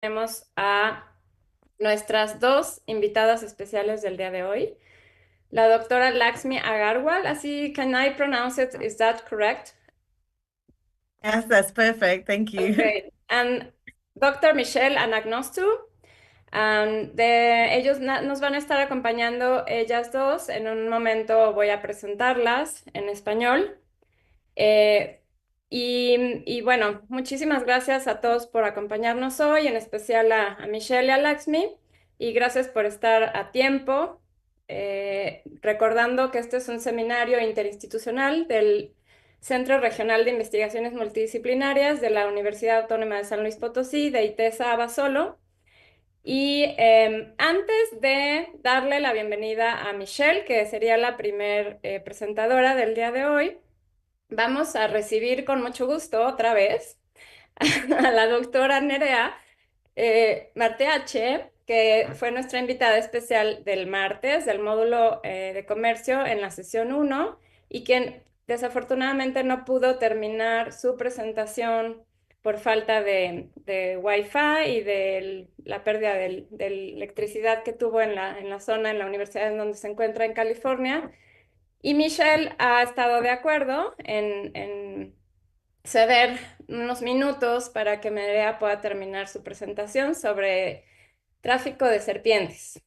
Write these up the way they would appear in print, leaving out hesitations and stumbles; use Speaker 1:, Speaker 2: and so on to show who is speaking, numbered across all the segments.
Speaker 1: Tenemos a nuestras dos invitadas especiales del día de hoy, la doctora Laxmi Aggarwal, así, can I pronounce it? Is that correct?
Speaker 2: Yes, that's perfect. Thank you.
Speaker 1: Great. And Dr. Michelle Anagnostou, nos van a estar acompañando ellas dos. En un momento voy a presentarlas en español. Eh, y bueno, muchísimas gracias a todos por acompañarnos hoy, en especial a Michelle y a Laxmi, y gracias por estar a tiempo. Recordando que este es un seminario interinstitucional del Centro Regional de Investigaciones Multidisciplinarias de la Universidad Autónoma de San Luis Potosí, de ITESA Abasolo. Y antes de darle la bienvenida a Michelle, que sería la primer presentadora del día de hoy, vamos a recibir con mucho gusto otra vez a la doctora Nerea Marteache, que fue nuestra invitada especial del martes del módulo de Comercio en la sesión uno y quien desafortunadamente no pudo terminar su presentación por falta de Wi-Fi y de la pérdida de electricidad que tuvo en la zona, en la universidad en donde se encuentra en California. Y Michelle ha estado de acuerdo en ceder unos minutos para que Medea pueda terminar su presentación sobre tráfico de serpientes.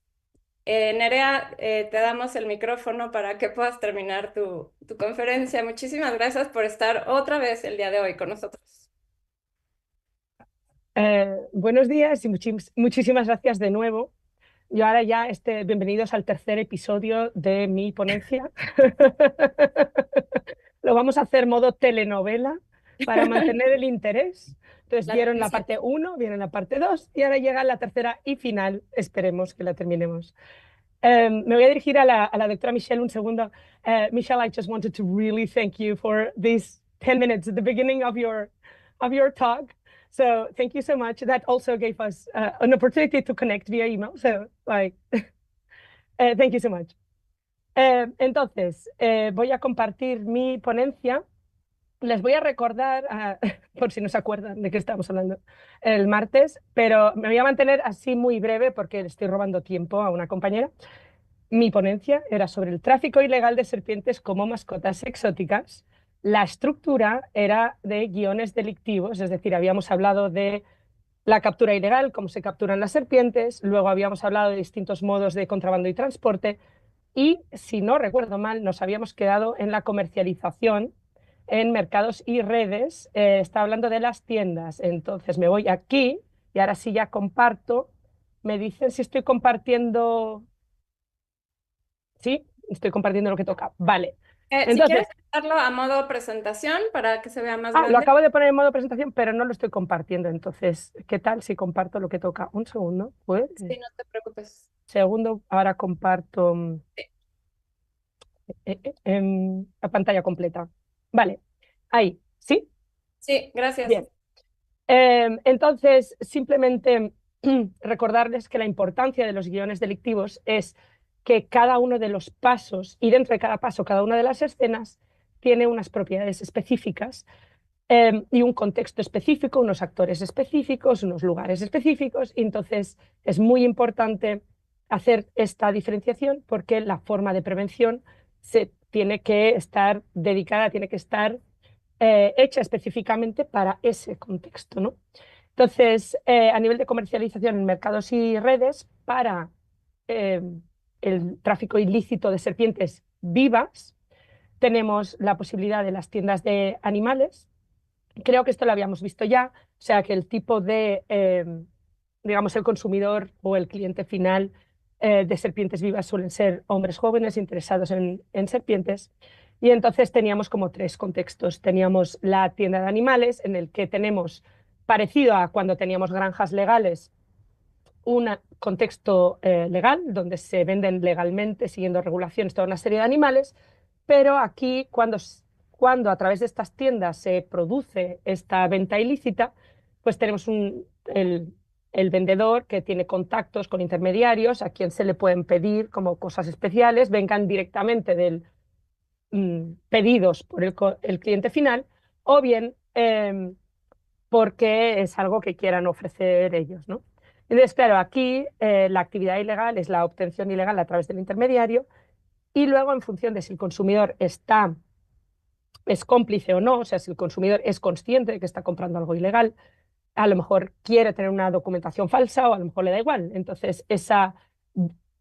Speaker 1: Nerea, te damos el micrófono para que puedas terminar tu conferencia. Muchísimas gracias por estar otra vez el día de hoy con nosotros.
Speaker 3: Buenos días y muchísimas gracias de nuevo. Yo ahora ya, bienvenidos al tercer episodio de mi ponencia. Lo vamos a hacer modo telenovela para mantener el interés. Entonces,
Speaker 1: La
Speaker 3: vieron la
Speaker 1: primicia.
Speaker 3: parte 1, viene la parte 2 y ahora llega la tercera y final. Esperemos que la terminemos. Me voy a dirigir a la doctora Michelle un segundo. Michelle, I just wanted to really thank you for these 10 minutes at the beginning of your talk. So thank you so much. That also gave us an opportunity to connect via email. So thank you so much. Entonces, voy a compartir mi ponencia. Les voy a recordar, por si no se acuerdan de qué estamos hablando el martes, pero me voy a mantener así muy breve porque le estoy robando tiempo a una compañera. Mi ponencia era sobre el tráfico ilegal de serpientes como mascotas exóticas. La estructura era de guiones delictivos, es decir, habíamos hablado de la captura ilegal, cómo se capturan las serpientes, luego habíamos hablado de distintos modos de contrabando y transporte, y si no recuerdo mal, nos habíamos quedado en la comercialización en mercados y redes. Está hablando de las tiendas. Entonces me voy aquí y ahora sí ya comparto. Me dicen si estoy compartiendo. Sí, estoy compartiendo lo que toca. Vale.
Speaker 1: Si quieres
Speaker 3: Entonces,
Speaker 1: darlo a modo presentación para que se vea más
Speaker 3: lo
Speaker 1: grande.
Speaker 3: acabo de poner en modo presentación, pero no lo estoy compartiendo. Entonces, ¿qué tal si comparto lo que toca? Un segundo, pues.
Speaker 1: Sí, no te preocupes.
Speaker 3: Segundo, ahora comparto la pantalla completa. Vale, ahí, ¿sí?
Speaker 1: Sí, gracias.
Speaker 3: Bien. Entonces, simplemente recordarles que la importancia de los guiones delictivos es que cada uno de los pasos y dentro de cada paso, cada una de las escenas tiene unas propiedades específicas y un contexto específico, unos actores específicos, unos lugares específicos. Y entonces es muy importante hacer esta diferenciación porque la forma de prevención se tiene que estar dedicada, tiene que estar hecha específicamente para ese contexto, ¿no? Entonces, a nivel de comercialización en mercados y redes, para eh, el tráfico ilícito de serpientes vivas, tenemos la posibilidad de las tiendas de animales. Creo que esto lo habíamos visto ya, o sea que el tipo de, digamos, el consumidor o el cliente final de serpientes vivas suelen ser hombres jóvenes interesados en serpientes. Y entonces teníamos como tres contextos. Teníamos la tienda de animales, en el que tenemos, parecido a cuando teníamos granjas legales, un contexto legal, donde se venden legalmente, siguiendo regulaciones, toda una serie de animales, pero aquí cuando a través de estas tiendas se produce esta venta ilícita, pues tenemos el vendedor que tiene contactos con intermediarios a quien se le pueden pedir como cosas especiales, vengan directamente del pedidos por el cliente final, o bien porque es algo que quieran ofrecer ellos, ¿no? Entonces, claro, aquí la actividad ilegal es la obtención ilegal a través del intermediario y luego en función de si el consumidor es cómplice o no, o sea, si el consumidor es consciente de que está comprando algo ilegal, a lo mejor quiere tener una documentación falsa o a lo mejor le da igual. Entonces,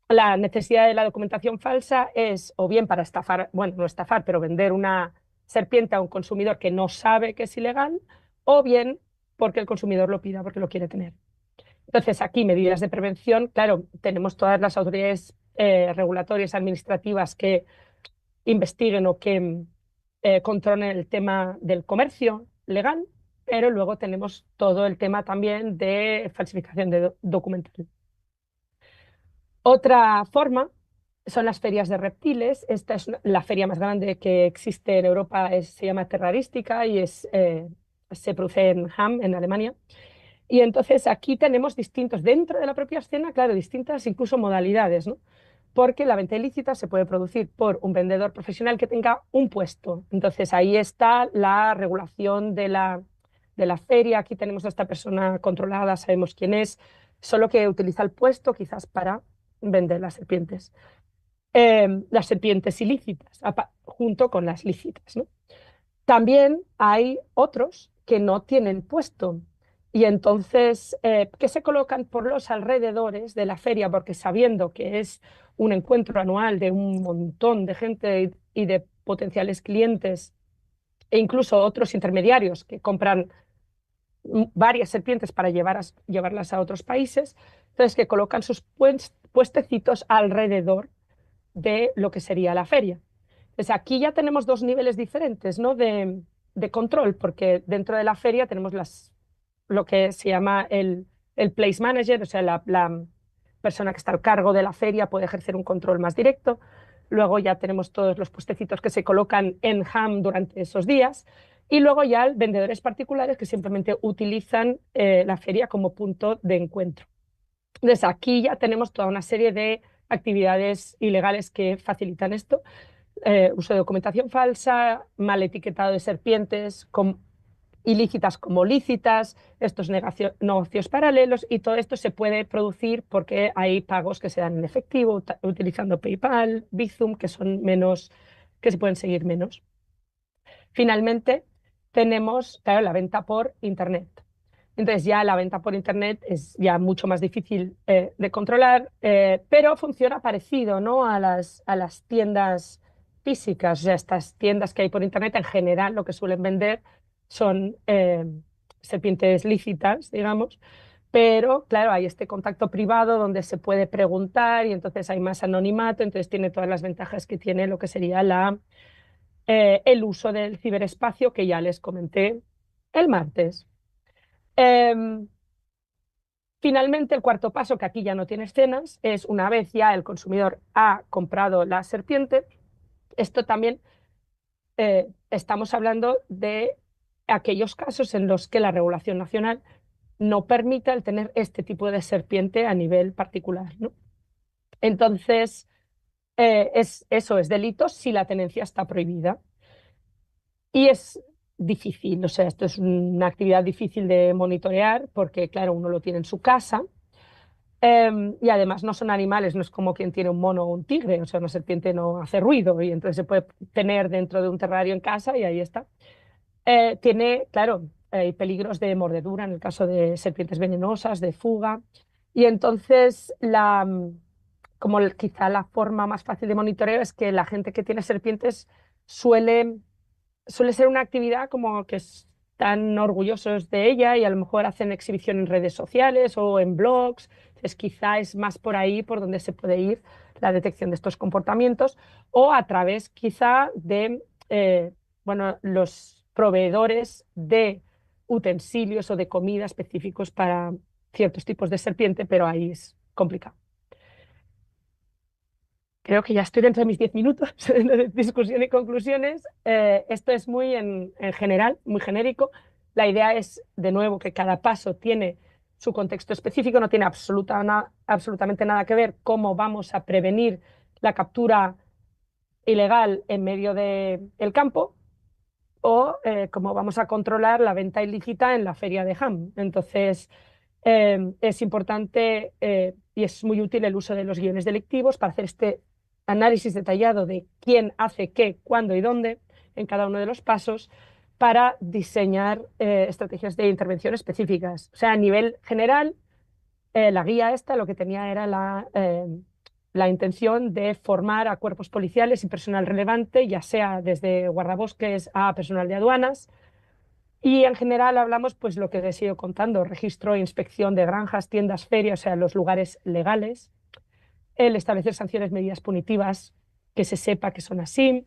Speaker 3: la necesidad de la documentación falsa es o bien para estafar, bueno, no estafar, pero vender una serpiente a un consumidor que no sabe que es ilegal, o bien porque el consumidor lo pida porque lo quiere tener. Entonces, aquí medidas de prevención, claro, tenemos todas las autoridades regulatorias administrativas que investiguen o que controlen el tema del comercio legal, pero luego tenemos todo el tema también de falsificación de documental. Otra forma son las ferias de reptiles. Esta es la feria más grande que existe en Europa, se llama Terrarística y se produce en Hamm, en Alemania. Y entonces aquí tenemos dentro de la propia escena, claro, distintas incluso modalidades, ¿no? Porque la venta ilícita se puede producir por un vendedor profesional que tenga un puesto. Entonces ahí está la regulación de la feria. Aquí tenemos a esta persona controlada, sabemos quién es, solo que utiliza el puesto quizás para vender las serpientes ilícitas, junto con las lícitas, ¿no? También hay otros que no tienen puesto y entonces que se colocan por los alrededores de la feria porque sabiendo que es un encuentro anual de un montón de gente y de potenciales clientes e incluso otros intermediarios que compran varias serpientes para llevarlas a otros países, entonces que colocan sus puestecitos alrededor de lo que sería la feria. Entonces aquí ya tenemos dos niveles diferentes, ¿no? de control, porque dentro de la feria tenemos lo que se llama el place manager, o sea, la persona que está al cargo de la feria puede ejercer un control más directo. Luego ya tenemos todos los puestecitos que se colocan en Hamm durante esos días. Y luego ya vendedores particulares que simplemente utilizan la feria como punto de encuentro. Entonces aquí ya tenemos toda una serie de actividades ilegales que facilitan esto. Uso de documentación falsa, mal etiquetado de serpientes, ilícitas como lícitas, estos negocios paralelos, y todo esto se puede producir porque hay pagos que se dan en efectivo, utilizando PayPal, Bizum, que se pueden seguir menos. Finalmente, tenemos, claro, la venta por Internet. Entonces ya la venta por Internet es ya mucho más difícil de controlar, pero funciona parecido, ¿no? a las tiendas físicas. O sea, estas tiendas que hay por Internet en general lo que suelen vender son serpientes lícitas, digamos, pero claro, hay este contacto privado donde se puede preguntar y entonces hay más anonimato, entonces tiene todas las ventajas que tiene lo que sería el uso del ciberespacio que ya les comenté el martes. Finalmente, el cuarto paso, que aquí ya no tiene escenas, es una vez ya el consumidor ha comprado la serpiente. Esto también estamos hablando de aquellos casos en los que la regulación nacional no permita el tener este tipo de serpiente a nivel particular, ¿no? Entonces, eso es delito si la tenencia está prohibida. Y es difícil, o sea, esto es una actividad difícil de monitorear porque, claro, uno lo tiene en su casa. Y además no son animales, no es como quien tiene un mono o un tigre, o sea, una serpiente no hace ruido y entonces se puede tener dentro de un terrario en casa y ahí está. Tiene, claro, hay peligros de mordedura en el caso de serpientes venenosas, de fuga, y entonces quizá la forma más fácil de monitoreo es que la gente que tiene serpientes suele ser una actividad como que están orgullosos de ella y a lo mejor hacen exhibición en redes sociales o en blogs. Entonces, quizá es más por ahí por donde se puede ir la detección de estos comportamientos o a través quizá de los proveedores de utensilios o de comida específicos para ciertos tipos de serpiente, pero ahí es complicado. Creo que ya estoy dentro de mis 10 minutos de discusión y conclusiones. Esto es muy en general, muy genérico. La idea es, de nuevo, que cada paso tiene su contexto específico, no tiene absolutamente nada que ver cómo vamos a prevenir la captura ilegal en medio del campo, o cómo vamos a controlar la venta ilícita en la feria de Ham. Entonces, es importante y es muy útil el uso de los guiones delictivos para hacer este análisis detallado de quién hace qué, cuándo y dónde en cada uno de los pasos para diseñar estrategias de intervención específicas. O sea, a nivel general, la guía esta lo que tenía era la intención de formar a cuerpos policiales y personal relevante, ya sea desde guardabosques a personal de aduanas. Y en general hablamos, pues lo que les he ido contando, registro e inspección de granjas, tiendas, ferias, o sea, los lugares legales, el establecer sanciones, medidas punitivas, que se sepa que son así,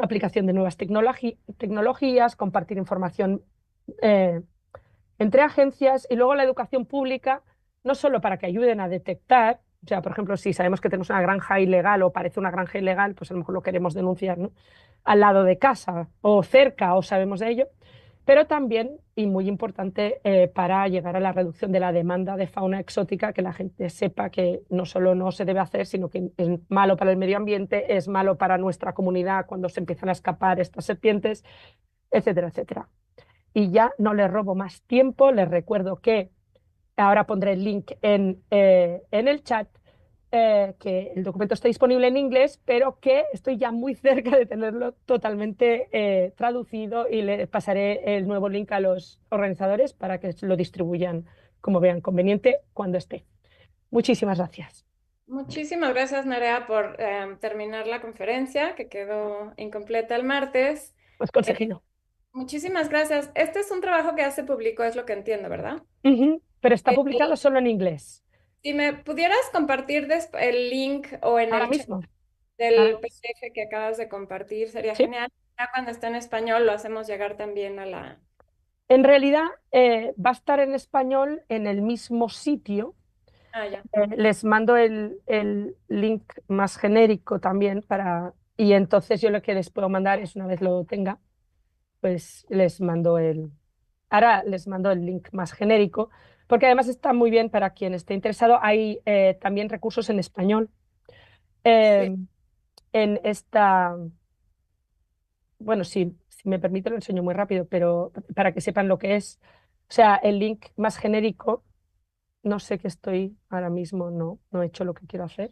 Speaker 3: aplicación de nuevas tecnologías, compartir información eh, entre agencias y luego la educación pública, no solo para que ayuden a detectar, o sea, por ejemplo, si sabemos que tenemos una granja ilegal o parece una granja ilegal, pues a lo mejor lo queremos denunciar, ¿no? Al lado de casa o cerca o sabemos de ello, pero también, y muy importante, para llegar a la reducción de la demanda de fauna exótica, que la gente sepa que no solo no se debe hacer, sino que es malo para el medio ambiente, es malo para nuestra comunidad cuando se empiezan a escapar estas serpientes, etcétera, etcétera. Y ya no les robo más tiempo, les recuerdo que ahora pondré el link en el chat, que el documento está disponible en inglés, pero que estoy ya muy cerca de tenerlo totalmente traducido y le pasaré el nuevo link a los organizadores para que lo distribuyan como vean conveniente cuando esté. Muchísimas gracias.
Speaker 1: Muchísimas gracias, Nerea, por terminar la conferencia que quedó incompleta el martes.
Speaker 3: Has
Speaker 1: Eh,
Speaker 3: conseguido.
Speaker 1: Muchísimas gracias. Este es un trabajo que ya se publicó, es lo que entiendo, ¿verdad?
Speaker 3: Pero está
Speaker 1: Eh,
Speaker 3: publicado solo en inglés.
Speaker 1: si me pudieras compartir el link o en
Speaker 3: Ahora
Speaker 1: el chat
Speaker 3: mismo. Ahora
Speaker 1: del
Speaker 3: mismo.
Speaker 1: PDF que acabas de compartir, sería
Speaker 3: Sí.
Speaker 1: genial. Ya cuando esté en español lo hacemos llegar también a la...
Speaker 3: En realidad va a estar en español en el mismo sitio.
Speaker 1: Ah, ya.
Speaker 3: Les mando el link más genérico también para... Y entonces yo lo que les puedo mandar es, una vez lo tenga, pues les mando el... Ahora les mando el link más genérico, porque además está muy bien para quien esté interesado. Hay también recursos en español
Speaker 1: Sí.
Speaker 3: eh, en esta... Bueno, si me permite lo enseño muy rápido, pero para que sepan lo que es. O sea, el link más genérico, no sé qué estoy ahora mismo, no he hecho lo que quiero hacer.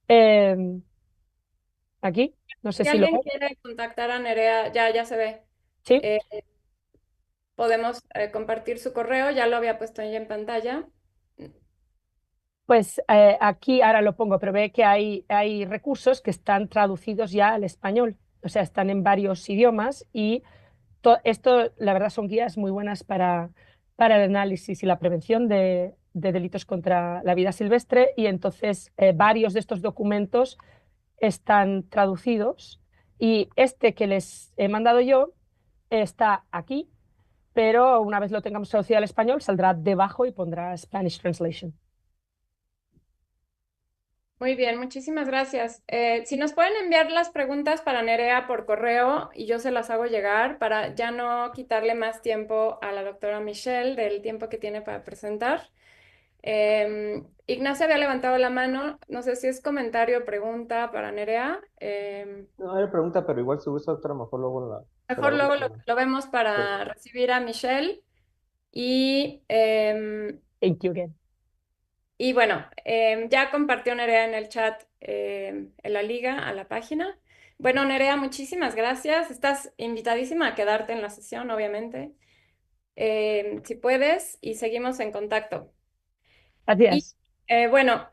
Speaker 3: Eh, Aquí, no sé
Speaker 1: Si
Speaker 3: si lo
Speaker 1: alguien
Speaker 3: ven.
Speaker 1: quiere contactar a Nerea, ya se ve.
Speaker 3: Sí,
Speaker 1: Eh, Podemos compartir su correo, ya lo había puesto ahí en pantalla.
Speaker 3: pues aquí ahora lo pongo, pero ve que hay recursos que están traducidos ya al español, o sea, están en varios idiomas y esto, la verdad, son guías muy buenas para el análisis y la prevención de delitos contra la vida silvestre y entonces varios de estos documentos están traducidos y este que les he mandado yo está aquí, pero una vez lo tengamos traducido al español saldrá debajo y pondrá Spanish Translation.
Speaker 1: Muy bien, muchísimas gracias. Si nos pueden enviar las preguntas para Nerea por correo y yo se las hago llegar para ya no quitarle más tiempo a la doctora Michelle del tiempo que tiene para presentar. Ignacia había levantado la mano, no sé si es comentario o pregunta para Nerea.
Speaker 4: No, era pregunta, pero igual si gusta, doctora, mejor luego se la
Speaker 1: Mejor
Speaker 4: hago
Speaker 1: luego
Speaker 4: llegar.
Speaker 1: lo vemos
Speaker 4: Sí.
Speaker 1: para recibir a Michelle. Y,
Speaker 3: Thank you again.
Speaker 1: y bueno, ya compartió Nerea en el chat en la liga a la página. Bueno, Nerea, muchísimas gracias. Estás invitadísima a quedarte en la sesión, obviamente, si puedes, y seguimos en contacto. Y
Speaker 3: Gracias.
Speaker 1: bueno,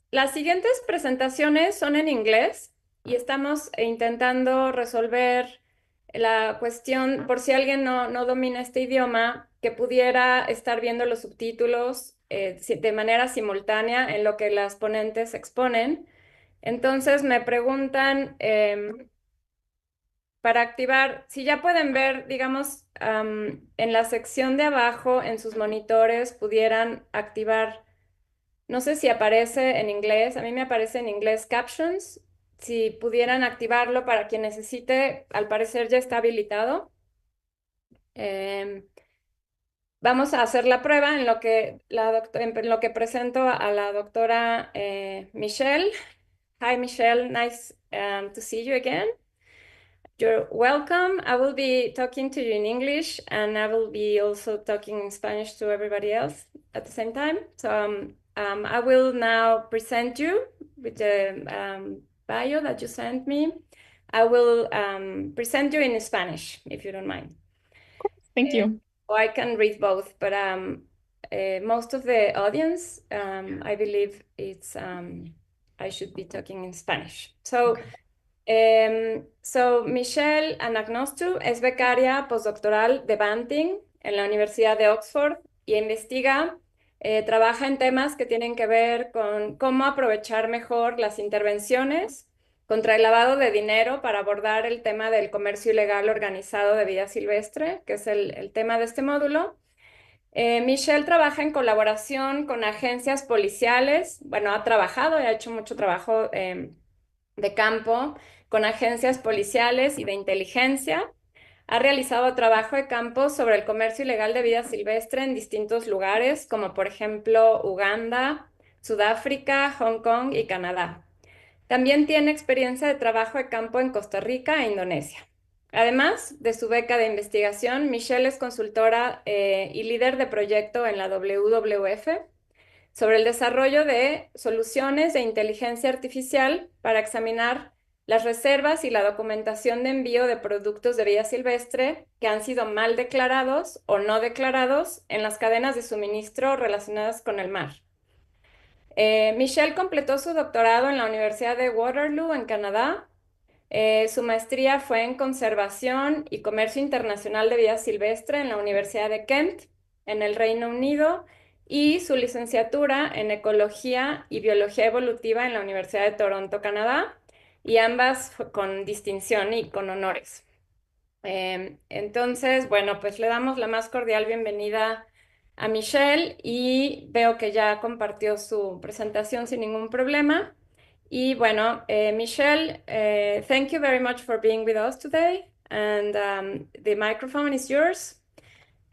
Speaker 1: las siguientes presentaciones son en inglés y estamos intentando resolver la cuestión, por si alguien no domina este idioma, que pudiera estar viendo los subtítulos de manera simultánea en lo que las ponentes exponen. Entonces me preguntan para activar, si ya pueden ver, digamos, en la sección de abajo, en sus monitores, pudieran activar, no sé si aparece en inglés, a mí me aparece en inglés captions, si pudieran activarlo para quien necesite, al parecer ya está habilitado. Em, Vamos a hacer la prueba en lo que, en lo que presento a la doctora Michelle. Hi Michelle, nice to see you again. You're welcome. I will be talking to you in English, and I will be also talking in Spanish to everybody else at the same time. So I will now present you with the bio that you sent me. I will present you in Spanish, if you don't mind.
Speaker 5: Thank you.
Speaker 1: Or I can read both, but most of the audience, I believe it's I should be talking in Spanish. So Michelle Anagnostou es becaria postdoctoral de Banting en la Universidad de Oxford y investiga, trabaja en temas que tienen que ver con cómo aprovechar mejor las intervenciones contra el lavado de dinero para abordar el tema del comercio ilegal organizado de vida silvestre, que es el tema de este módulo. Michelle trabaja en colaboración con agencias policiales, bueno, ha trabajado y ha hecho mucho trabajo de campo con agencias policiales y de inteligencia. Ha realizado trabajo de campo sobre el comercio ilegal de vida silvestre en distintos lugares, como por ejemplo Uganda, Sudáfrica, Hong Kong y Canadá. También tiene experiencia de trabajo de campo en Costa Rica e Indonesia. Además de su beca de investigación, Michelle es consultora y líder de proyecto en la WWF sobre el desarrollo de soluciones de inteligencia artificial para examinar las reservas y la documentación de envío de productos de vida silvestre que han sido mal declarados o no declarados en las cadenas de suministro relacionadas con el mar. Michelle completó su doctorado en la Universidad de Waterloo, en Canadá. Su maestría fue en Conservación y Comercio Internacional de Vida Silvestre en la Universidad de Kent, en el Reino Unido, y su licenciatura en Ecología y Biología Evolutiva en la Universidad de Toronto, Canadá, y ambas con distinción y con honores. Entonces, bueno, pues le damos la más cordial bienvenida a Michelle y veo que ya compartió su presentación sin ningún problema. Y bueno, Michelle, thank you very much for being with us today. And the microphone is yours.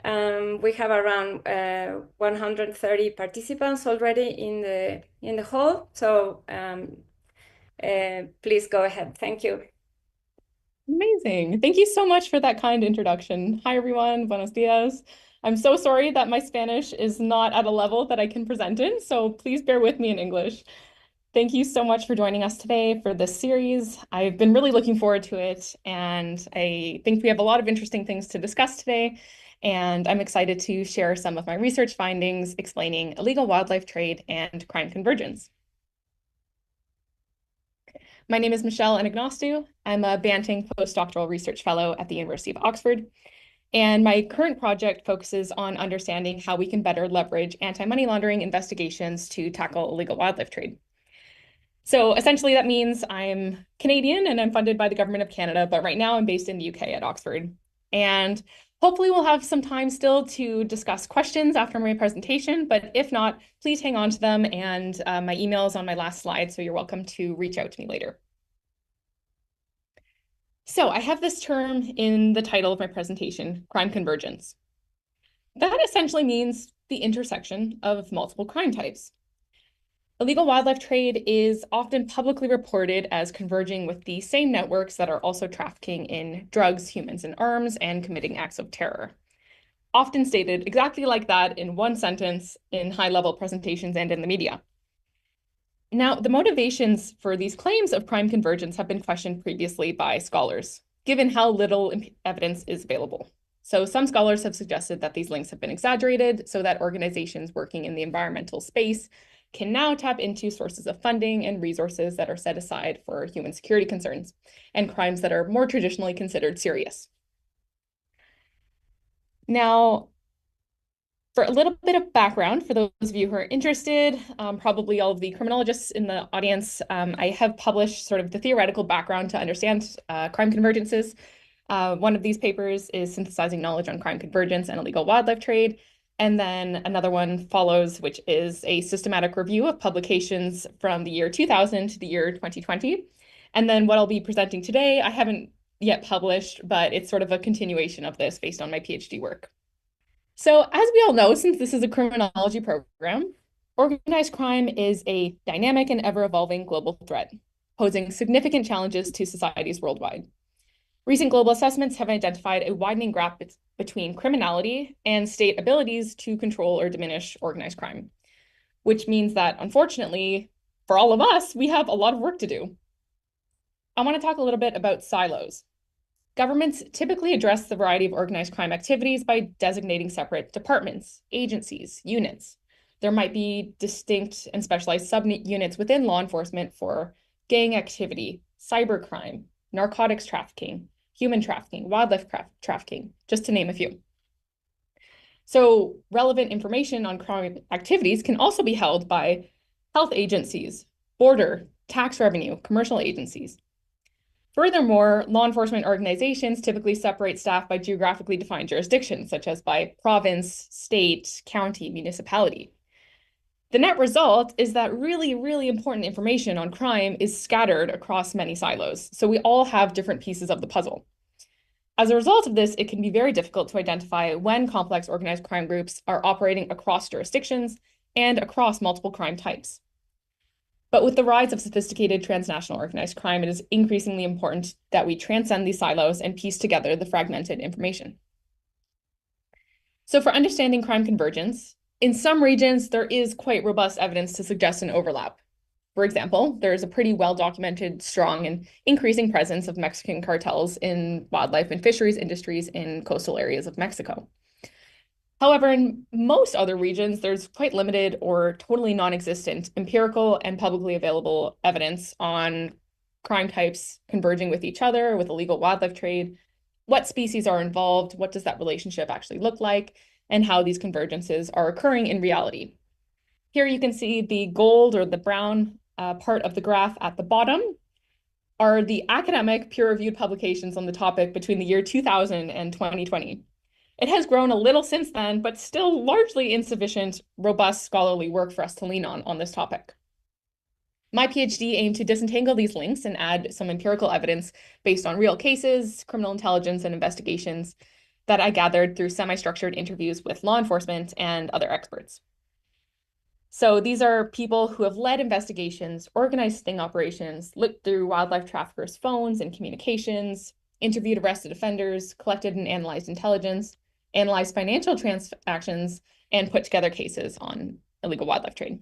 Speaker 1: We have around 130 participants already in the hall. So please go ahead. Thank you.
Speaker 5: Amazing. Thank you so much for that kind introduction. Hi, everyone. Buenos dias. I'm so sorry that my Spanish is not at a level that I can present in, so please bear with me in English. Thank you so much for joining us today for this series. I've been really looking forward to it, and I think we have a lot of interesting things to discuss today, and I'm excited to share some of my research findings explaining illegal wildlife trade and crime convergence. My name is Michelle Anagnostou. I'm a Banting postdoctoral research fellow at the University of Oxford. And my current project focuses on understanding how we can better leverage anti-money laundering investigations to tackle illegal wildlife trade. So essentially that means I'm Canadian and I'm funded by the government of Canada, but right now I'm based in the UK at Oxford. And hopefully we'll have some time still to discuss questions after my presentation, but if not, please hang on to them, and my email is on my last slide, so you're welcome to reach out to me later. So I have this term in the title of my presentation, crime convergence. That essentially means the intersection of multiple crime types. Illegal wildlife trade is often publicly reported as converging with the same networks that are also trafficking in drugs, humans, and arms, and committing acts of terror. Often stated exactly like that in one sentence in high-level presentations and in the media. Now, the motivations for these claims of crime convergence have been questioned previously by scholars, given how little evidence is available. So some scholars have suggested that these links have been exaggerated so that organizations working in the environmental space can now tap into sources of funding and resources that are set aside for human security concerns and crimes that are more traditionally considered serious. Now, for a little bit of background, for those of you who are interested, probably all of the criminologists in the audience, I have published sort of the theoretical background to understand crime convergences. One of these papers is Synthesizing Knowledge on Crime Convergence and Illegal Wildlife Trade. And then another one follows, which is a systematic review of publications from the year 2000 to the year 2020. And then what I'll be presenting today, I haven't yet published, but it's sort of a continuation of this based on my PhD work. So as we all know, since this is a criminology program, organized crime is a dynamic and ever-evolving global threat, posing significant challenges to societies worldwide. Recent global assessments have identified a widening gap between criminality and state abilities to control or diminish organized crime, which means that, unfortunately, for all of us, we have a lot of work to do. I want to talk a little bit about silos. Governments typically address the variety of organized crime activities by designating separate departments, agencies, units. There might be distinct and specialized subunits within law enforcement for gang activity, cybercrime, narcotics trafficking, human trafficking, wildlife trafficking, just to name a few. So relevant information on crime activities can also be held by health agencies, border, tax revenue, commercial agencies. Furthermore, law enforcement organizations typically separate staff by geographically defined jurisdictions, such as by province, state, county, municipality. The net result is that really, really important information on crime is scattered across many silos, so we all have different pieces of the puzzle. As a result of this, it can be very difficult to identify when complex organized crime groups are operating across jurisdictions and across multiple crime types. But with the rise of sophisticated transnational organized crime, it is increasingly important that we transcend these silos and piece together the fragmented information. So for understanding crime convergence, in some regions, there is quite robust evidence to suggest an overlap. For example, there is a pretty well-documented, strong, and increasing presence of Mexican cartels in wildlife and fisheries industries in coastal areas of Mexico. However, in most other regions, there's quite limited or totally non-existent empirical and publicly available evidence on crime types converging with each other, with illegal wildlife trade, what species are involved, what does that relationship actually look like, and how these convergences are occurring in reality. Here you can see the gold or the brown part of the graph at the bottom are the academic peer-reviewed publications on the topic between the year 2000 and 2020. It has grown a little since then, but still largely insufficient, robust scholarly work for us to lean on this topic. My PhD aimed to disentangle these links and add some empirical evidence based on real cases, criminal intelligence, and investigations that I gathered through semi-structured interviews with law enforcement and other experts. So these are people who have led investigations, organized sting operations, looked through wildlife traffickers' phones and communications, interviewed arrested offenders, collected and analyzed intelligence, analyzed financial transactions, and put together cases on illegal wildlife trade.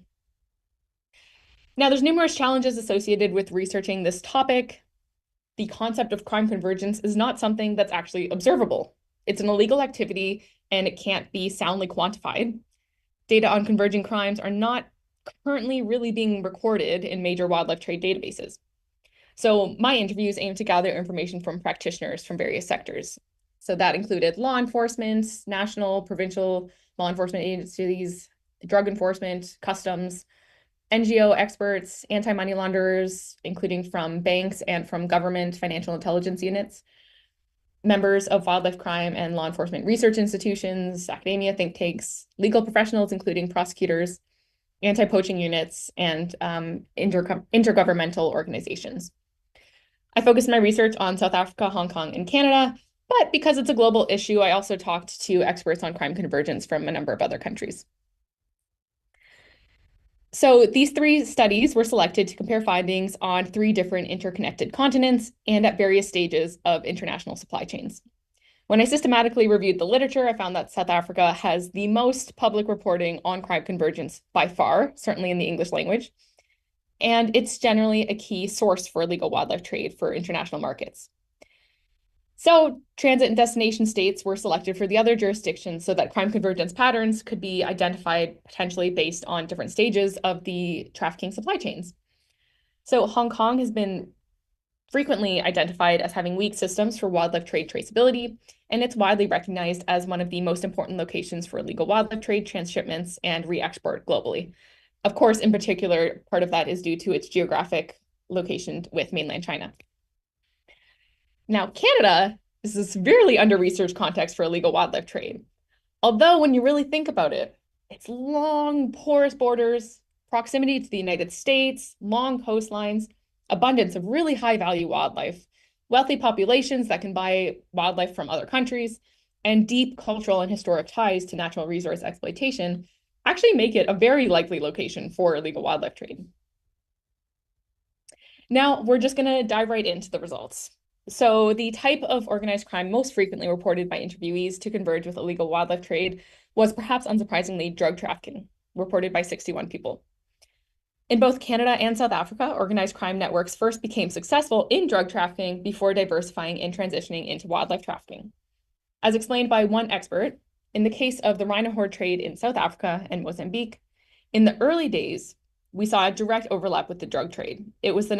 Speaker 5: Now, there's numerous challenges associated with researching this topic. The concept of crime convergence is not something that's actually observable. It's an illegal activity, and it can't be soundly quantified. Data on converging crimes are not currently really being recorded in major wildlife trade databases. So my interviews aim to gather information from practitioners from various sectors. So that included law enforcement, national, provincial law enforcement agencies, drug enforcement, customs, NGO experts, anti-money launderers, including from banks and from government financial intelligence units, members of wildlife crime and law enforcement research institutions, academia, think tanks, legal professionals, including prosecutors, anti-poaching units, and intergovernmental organizations. I focused my research on South Africa, Hong Kong, and Canada, but because it's a global issue, I also talked to experts on crime convergence from a number of other countries. So these 3 studies were selected to compare findings on 3 different interconnected continents and at various stages of international supply chains. When I systematically reviewed the literature, I found that South Africa has the most public reporting on crime convergence by far, certainly in the English language. And it's generally a key source for illegal wildlife trade for international markets. So transit and destination states were selected for the other jurisdictions so that crime convergence patterns could be identified potentially based on different stages of the trafficking supply chains. So Hong Kong has been frequently identified as having weak systems for wildlife trade traceability, and it's widely recognized as one of the most important locations for illegal wildlife trade, transshipments, and re-export globally. Of course, in particular, part of that is due to its geographic location with mainland China. Now, Canada is a severely under-researched context for illegal wildlife trade. Although when you really think about it, its long, porous borders, proximity to the United States, long coastlines, abundance of really high-value wildlife, wealthy populations that can buy wildlife from other countries, and deep cultural and historic ties to natural resource exploitation actually make it a very likely location for illegal wildlife trade. Now, we're just going to dive right into the results. So the type of organized crime most frequently reported by interviewees to converge with illegal wildlife trade was perhaps unsurprisingly drug trafficking, reported by 61 people. In both Canada and South Africa, organized crime networks first became successful in drug trafficking before diversifying and transitioning into wildlife trafficking. As explained by one expert, in the case of the rhino horde trade in South Africa and Mozambique, in the early days, we saw a direct overlap with the drug trade. It was the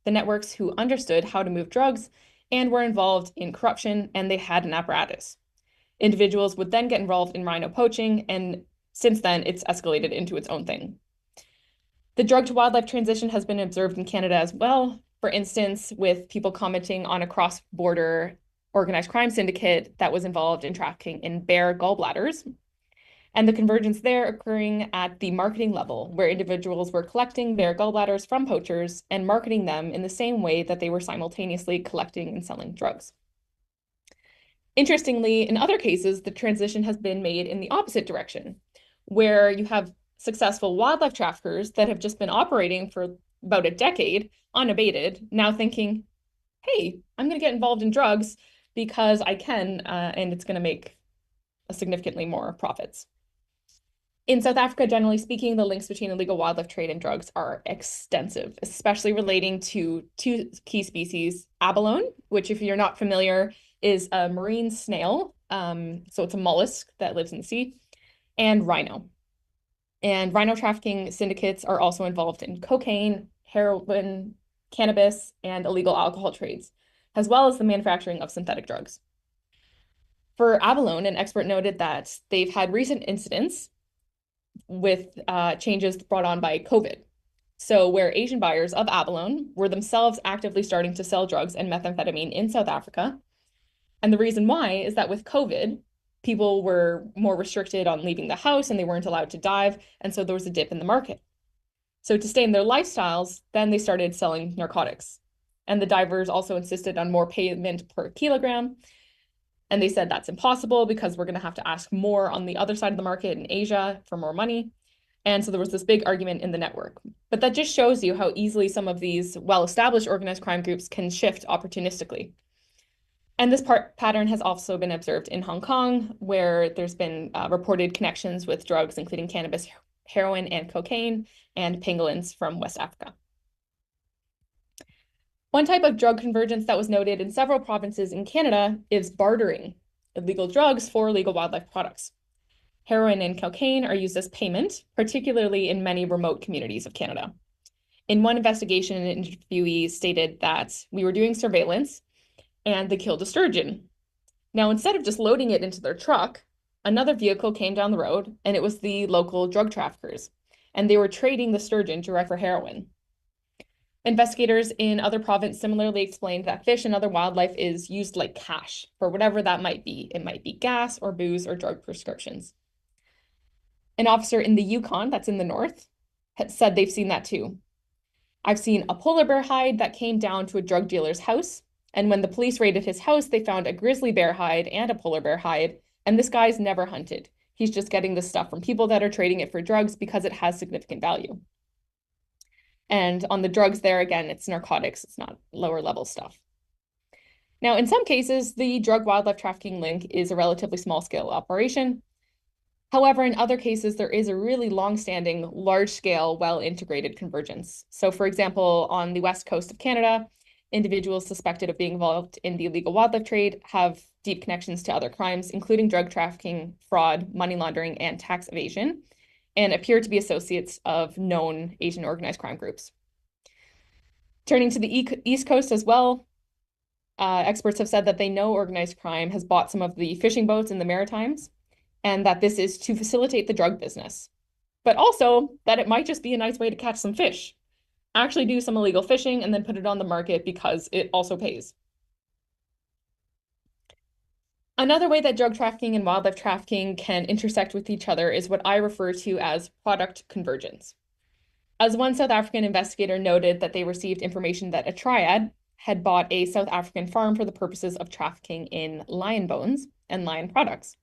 Speaker 5: networks who understood how to move drugs and were involved in corruption, and they had an apparatus. Individuals would then get involved in rhino poaching, and since then, it's escalated into its own thing. The drug to wildlife transition has been observed in Canada as well, for instance, with people commenting on a cross-border organized crime syndicate that was involved in trafficking in bear gallbladders, and the convergence there occurring at the marketing level, where individuals were collecting bear gallbladders from poachers and marketing them in the same way that they were simultaneously collecting and selling drugs. Interestingly, in other cases, the transition has been made in the opposite direction, where you have successful wildlife traffickers that have just been operating for about a decade, unabated, now thinking, hey, I'm going to get involved in drugs because I can, and it's going to make significantly more profits. In South Africa, generally speaking, the links between illegal wildlife trade and drugs are extensive, especially relating to two key species, abalone, which, if you're not familiar, is a marine snail. So it's a mollusk that lives in the sea, and rhino. And rhino trafficking syndicates are also involved in cocaine, heroin, cannabis, and illegal alcohol trades, as well as the manufacturing of synthetic drugs. For abalone, an expert noted that they've had recent incidents with changes brought on by COVID. So where Asian buyers of abalone were themselves actively starting to sell drugs and methamphetamine in South Africa. And the reason why is that with COVID, people were more restricted on leaving the house and they weren't allowed to dive. And so there was a dip in the market. So to stay in their lifestyles, then they started selling narcotics. And the divers also insisted on more payment per kilogram. And they said that's impossible because we're going to have to ask more on the other side of the market in Asia for more money. And so there was this big argument in the network. But that just shows you how easily some of these well-established organized crime groups can shift opportunistically. And this pattern has also been observed in Hong Kong, where there's been reported connections with drugs, including cannabis, heroin, and cocaine, and pangolins from West Africa. One type of drug convergence that was noted in several provinces in Canada is bartering illegal drugs for legal wildlife products. Heroin and cocaine are used as payment, particularly in many remote communities of Canada. In one investigation, an interviewee stated that we were doing surveillance and they killed a sturgeon. Now, instead of just loading it into their truck, another vehicle came down the road and it was the local drug traffickers, and they were trading the sturgeon direct for heroin. Investigators in other provinces similarly explained that fish and other wildlife is used like cash for whatever that might be. It might be gas or booze or drug prescriptions. An officer in the Yukon, that's in the north, had said they've seen that too. I've seen a polar bear hide that came down to a drug dealer's house, and when the police raided his house, they found a grizzly bear hide and a polar bear hide, and this guy's never hunted. He's just getting this stuff from people that are trading it for drugs because it has significant value. And on the drugs there, again, it's narcotics, it's not lower level stuff. Now, in some cases, the drug wildlife trafficking link is a relatively small scale operation. However, in other cases, there is a really long-standing, large-scale, well-integrated convergence. So for example, on the west coast of Canada, individuals suspected of being involved in the illegal wildlife trade have deep connections to other crimes, including drug trafficking, fraud, money laundering, and tax evasion, and appear to be associates of known Asian organized crime groups. Turning to the East Coast as well, experts have said that they know organized crime has bought some of the fishing boats in the Maritimes, and that this is to facilitate the drug business, but also that it might just be a nice way to catch some fish. Actually do some illegal fishing and then put it on the market because it also pays. Another way that drug trafficking and wildlife trafficking can intersect with each other is what I refer to as product convergence. As one South African investigator noted that they received information that a triad had bought a South African farm for the purposes of trafficking in lion bones and lion products.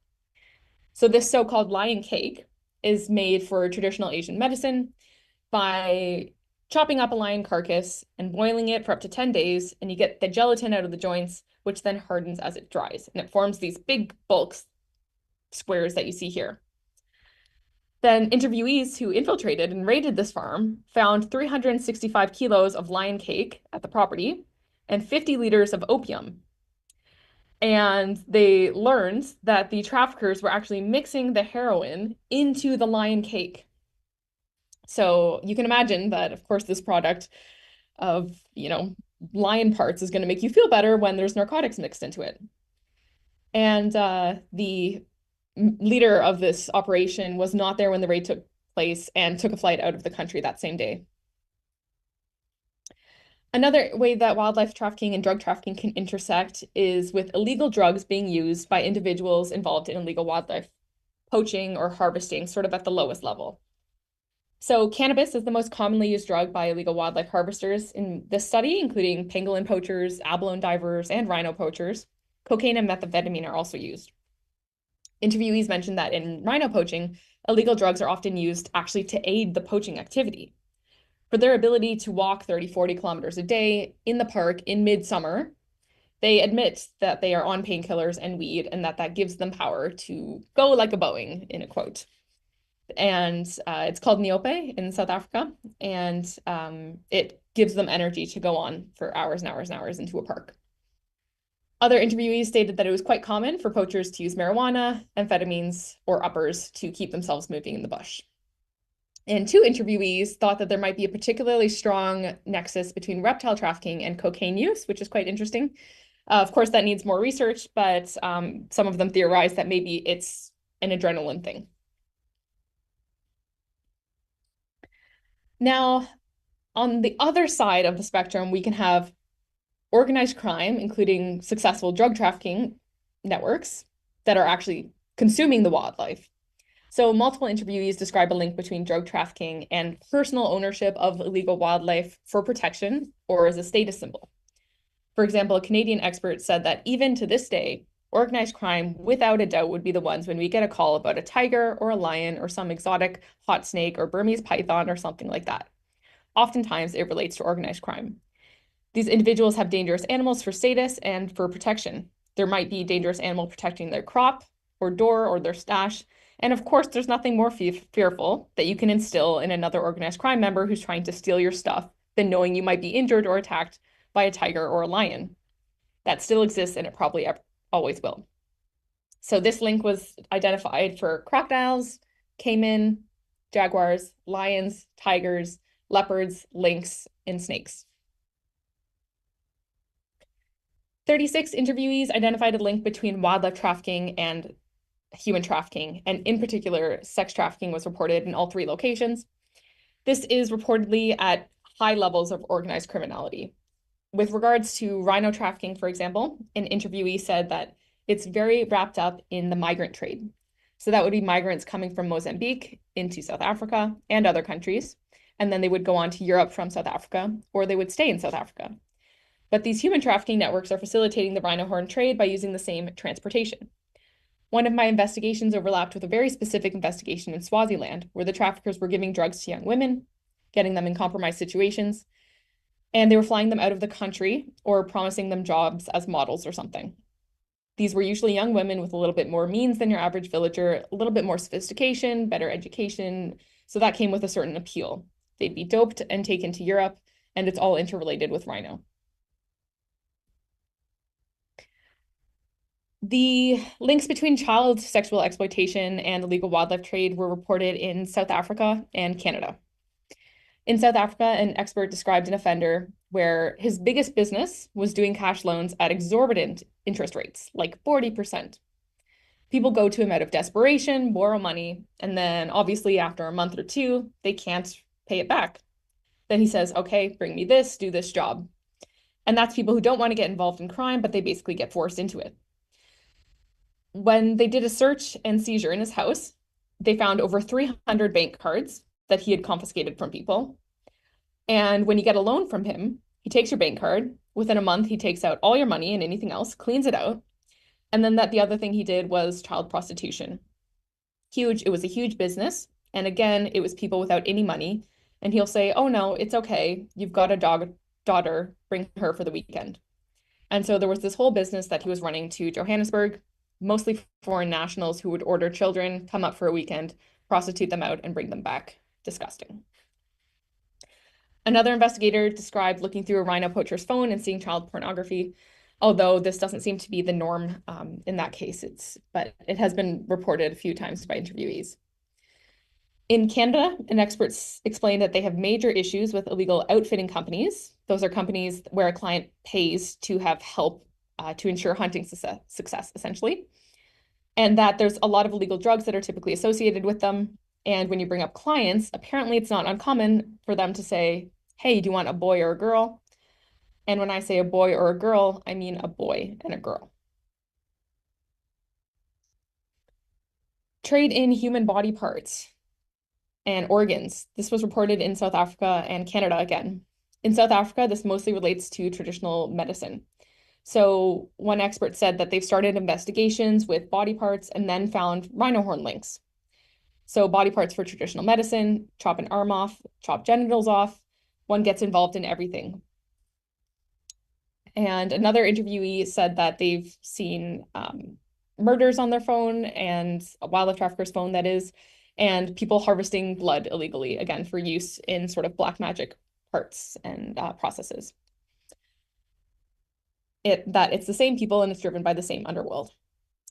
Speaker 5: So this so-called lion cake is made for traditional Asian medicine by chopping up a lion carcass and boiling it for up to 10 days, and you get the gelatin out of the joints, which then hardens as it dries, and it forms these big bulks, squares that you see here. Then interviewees who infiltrated and raided this farm found 365 kilos of lion cake at the property and 50 liters of opium. And they learned that the traffickers were actually mixing the heroin into the lion cake. So you can imagine that, of course, this product of, lion parts is going to make you feel better when there's narcotics mixed into it. And the leader of this operation was not there when the raid took place and took a flight out of the country that same day. Another way that wildlife trafficking and drug trafficking can intersect is with illegal drugs being used by individuals involved in illegal wildlife poaching or harvesting, sort of at the lowest level. So cannabis is the most commonly used drug by illegal wildlife harvesters in this study, including pangolin poachers, abalone divers, and rhino poachers. Cocaine and methamphetamine are also used. Interviewees mentioned that in rhino poaching, illegal drugs are often used actually to aid the poaching activity. For their ability to walk 30, 40 kilometers a day in the park in midsummer, they admit that they are on painkillers and weed, and that gives them power to go like a Boeing, in a quote. And it's called Niobe in South Africa, and it gives them energy to go on for hours and hours and hours into a park. Other interviewees stated that it was quite common for poachers to use marijuana, amphetamines, or uppers to keep themselves moving in the bush. And two interviewees thought that there might be a particularly strong nexus between reptile trafficking and cocaine use, which is quite interesting. Of course, that needs more research, but some of them theorized that maybe it's an adrenaline thing. Now, on the other side of the spectrum, we can have organized crime, including successful drug trafficking networks that are actually consuming the wildlife. So multiple interviewees describe a link between drug trafficking and personal ownership of illegal wildlife for protection or as a status symbol. For example, a Canadian expert said that even to this day, organized crime without a doubt would be the ones when we get a call about a tiger or a lion or some exotic hot snake or Burmese python or something like that. Oftentimes it relates to organized crime. These individuals have dangerous animals for status and for protection. There might be a dangerous animal protecting their crop or door or their stash. And of course, there's nothing more fearful that you can instill in another organized crime member who's trying to steal your stuff than knowing you might be injured or attacked by a tiger or a lion. That still exists, and it probably always will. So this link was identified for crocodiles, caiman, jaguars, lions, tigers, leopards, lynx, and snakes. 36 interviewees identified a link between wildlife trafficking and human trafficking, and in particular, sex trafficking was reported in all three locations. This is reportedly at high levels of organized criminality. With regards to rhino trafficking, for example, an interviewee said that it's very wrapped up in the migrant trade. So that would be migrants coming from Mozambique into South Africa and other countries, and then they would go on to Europe from South Africa, or they would stay in South Africa. But these human trafficking networks are facilitating the rhino horn trade by using the same transportation. One of my investigations overlapped with a very specific investigation in Swaziland, where the traffickers were giving drugs to young women, getting them in compromised situations, and they were flying them out of the country or promising them jobs as models or something. These were usually young women with a little bit more means than your average villager, a little bit more sophistication, better education, so that came with a certain appeal. They'd be doped and taken to Europe, and it's all interrelated with rhino. The links between child sexual exploitation and illegal wildlife trade were reported in South Africa and Canada. In South Africa, an expert described an offender where his biggest business was doing cash loans at exorbitant interest rates, like 40%. People go to him out of desperation, borrow money, and then obviously after a month or two, they can't pay it back. Then he says, okay, bring me this, do this job. And that's people who don't want to get involved in crime, but they basically get forced into it. When they did a search and seizure in his house, they found over 300 bank cards that he had confiscated from people. And when you get a loan from him, he takes your bank card. Within a month, he takes out all your money and anything else, cleans it out. And then the other thing he did was child prostitution. Huge. It was a huge business. And again, it was people without any money And he'll say, oh no, it's okay. You've got a daughter, bring her for the weekend. And so there was this whole business that he was running to Johannesburg, mostly foreign nationals who would order children, come up for a weekend, prostitute them out, and bring them back. Disgusting. Another investigator described looking through a rhino poacher's phone and seeing child pornography, although this doesn't seem to be the norm in that case, but it has been reported a few times by interviewees. In Canada, an expert explained that they have major issues with illegal outfitting companies. Those are companies where a client pays to have help to ensure hunting success, essentially. And that there's a lot of illegal drugs that are typically associated with them. And when you bring up clients, apparently it's not uncommon for them to say, hey, do you want a boy or a girl? And when I say a boy or a girl, I mean a boy and a girl. Trade in human body parts and organs. This was reported in South Africa and Canada again. In South Africa, this mostly relates to traditional medicine. So one expert said that they've started investigations with body parts and then found rhino horn links. So body parts for traditional medicine, chop an arm off, chop genitals off, one gets involved in everything. And another interviewee said that they've seen murders on their phone, and a wildlife trafficker's phone, that is, and people harvesting blood illegally, again, for use in sort of black magic parts and processes. That it's the same people and it's driven by the same underworld.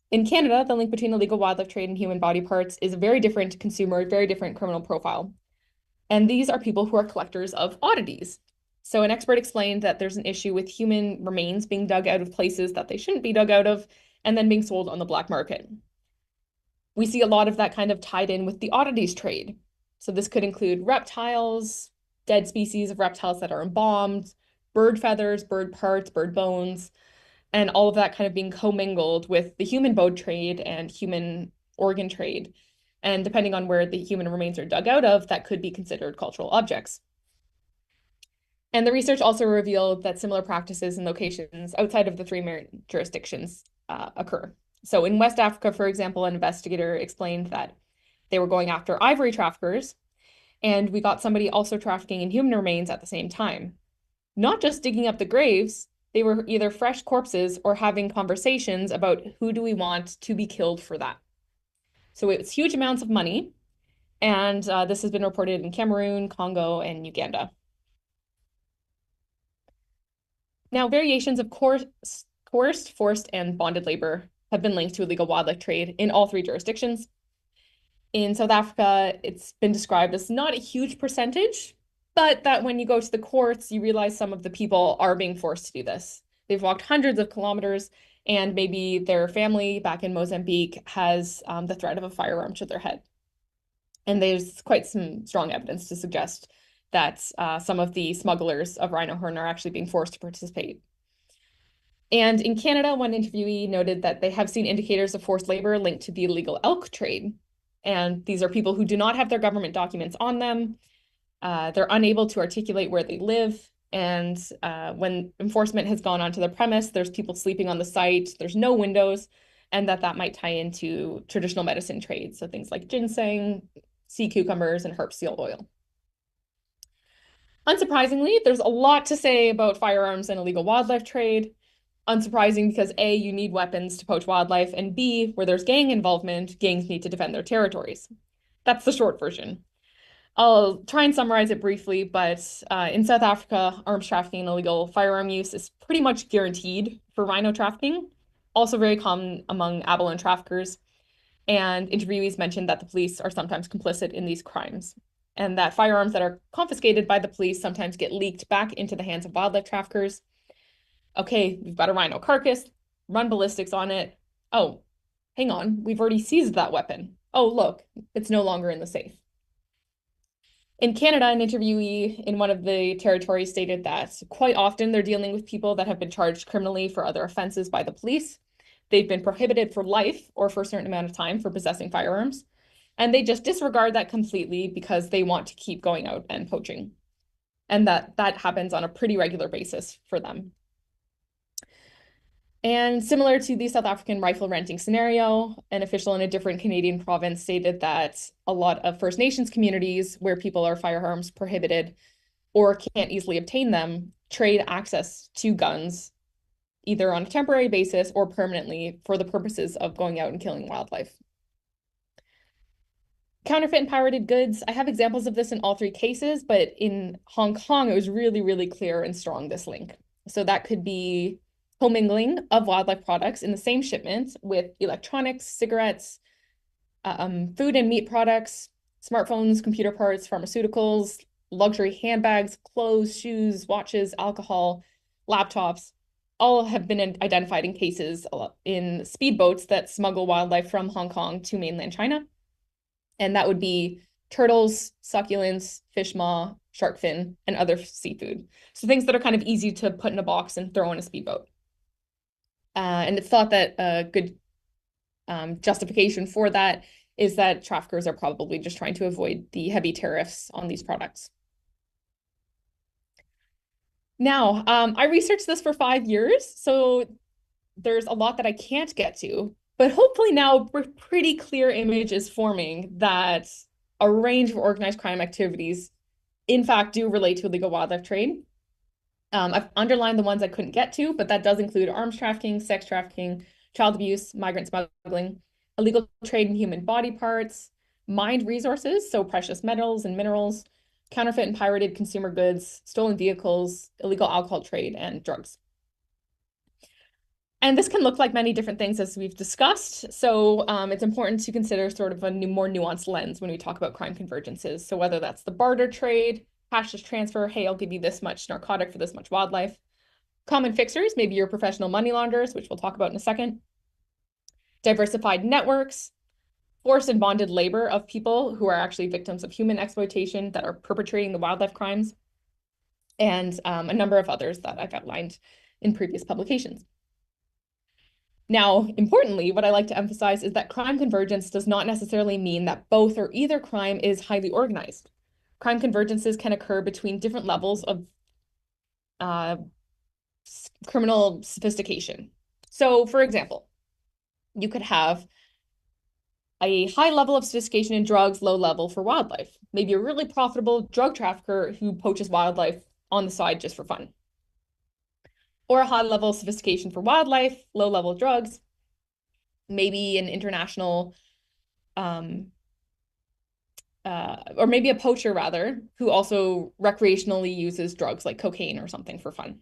Speaker 5: In Canada, the link between illegal wildlife trade and human body parts is a very different consumer, very different criminal profile. And these are people who are collectors of oddities. So an expert explained that there's an issue with human remains being dug out of places that they shouldn't be dug out of and then being sold on the black market. We see a lot of that kind of tied in with the oddities trade. So this could include reptiles, dead species of reptiles that are embalmed, bird feathers, bird parts, bird bones, and all of that kind of being commingled with the human bone trade and human organ trade. And depending on where the human remains are dug out of, that could be considered cultural objects. And the research also revealed that similar practices in locations outside of the three main jurisdictions occur. So in West Africa, for example, an investigator explained that they were going after ivory traffickers, and we got somebody also trafficking in human remains at the same time. Not just digging up the graves, they were either fresh corpses or having conversations about who do we want to be killed for that. So it's huge amounts of money, and this has been reported in Cameroon, Congo, and Uganda. Now, variations of coerced, forced, and bonded labor have been linked to illegal wildlife trade in all three jurisdictions. In South Africa, it's been described as not a huge percentage, but that when you go to the courts, you realize some of the people are being forced to do this. They've walked hundreds of kilometers, and maybe their family back in Mozambique has the threat of a firearm to their head. And there's quite some strong evidence to suggest that some of the smugglers of rhino horn are actually being forced to participate. And in Canada, one interviewee noted that they have seen indicators of forced labor linked to the illegal elk trade. And these are people who do not have their government documents on them. They're unable to articulate where they live. And when enforcement has gone onto the premise, there's people sleeping on the site, there's no windows, and that might tie into traditional medicine trade. So things like ginseng, sea cucumbers, and herb seal oil. Unsurprisingly, there's a lot to say about firearms and illegal wildlife trade. Unsurprising because A, you need weapons to poach wildlife, and B, where there's gang involvement, gangs need to defend their territories. That's the short version. I'll try and summarize it briefly, but in South Africa, arms trafficking and illegal firearm use is pretty much guaranteed for rhino trafficking, also very common among abalone traffickers. And interviewees mentioned that the police are sometimes complicit in these crimes, and that firearms that are confiscated by the police sometimes get leaked back into the hands of wildlife traffickers. Okay, we've got a rhino carcass, run ballistics on it. Oh, hang on, we've already seized that weapon. Oh, look, it's no longer in the safe. In Canada, an interviewee in one of the territories stated that quite often they're dealing with people that have been charged criminally for other offenses by the police. They've been prohibited for life or for a certain amount of time for possessing firearms, and they just disregard that completely because they want to keep going out and poaching. And that happens on a pretty regular basis for them. And similar to the South African rifle renting scenario, an official in a different Canadian province stated that a lot of First Nations communities where people are firearms prohibited or can't easily obtain them, trade access to guns either on a temporary basis or permanently for the purposes of going out and killing wildlife. Counterfeit and pirated goods, I have examples of this in all three cases, but in Hong Kong, it was really, really clear and strong, this link. So that could be commingling of wildlife products in the same shipment with electronics, cigarettes, food and meat products, smartphones, computer parts, pharmaceuticals, luxury handbags, clothes, shoes, watches, alcohol, laptops, all have been identified in cases in speedboats that smuggle wildlife from Hong Kong to mainland China. And that would be turtles, succulents, fish maw, shark fin, and other seafood. So things that are kind of easy to put in a box and throw in a speedboat. And it's thought that a good justification for that is that traffickers are probably just trying to avoid the heavy tariffs on these products. Now, I researched this for 5 years, so there's a lot that I can't get to, but hopefully now a pretty clear image is forming that a range of organized crime activities, in fact, do relate to illegal wildlife trade. I've underlined the ones I couldn't get to, but that does include arms trafficking, sex trafficking, child abuse, migrant smuggling, illegal trade in human body parts, mined resources, so precious metals and minerals, counterfeit and pirated consumer goods, stolen vehicles, illegal alcohol trade, and drugs. And this can look like many different things as we've discussed. So it's important to consider sort of a more nuanced lens when we talk about crime convergences. So whether that's the barter trade, cashless transfer, hey, I'll give you this much narcotic for this much wildlife. Common fixers, maybe your professional money launderers, which we'll talk about in a second. Diversified networks, forced and bonded labor of people who are actually victims of human exploitation that are perpetrating the wildlife crimes, and a number of others that I've outlined in previous publications. Now, importantly, what I like to emphasize is that crime convergence does not necessarily mean that both or either crime is highly organized. Crime convergences can occur between different levels of criminal sophistication. So, for example, you could have a high level of sophistication in drugs, low level for wildlife. Maybe a really profitable drug trafficker who poaches wildlife on the side just for fun. Or a high level of sophistication for wildlife, low level drugs. Maybe an international, or maybe a poacher rather, who also recreationally uses drugs like cocaine or something for fun.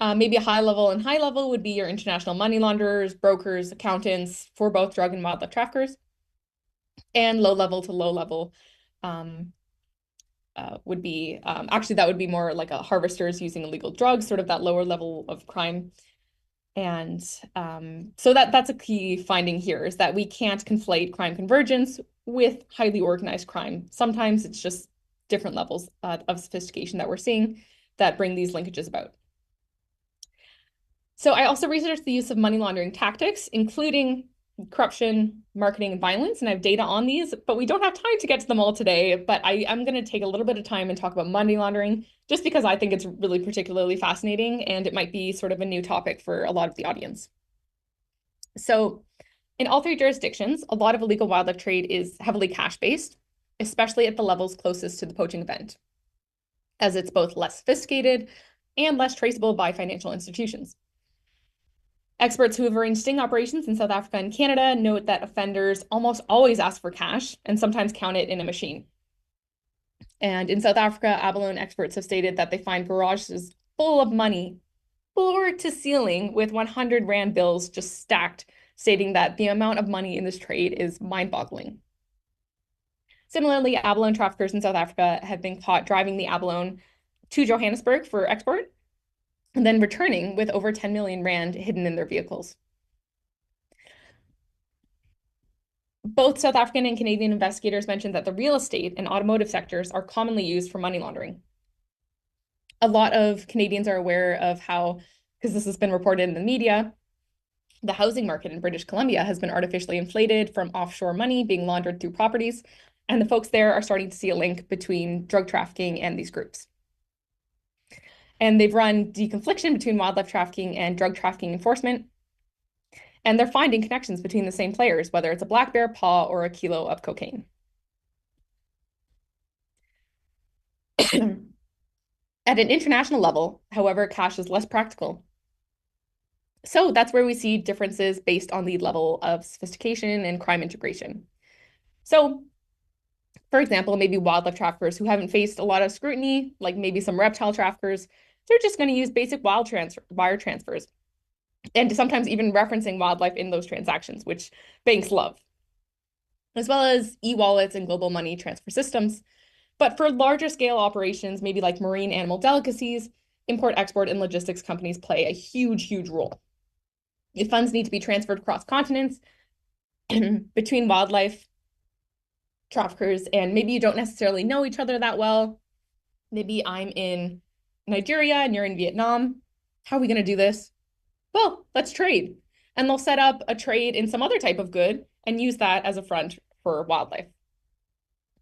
Speaker 5: Maybe a high level and high level would be your international money launderers, brokers, accountants for both drug and wildlife traffickers. And low level to low level would be, actually that would be more like a harvesters using illegal drugs, sort of that lower level of crime. And so that's a key finding here, is that we can't conflate crime convergence with highly organized crime. Sometimes it's just different levels of sophistication that we're seeing that bring these linkages about. So I also researched the use of money laundering tactics, including corruption, marketing, and violence, and I have data on these, but we don't have time to get to them all today. But I'm going to take a little bit of time and talk about money laundering, just because I think it's really particularly fascinating, and it might be sort of a new topic for a lot of the audience. So in all three jurisdictions, a lot of illegal wildlife trade is heavily cash-based, especially at the levels closest to the poaching event, as it's both less sophisticated and less traceable by financial institutions. Experts who have arranged sting operations in South Africa and Canada note that offenders almost always ask for cash and sometimes count it in a machine. And in South Africa, abalone experts have stated that they find garages full of money, floor to ceiling, with 100 Rand bills just stacked, stating that the amount of money in this trade is mind-boggling. Similarly, abalone traffickers in South Africa have been caught driving the abalone to Johannesburg for export, and then returning with over 10 million Rand hidden in their vehicles. Both South African and Canadian investigators mentioned that the real estate and automotive sectors are commonly used for money laundering. A lot of Canadians are aware of how, because this has been reported in the media, the housing market in British Columbia has been artificially inflated from offshore money being laundered through properties, and the folks there are starting to see a link between drug trafficking and these groups. And they've run deconfliction between wildlife trafficking and drug trafficking enforcement. And they're finding connections between the same players, whether it's a black bear paw or a kilo of cocaine. At an international level, however, cash is less practical. So that's where we see differences based on the level of sophistication and crime integration. So, for example, maybe wildlife traffickers who haven't faced a lot of scrutiny, like maybe some reptile traffickers, they're just going to use basic wire transfers, and sometimes even referencing wildlife in those transactions, which banks love, as well as e-wallets and global money transfer systems. But for larger scale operations, maybe like marine animal delicacies, import, export, and logistics companies play a huge, huge role. If funds need to be transferred across continents between wildlife traffickers, and maybe you don't necessarily know each other that well. Maybe I'm in Nigeria and you're in Vietnam. How are we going to do this? Well, let's trade. And they'll set up a trade in some other type of good and use that as a front for wildlife.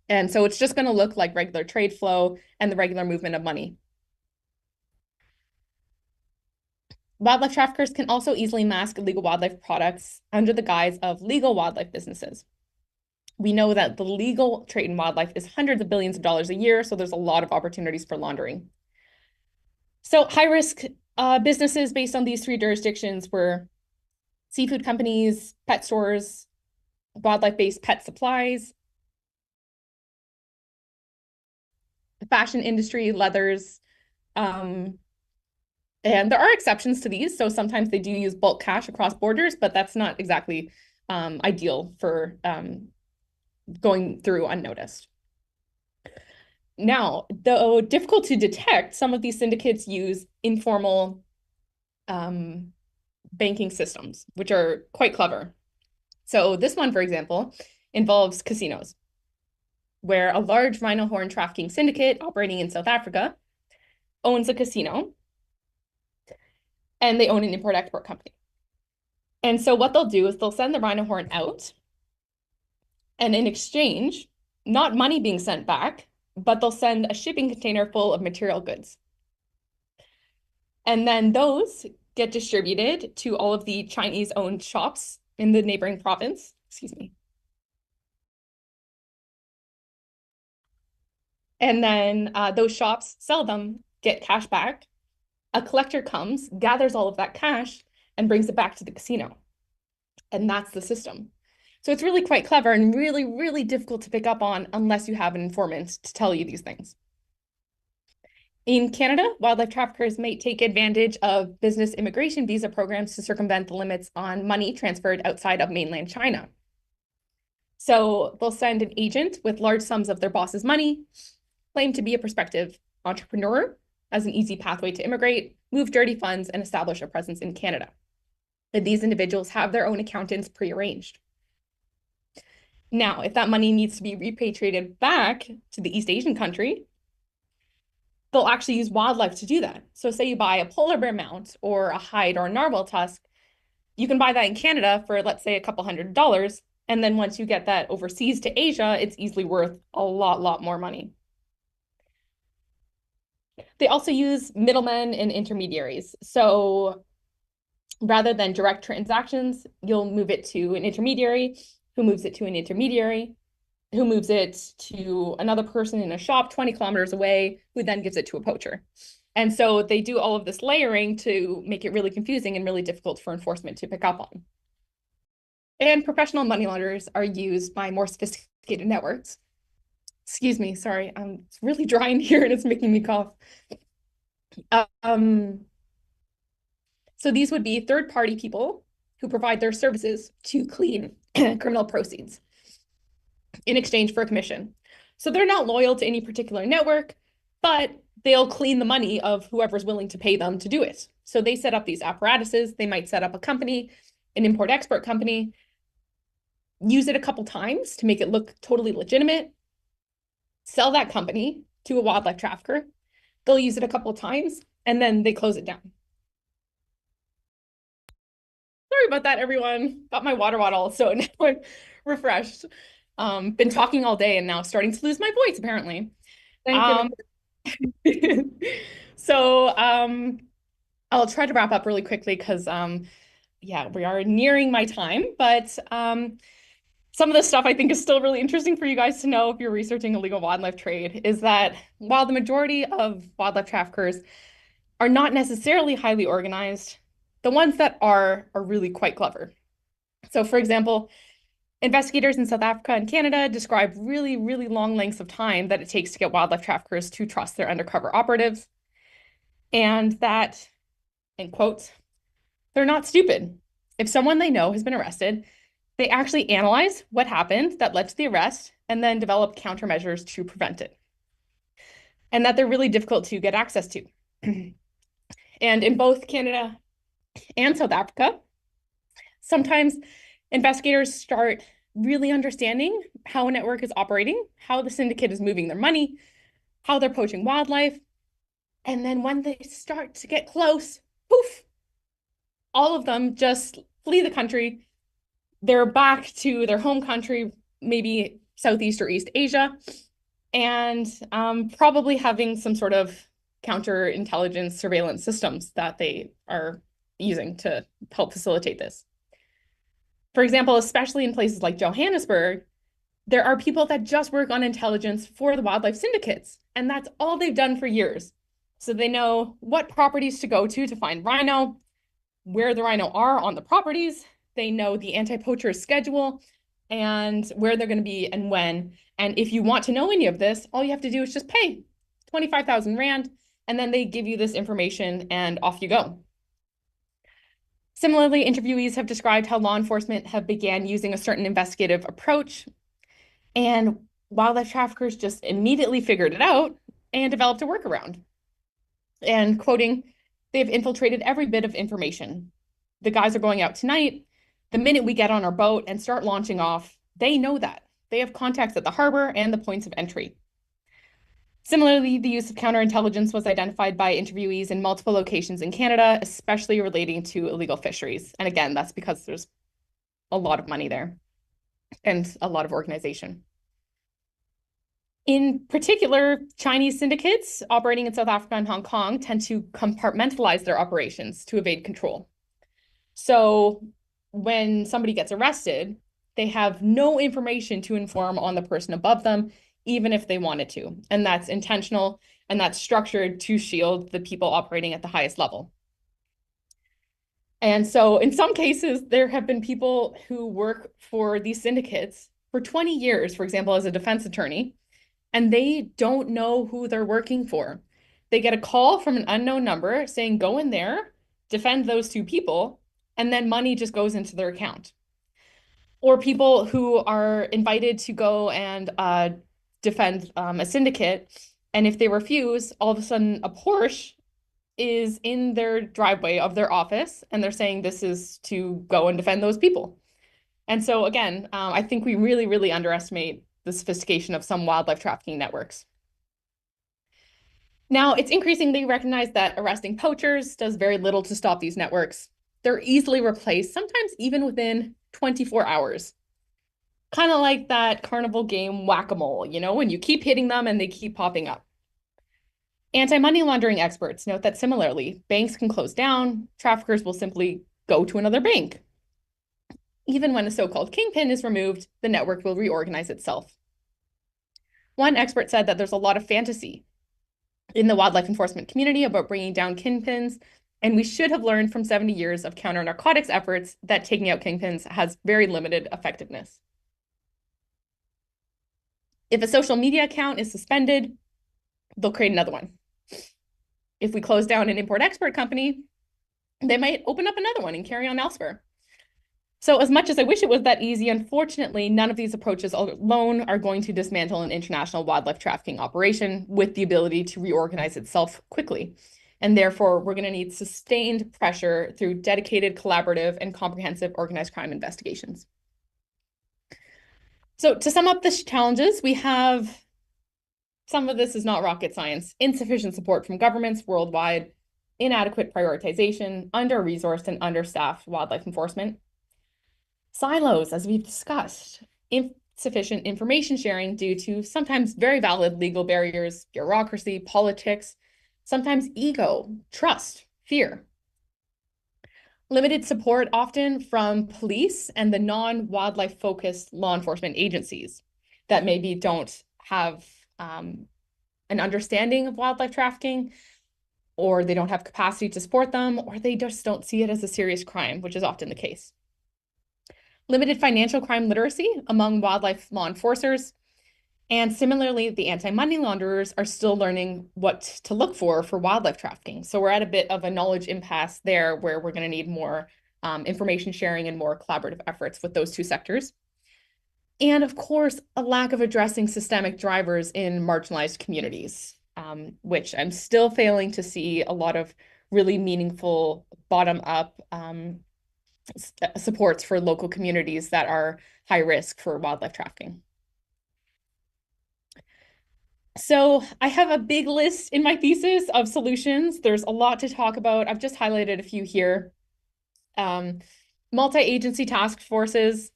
Speaker 5: And so it's just going to look like regular trade flow and the regular movement of money. Wildlife traffickers can also easily mask illegal wildlife products under the guise of legal wildlife businesses. We know that the legal trade in wildlife is hundreds of billions of dollars a year, so there's a lot of opportunities for laundering. So high-risk businesses based on these three jurisdictions were seafood companies, pet stores, wildlife-based pet supplies, the fashion industry, leathers, and there are exceptions to these. So sometimes they do use bulk cash across borders, but that's not exactly ideal for going through unnoticed. Now, though difficult to detect, some of these syndicates use informal banking systems, which are quite clever. So this one, for example, involves casinos, where a large rhino horn trafficking syndicate operating in South Africa owns a casino, and they own an import-export company. And so what they'll do is they'll send the rhino horn out, and in exchange, not money being sent back, but they'll send a shipping container full of material goods. And then those get distributed to all of the Chinese-owned shops in the neighboring province. Excuse me. And then those shops sell them, get cash back. A collector comes, gathers all of that cash, and brings it back to the casino. And that's the system. So it's really quite clever and really, really difficult to pick up on unless you have an informant to tell you these things. In Canada, wildlife traffickers may take advantage of business immigration visa programs to circumvent the limits on money transferred outside of mainland China. So they'll send an agent with large sums of their boss's money, claim to be a prospective entrepreneur as an easy pathway to immigrate, move dirty funds, and establish a presence in Canada. And these individuals have their own accountants pre-arranged. Now, if that money needs to be repatriated back to the East Asian country, they'll actually use wildlife to do that. So say you buy a polar bear mount or a hide or a narwhal tusk, you can buy that in Canada for, let's say, a couple $100. And then once you get that overseas to Asia, it's easily worth a lot more money. They also use middlemen and intermediaries. So rather than direct transactions, you'll move it to an intermediary who moves it to an intermediary who moves it to another person in a shop 20 kilometers away, who then gives it to a poacher. And so they do all of this layering to make it really confusing and really difficult for enforcement to pick up on. And professional money launderers are used by more sophisticated networks. Excuse me, sorry, it's really dry in here and it's making me cough. So these would be third-party people who provide their services to clean criminal proceeds in exchange for a commission. So they're not loyal to any particular network, but they'll clean the money of whoever's willing to pay them to do it. So they set up these apparatuses. They might set up a company, an import-export company, use it a couple times to make it look totally legitimate, sell that company to a wildlife trafficker. They'll use it a couple of times, and then they close it down. Sorry about that, everyone. Got my water bottle, so now I'm refreshed. Been talking all day and now starting to lose my voice, apparently.
Speaker 1: Thank you.
Speaker 5: So I'll try to wrap up really quickly because yeah, we are nearing my time, but some of this stuff I think is still really interesting for you guys to know if you're researching illegal wildlife trade, is that while the majority of wildlife traffickers are not necessarily highly organized, the ones that are really quite clever. So for example, investigators in South Africa and Canada describe really, really long lengths of time that it takes to get wildlife traffickers to trust their undercover operatives. And that, in quotes, they're not stupid. If someone they know has been arrested, they actually analyze what happened that led to the arrest and then develop countermeasures to prevent it. And that they're really difficult to get access to. And in both Canada and South Africa, sometimes investigators start really understanding how a network is operating, how the syndicate is moving their money, how they're poaching wildlife. And then when they start to get close, poof, all of them just flee the country. They're back to their home country, maybe Southeast or East Asia, and probably having some sort of counterintelligence surveillance systems that they are using to help facilitate this. For example, especially in places like Johannesburg, there are people that just work on intelligence for the wildlife syndicates, and that's all they've done for years. So they know what properties to go to find rhino, where the rhino are on the properties. They know the anti-poacher's schedule and where they're going to be and when. And if you want to know any of this, all you have to do is just pay 25,000 Rand, and then they give you this information and off you go. Similarly, interviewees have described how law enforcement have began using a certain investigative approach, and wildlife traffickers just immediately figured it out and developed a workaround. And quoting, they've infiltrated every bit of information. The guys are going out tonight. The minute we get on our boat and start launching off, they know that. They have contacts at the harbor and the points of entry. Similarly, the use of counterintelligence was identified by interviewees in multiple locations in Canada, especially relating to illegal fisheries. And again, that's because there's a lot of money there and a lot of organization. In particular, Chinese syndicates operating in South Africa and Hong Kong tend to compartmentalize their operations to evade control. So when somebody gets arrested, they have no information to inform on the person above them, even if they wanted to. And that's intentional, and that's structured to shield the people operating at the highest level. And so in some cases, there have been people who work for these syndicates for 20 years, for example, as a defense attorney, and they don't know who they're working for. They get a call from an unknown number saying, go in there, defend those two people, and then money just goes into their account. Or people who are invited to go and defend a syndicate, and if they refuse, all of a sudden a Porsche is in their driveway of their office, and they're saying this is to go and defend those people. And so again, I think we really, really underestimate the sophistication of some wildlife trafficking networks. Now, it's increasingly recognized that arresting poachers does very little to stop these networks. They're easily replaced, sometimes even within 24 hours. Kind of like that carnival game whack-a-mole, you know, when you keep hitting them and they keep popping up. Anti-money laundering experts note that similarly, banks can close down, traffickers will simply go to another bank. Even when a so-called kingpin is removed, the network will reorganize itself. One expert said that there's a lot of fantasy in the wildlife enforcement community about bringing down kingpins, and we should have learned from 70 years of counter-narcotics efforts that taking out kingpins has very limited effectiveness. If a social media account is suspended, they'll create another one. If we close down an import-export company, they might open up another one and carry on elsewhere. So as much as I wish it was that easy, unfortunately, none of these approaches alone are going to dismantle an international wildlife trafficking operation with the ability to reorganize itself quickly. And therefore, we're going to need sustained pressure through dedicated, collaborative, and comprehensive organized crime investigations. So to sum up the challenges, we have some of this is not rocket science: insufficient support from governments worldwide, inadequate prioritization, under-resourced and understaffed wildlife enforcement, silos, as we've discussed, sufficient information sharing due to sometimes very valid legal barriers, bureaucracy, politics, sometimes ego, trust, fear. Limited support often from police and the non-wildlife focused law enforcement agencies that maybe don't have an understanding of wildlife trafficking, or they don't have capacity to support them, or they just don't see it as a serious crime, which is often the case. Limited financial crime literacy among wildlife law enforcers. And similarly, the anti-money launderers are still learning what to look for wildlife trafficking. So we're at a bit of a knowledge impasse there where we're going to need more information sharing and more collaborative efforts with those two sectors. And of course, a lack of addressing systemic drivers in marginalized communities, which I'm still failing to see a lot of really meaningful bottom-up supports for local communities that are high risk for wildlife trafficking. So I have a big list in my thesis of solutions. There's a lot to talk about. I've just highlighted a few here. Multi-agency task forces,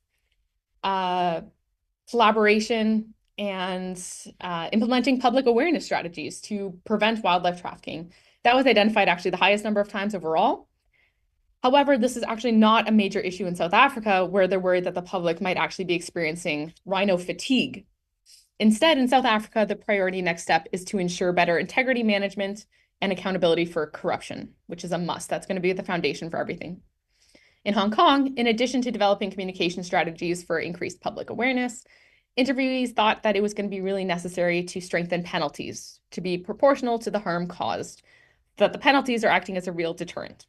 Speaker 5: collaboration, and implementing public awareness strategies to prevent wildlife trafficking. That was identified actually the highest number of times overall. However, this is actually not a major issue in South Africa, where they're worried that the public might actually be experiencing rhino fatigue. Instead, in South Africa, the priority next step is to ensure better integrity management and accountability for corruption, which is a must. That's going to be the foundation for everything. In Hong Kong, in addition to developing communication strategies for increased public awareness, interviewees thought that it was going to be really necessary to strengthen penalties to be proportional to the harm caused, that the penalties are acting as a real deterrent.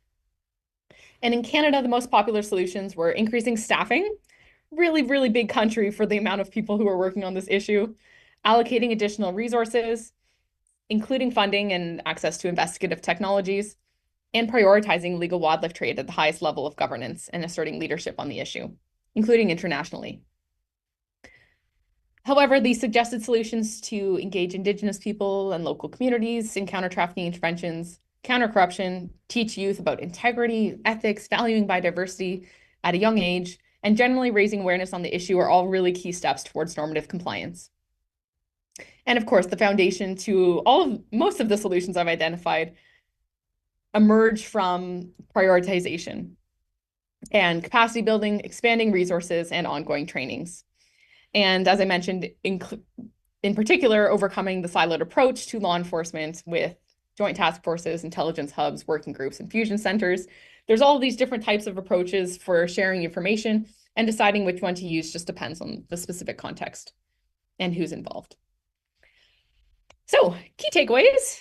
Speaker 5: And in Canada, the most popular solutions were increasing staffing, really, really big country for the amount of people who are working on this issue, allocating additional resources, including funding and access to investigative technologies, and prioritizing legal wildlife trade at the highest level of governance and asserting leadership on the issue, including internationally. However, these suggested solutions to engage Indigenous people and local communities in counter-trafficking interventions, counter-corruption, teach youth about integrity, ethics, valuing biodiversity at a young age, and generally raising awareness on the issue are all really key steps towards normative compliance. And of course, the foundation to most of the solutions I've identified emerge from prioritization and capacity building, expanding resources, and ongoing trainings. And as I mentioned, in particular, overcoming the siloed approach to law enforcement with joint task forces, intelligence hubs, working groups, and fusion centers. There's all of these different types of approaches for sharing information, and deciding which one to use just depends on the specific context and who's involved. So, key takeaways.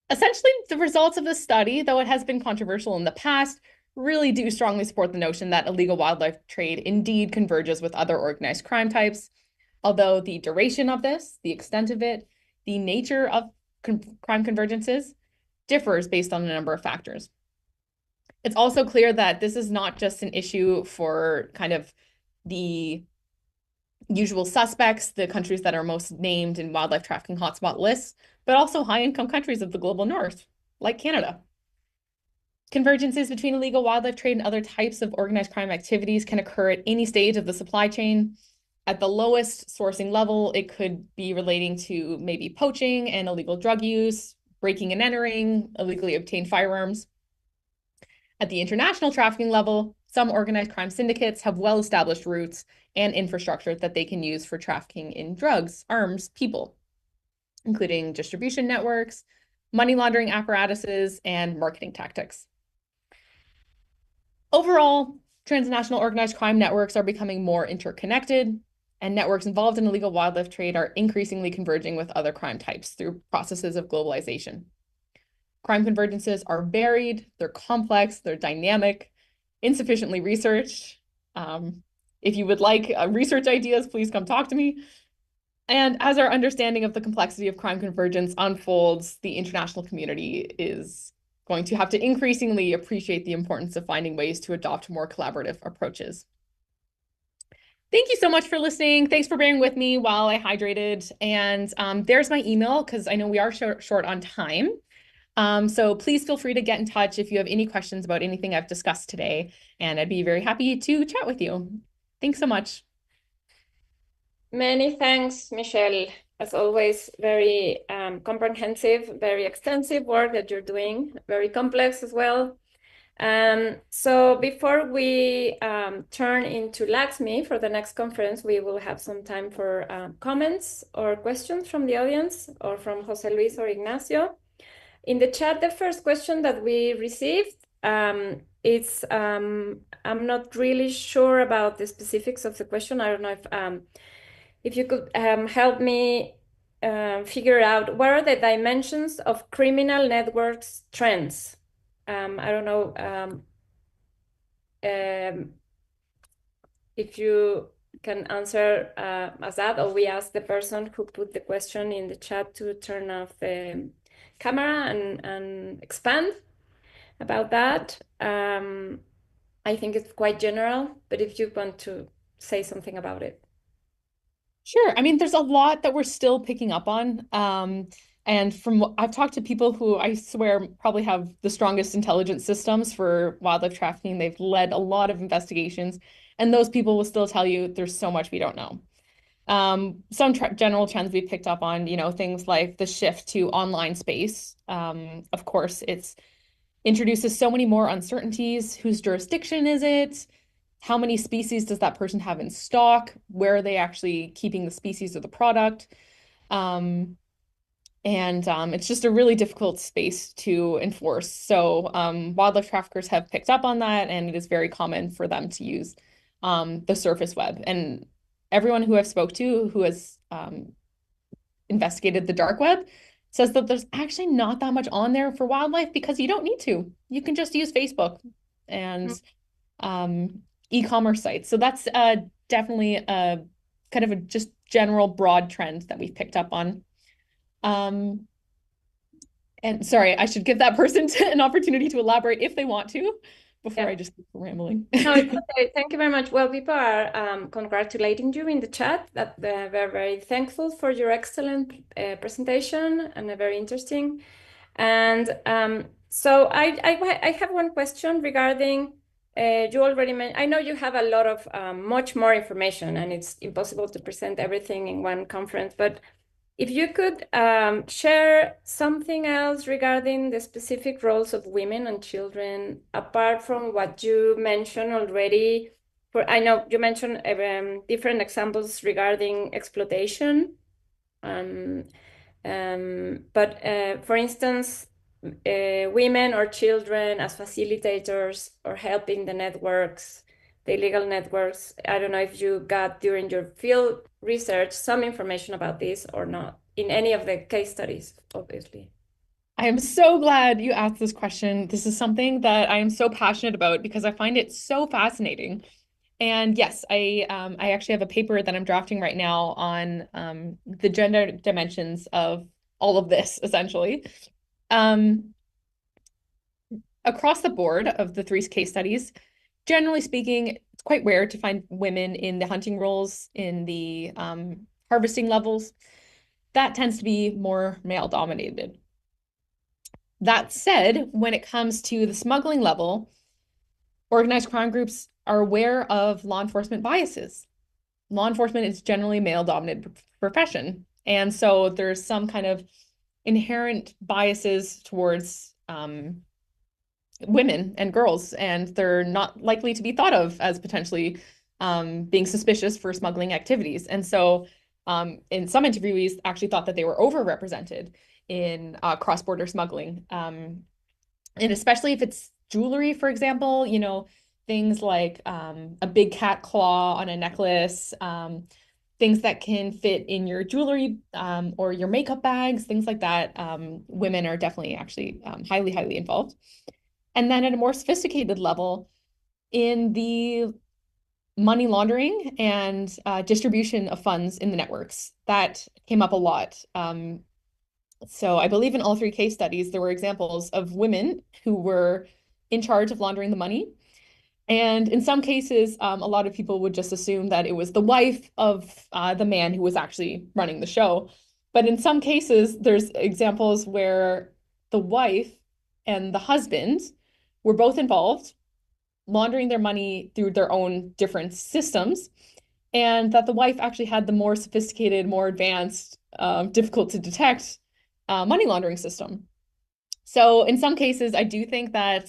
Speaker 5: Essentially, the results of this study, though it has been controversial in the past, really do strongly support the notion that illegal wildlife trade indeed converges with other organized crime types, although the duration of this, the extent of it, the nature of crime convergences differs based on a number of factors. It's also clear that this is not just an issue for kind of the usual suspects, the countries that are most named in wildlife trafficking hotspot lists, but also high-income countries of the global north, like Canada. Convergences between illegal wildlife trade and other types of organized crime activities can occur at any stage of the supply chain. At the lowest sourcing level, it could be relating to maybe poaching and illegal drug use, breaking and entering, illegally obtained firearms. At the international trafficking level, some organized crime syndicates have well-established routes and infrastructure that they can use for trafficking in drugs, arms, people, including distribution networks, money laundering apparatuses, and marketing tactics. Overall, transnational organized crime networks are becoming more interconnected, and networks involved in illegal wildlife trade are increasingly converging with other crime types through processes of globalization. Crime convergences are varied, they're complex, they're dynamic, insufficiently researched. If you would like research ideas, please come talk to me. And as our understanding of the complexity of crime convergence unfolds, the international community is going to have to increasingly appreciate the importance of finding ways to adopt more collaborative approaches. Thank you so much for listening. Thanks for bearing with me while I hydrated. And there's my email, because I know we are short on time. So please feel free to get in touch if you have any questions about anything I've discussed today, and I'd be very happy to chat with you. Thanks so much.
Speaker 1: Many thanks, Michelle. As always, very comprehensive, very extensive work that you're doing, very complex as well. So before we turn into Laxmi for the next conference, we will have some time for comments or questions from the audience or from Jose Luis or Ignacio. In the chat, the first question that we received, it's I'm not really sure about the specifics of the question. I don't know if you could help me figure out what are the dimensions of criminal networks trends. I don't know if you can answer as that, or we ask the person who put the question in the chat to turn off the camera and expand about that. I think it's quite general, but if you want to say something about it.
Speaker 5: Sure. I mean, there's a lot that we're still picking up on. And from what I've talked to people who I swear probably have the strongest intelligence systems for wildlife trafficking. They've led a lot of investigations, and those people will still tell you there's so much we don't know. Some general trends we picked up on, things like the shift to online space. Of course, it's introduces so many more uncertainties. Whose jurisdiction is it? How many species does that person have in stock? Where are they actually keeping the species or the product? It's just a really difficult space to enforce. So wildlife traffickers have picked up on that, and it is very common for them to use the surface web. And everyone who I've spoke to who has investigated the dark web says that there's actually not that much on there for wildlife because you don't need to. You can just use Facebook and e-commerce sites. So that's definitely a kind of a just general broad trend that we've picked up on. And sorry, I should give that person an opportunity to elaborate if they want to before I just keep rambling.
Speaker 1: No, it's okay. Thank you very much. Well, people are congratulating you in the chat. That we're very thankful for your excellent presentation and very interesting. And so I have one question regarding, you already mentioned, I know you have a lot of much more information and it's impossible to present everything in one conference, but if you could share something else regarding the specific roles of women and children, apart from what you mentioned already. I know you mentioned different examples regarding exploitation, but for instance, women or children as facilitators or helping the networks, the illegal networks. I don't know if you got during your field research some information about this or not in any of the case studies, obviously.
Speaker 5: I am so glad you asked this question. This is something that I am so passionate about because I find it so fascinating. And yes, I actually have a paper that I'm drafting right now on the gender dimensions of all of this, essentially. Across the board of the 3 case studies, generally speaking, it's quite rare to find women in the hunting roles, in the harvesting levels. That tends to be more male-dominated. That said, when it comes to the smuggling level, organized crime groups are aware of law enforcement biases. Law enforcement is generally a male-dominated profession. And so there's some kind of inherent biases towards women and girls, and they're not likely to be thought of as potentially being suspicious for smuggling activities. And so in some interviewees actually thought that they were overrepresented in cross-border smuggling. And especially if it's jewelry, for example, things like a big cat claw on a necklace, things that can fit in your jewelry or your makeup bags, things like that. Women are definitely actually highly, highly involved. And then at a more sophisticated level, in the money laundering and distribution of funds in the networks, that came up a lot. So I believe in all 3 case studies, there were examples of women who were in charge of laundering the money. And in some cases, a lot of people would just assume that it was the wife of the man who was actually running the show. But in some cases, there's examples where the wife and the husband were both involved, laundering their money through their own different systems. and that the wife actually had the more sophisticated, more advanced, difficult to detect money laundering system. So in some cases, I do think that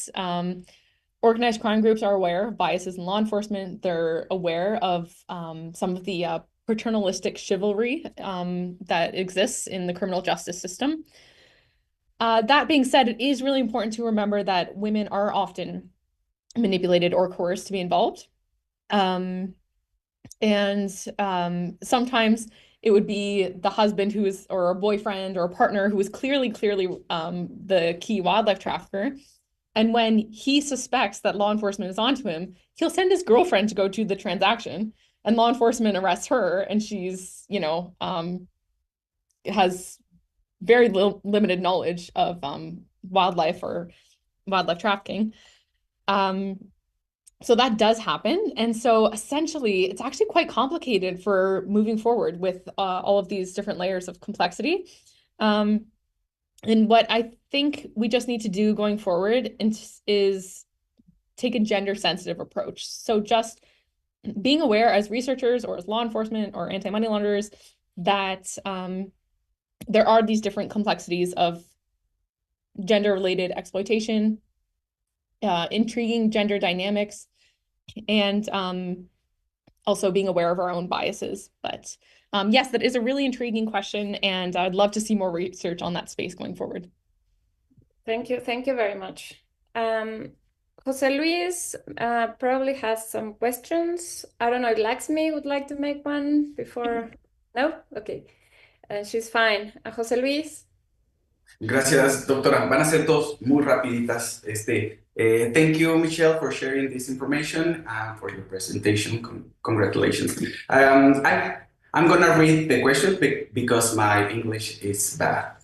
Speaker 5: organized crime groups are aware of biases in law enforcement. They're aware of some of the paternalistic chivalry that exists in the criminal justice system. That being said, it is really important to remember that women are often manipulated or coerced to be involved. Sometimes it would be the husband or a boyfriend or a partner who is clearly the key wildlife trafficker. And when he suspects that law enforcement is onto him, he'll send his girlfriend to go do the transaction, and law enforcement arrests her, and she's, has very limited knowledge of wildlife or wildlife trafficking. So that does happen. And so essentially, it's actually quite complicated for moving forward with all of these different layers of complexity. And what I think we just need to do going forward is take a gender-sensitive approach. So just being aware as researchers or as law enforcement or anti-money launderers that there are these different complexities of gender-related exploitation, intriguing gender dynamics, and also being aware of our own biases. But yes, that is a really intriguing question, and I'd love to see more research on that space going forward.
Speaker 1: Thank you very much. Jose Luis probably has some questions. I don't know if Laxmi would like to make one before. No? Okay. She's fine. Jose Luis.
Speaker 6: Gracias, doctora. Van a ser dos muy rapiditas. Thank you, Michelle, for sharing this information and for your presentation. Congratulations. I'm going to read the question because my English is bad.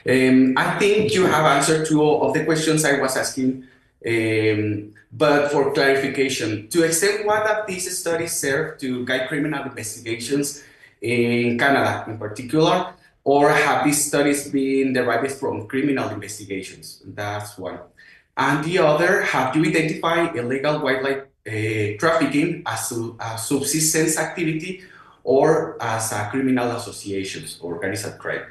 Speaker 6: I think you have answered to all of the questions I was asking, but for clarification, to extent what have these studies serve to guide criminal investigations in Canada in particular, or have these studies been derived from criminal investigations? That's one. And the other, have you identified illegal wildlife trafficking as a subsistence activity or as a criminal associations or organized crime?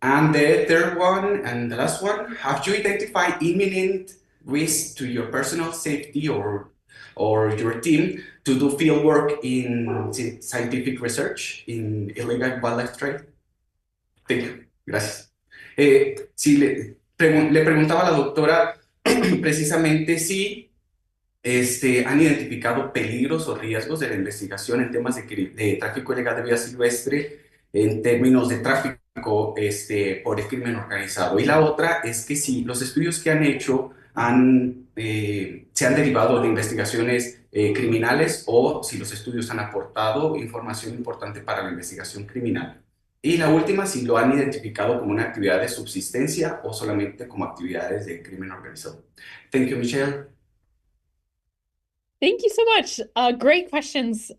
Speaker 6: And the third one and the last one, have you identified imminent risk to your personal safety or your team to do field work in scientific research in illegal wildlife trade? Thank you. Gracias. Sí, le preguntaba a la doctora precisamente si han identificado peligros o riesgos de la investigación en temas de tráfico ilegal de vida silvestre en términos de tráfico por el crimen organizado. Y la otra es que si los estudios que han hecho se han derivado de investigaciones criminales o si los estudios han aportado información importante para la investigación criminal. Y la última, si lo han identificado como una actividad de subsistencia o solamente como actividades de crimen organizado. Thank you, Michelle.
Speaker 5: Thank you so much. Great questions.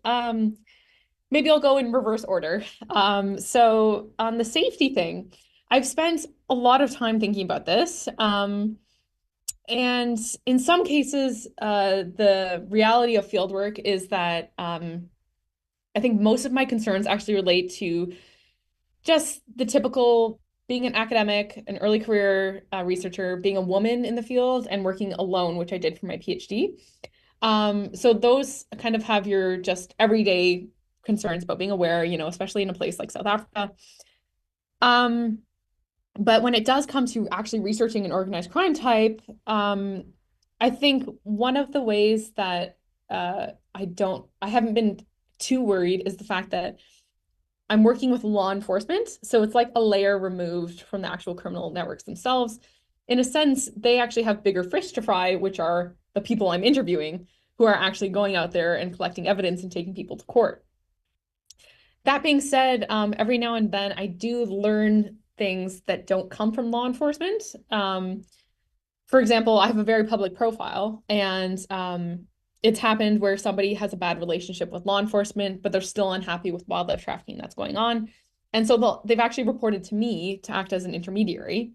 Speaker 5: Maybe I'll go in reverse order. So on the safety thing, I've spent a lot of time thinking about this. And in some cases, the reality of fieldwork is that I think most of my concerns actually relate to just the typical being an academic, an early career researcher, being a woman in the field and working alone, which I did for my PhD. So those kind of have your just everyday concerns about being aware, especially in a place like South Africa. But when it does come to actually researching an organized crime type, I think one of the ways that I haven't been too worried is the fact that I'm working with law enforcement. So it's like a layer removed from the actual criminal networks themselves. In a sense, they actually have bigger fish to fry, which are the people I'm interviewing who are actually going out there and collecting evidence and taking people to court. That being said, every now and then I do learn things that don't come from law enforcement. For example, I have a very public profile, and it's happened where somebody has a bad relationship with law enforcement, but they're still unhappy with wildlife trafficking that's going on. And so they've actually reported to me to act as an intermediary,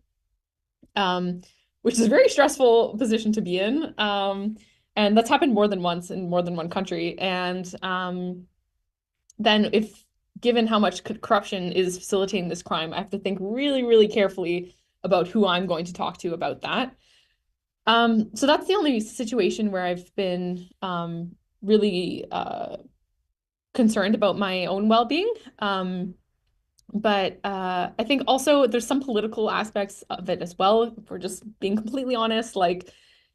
Speaker 5: which is a very stressful position to be in. And that's happened more than once in more than one country. And then if given how much corruption is facilitating this crime, I have to think really, really carefully about who I'm going to talk to about that. So that's the only situation where I've been really concerned about my own well-being. But I think also there's some political aspects of it as well, if we're just being completely honest, like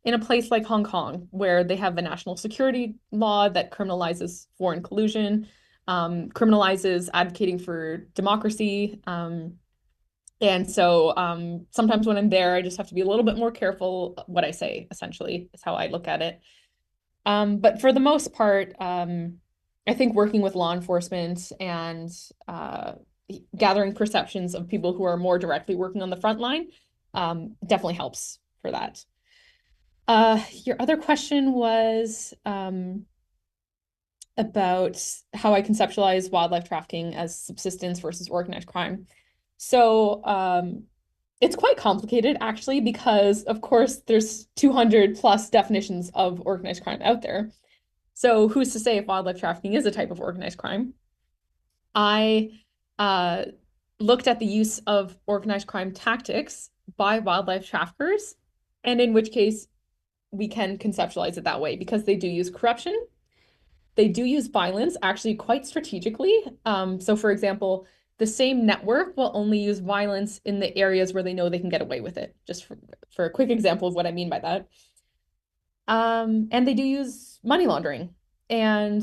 Speaker 5: in a place like Hong Kong, where they have a national security law that criminalizes foreign collusion, criminalizes advocating for democracy. And so sometimes when I'm there, I just have to be a little bit more careful what I say, essentially, is how I look at it. But for the most part, I think working with law enforcement and gathering perceptions of people who are more directly working on the front line definitely helps for that. Your other question was about how I conceptualize wildlife trafficking as subsistence versus organized crime. So it's quite complicated, actually, because, of course, there's 200 plus definitions of organized crime out there. So who's to say if wildlife trafficking is a type of organized crime? I looked at the use of organized crime tactics by wildlife traffickers, and in which case we can conceptualize it that way because they do use corruption. They do use violence, actually quite strategically. So for example, the same network will only use violence in the areas where they know they can get away with it, just for a quick example of what I mean by that. And they do use money laundering. And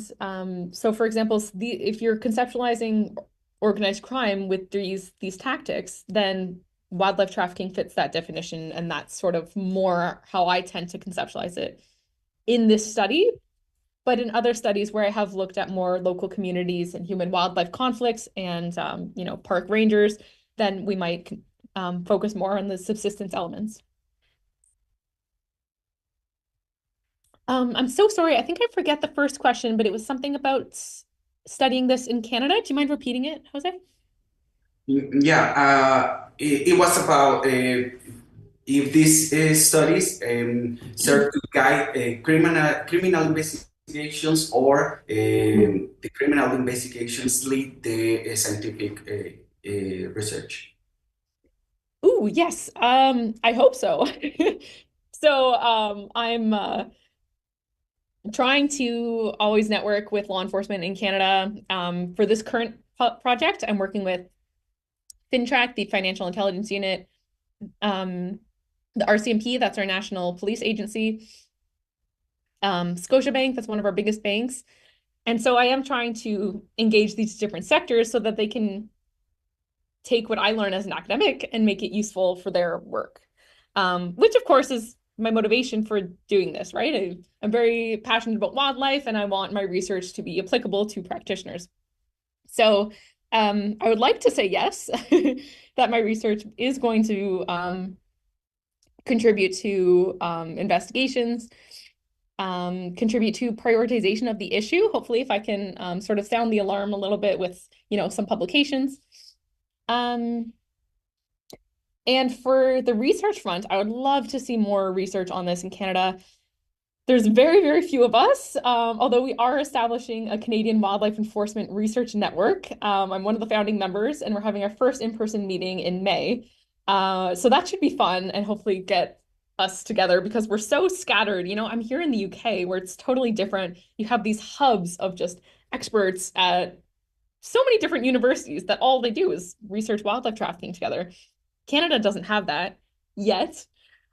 Speaker 5: so for example, if you're conceptualizing organized crime with these tactics, then wildlife trafficking fits that definition, and that's sort of more how I tend to conceptualize it in this study. But in other studies where I have looked at more local communities and human-wildlife conflicts and park rangers, then we might focus more on the subsistence elements. I'm so sorry. I think I forget the first question, but it was something about studying this in Canada. Do you mind repeating it, Jose?
Speaker 6: Yeah, it was about if these studies serve to guide criminal investigations or the criminal investigations lead the scientific research.
Speaker 5: Ooh, yes. I hope so. So I'm trying to always network with law enforcement in Canada. For this current project, I'm working with FinTrack, the Financial Intelligence Unit, the RCMP, that's our national police agency, Scotiabank, that's one of our biggest banks. And so I am trying to engage these different sectors so that they can take what I learn as an academic and make it useful for their work, which of course is my motivation for doing this, right? I'm very passionate about wildlife and I want my research to be applicable to practitioners. So I would like to say yes, that my research is going to contribute to investigations, contribute to prioritization of the issue. Hopefully, if I can sort of sound the alarm a little bit with, some publications. And for the research front, I would love to see more research on this in Canada. There's very, very few of us, although we are establishing a Canadian Wildlife Enforcement Research Network. I'm one of the founding members, and we're having our first in-person meeting in May. So that should be fun and hopefully get us together because we're so scattered. I'm here in the UK where it's totally different. You have these hubs of just experts at so many different universities that all they do is research wildlife trafficking together. Canada doesn't have that yet.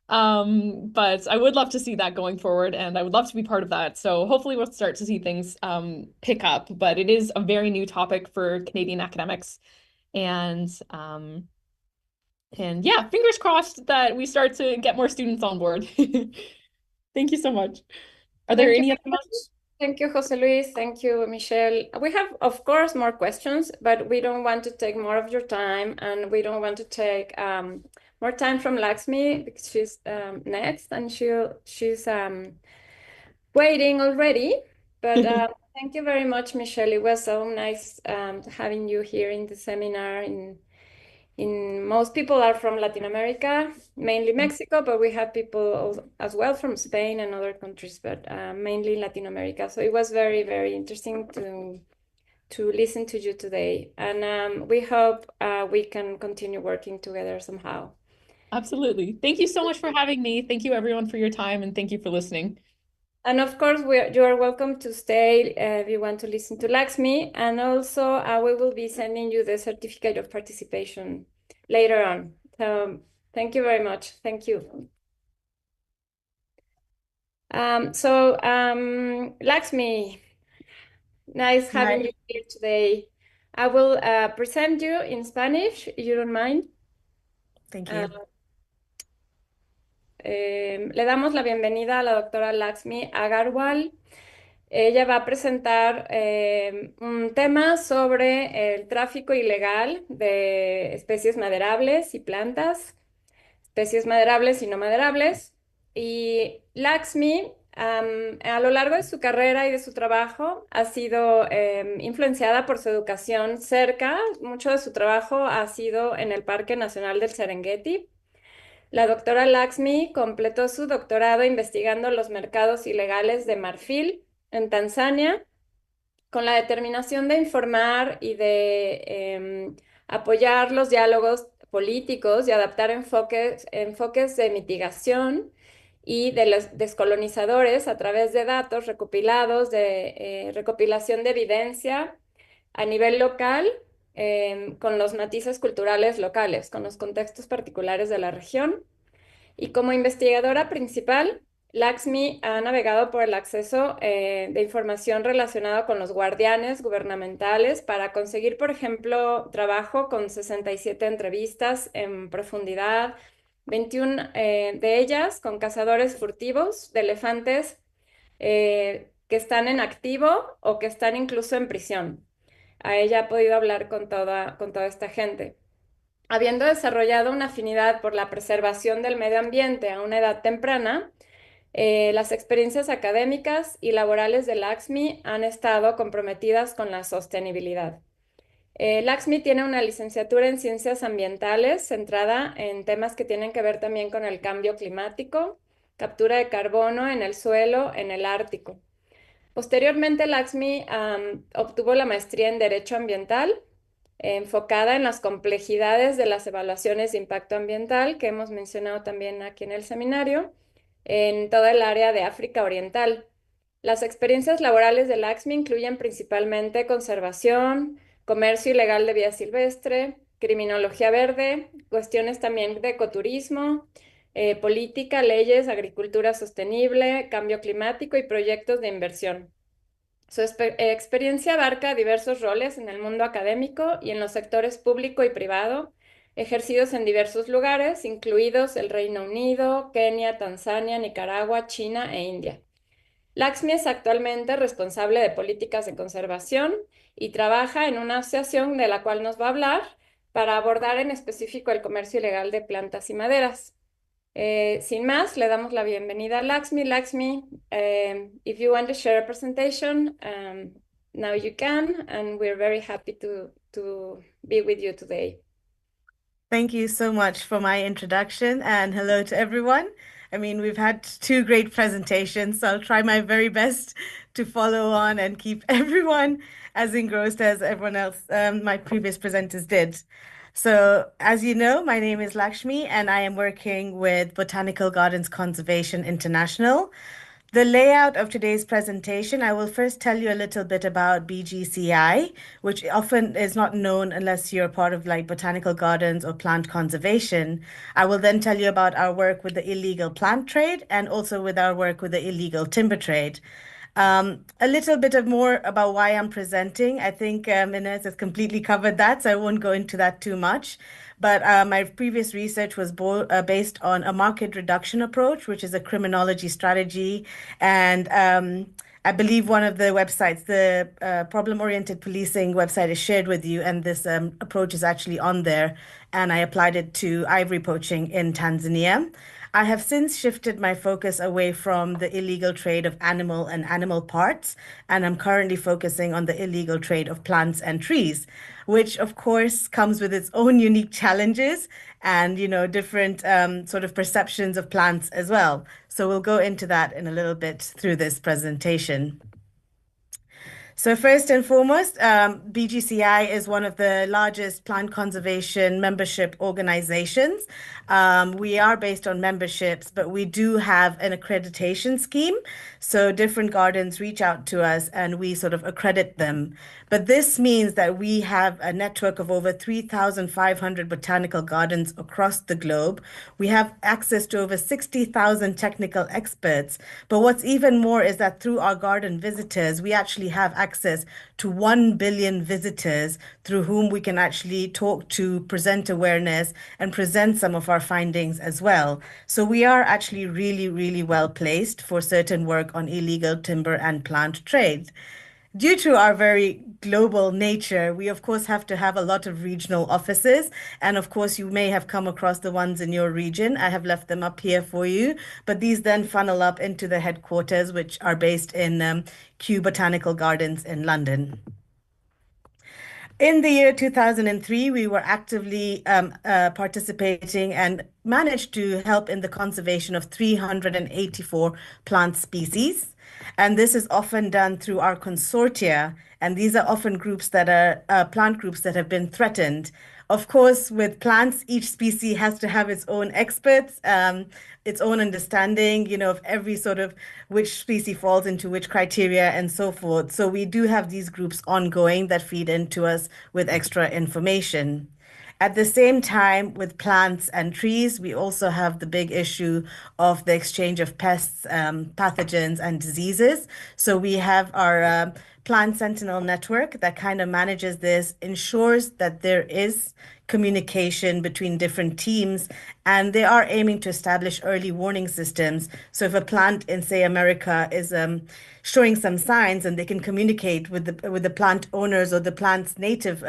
Speaker 5: But I would love to see that going forward, and I would love to be part of that. So hopefully we'll start to see things pick up, but it is a very new topic for Canadian academics. And yeah, fingers crossed that we start to get more students on board. Thank you so much. Are there any other questions?
Speaker 1: Thank you, Jose Luis. Thank you, Michelle. We have, of course, more questions, but we don't want to take more of your time, and we don't want to take more time from Laxmi because she's next, and she's waiting already. But thank you very much, Michelle. It was so nice having you here in the seminar. Most people are from Latin America, mainly Mexico, but we have people as well from Spain and other countries, but mainly Latin America. So it was very, very interesting to listen to you today. And we hope we can continue working together somehow.
Speaker 5: Absolutely. Thank you so much for having me. Thank you everyone for your time and thank you for listening.
Speaker 1: And of course, you are welcome to stay if you want to listen to Laxmi. And also, we will be sending you the certificate of participation later on. So thank you very much. Thank you. Laxmi, nice having you here today. I will present you in Spanish, if you don't mind.
Speaker 2: Thank you.
Speaker 1: Le damos la bienvenida a la doctora Laxmi Aggarwal. Ella va a presentar un tema sobre el tráfico ilegal de especies maderables y plantas, especies maderables y no maderables. Y Laxmi, a lo largo de su carrera y de su trabajo, ha sido influenciada por su educación cerca. Mucho de su trabajo ha sido en el Parque Nacional del Serengeti. La doctora Laxmi completó su doctorado investigando los mercados ilegales de marfil en Tanzania, con la determinación de informar y de apoyar los diálogos políticos y adaptar enfoques de mitigación y de los descolonizadores a través de datos recopilados, de recopilación de evidencia a nivel local, con los matices culturales locales, con los contextos particulares de la región. Y como investigadora principal, Laxmi ha navegado por el acceso de información relacionado con los guardianes gubernamentales para conseguir, por ejemplo, trabajo con 67 entrevistas en profundidad, 21 de ellas con cazadores furtivos de elefantes que están en activo o que están incluso en prisión. A ella ha podido hablar con toda esta gente. Habiendo desarrollado una afinidad por la preservación del medio ambiente a una edad temprana, las experiencias académicas y laborales de Laxmi han estado comprometidas con la sostenibilidad. Laxmi tiene una licenciatura en Ciencias Ambientales centrada en temas que tienen que ver también con el cambio climático, captura de carbono en el suelo en el Ártico. Posteriormente, Laxmi obtuvo la maestría en Derecho Ambiental, enfocada en las complejidades de las evaluaciones de impacto ambiental, que hemos mencionado también aquí en el seminario, en toda el área de África Oriental. Las experiencias laborales de Laxmi incluyen principalmente conservación, comercio ilegal de vida silvestre, criminología verde, cuestiones también de ecoturismo, política, leyes, agricultura sostenible, cambio climático y proyectos de inversión. Su experiencia abarca diversos roles en el mundo académico y en los sectores público y privado, ejercidos en diversos lugares, incluidos el Reino Unido, Kenia, Tanzania, Nicaragua, China e India. Laxmi es actualmente responsable de políticas de conservación y trabaja en una asociación de la cual nos va a hablar para abordar en específico el comercio ilegal de plantas y maderas. Sin más, le damos la bienvenida a Laxmi. Laxmi, if you want to share a presentation, now you can, and we're very happy to be with you today.
Speaker 2: Thank you so much for my introduction, and hello to everyone. I mean, we've had two great presentations, so I'll try my very best to follow on and keep everyone as engrossed as everyone else, my previous presenters did. So, as you know, my name is Laxmi, and I am working with Botanical Gardens Conservation International. The layout of today's presentation, I will first tell you a little bit about bgci, which often is not known unless you're part of like botanical gardens or plant conservation. I will then tell you about our work with the illegal plant trade and also with our work with the illegal timber trade. A little bit of more about why I'm presenting. I think Inés has completely covered that, so I won't go into that too much. But my previous research was based on a market reduction approach, which is a criminology strategy. And I believe one of the websites, the problem-oriented policing website, is shared with you, and this approach is actually on there. And I applied it to ivory poaching in Tanzania. I have since shifted my focus away from the illegal trade of animal and animal parts, and I'm currently focusing on the illegal trade of plants and trees, which of course comes with its own unique challenges and, you know, different sort of perceptions of plants as well. So we'll go into that in a little bit through this presentation. So first and foremost, BGCI is one of the largest plant conservation membership organizations. We are based on memberships, but we do have an accreditation scheme. So different gardens reach out to us and we sort of accredit them. But this means that we have a network of over 3,500 botanical gardens across the globe. We have access to over 60,000 technical experts. But what's even more is that through our garden visitors, we actually have access to 1 billion visitors through whom we can actually talk to, present awareness, and present some of our findings as well. So we are actually really, really well placed for certain work on illegal timber and plant trade. Due to our very global nature, we of course have to have a lot of regional offices. And of course, you may have come across the ones in your region. I have left them up here for you. But these then funnel up into the headquarters, which are based in Kew Botanical Gardens in London. In the year 2003, we were actively participating and managed to help in the conservation of 384 plant species. And this is often done through our consortia. And these are often groups that are plant groups that have been threatened. Of course, with plants, each species has to have its own experts, its own understanding, of every sort of which species falls into which criteria and so forth. So we do have these groups ongoing that feed into us with extra information. At the same time, with plants and trees, we also have the big issue of the exchange of pests, pathogens, and diseases. So we have our Plant Sentinel network that kind of manages this, ensures that there is communication between different teams, and they are aiming to establish early warning systems. So if a plant in, say, America is showing some signs, and they can communicate with the plant owners or the plant's native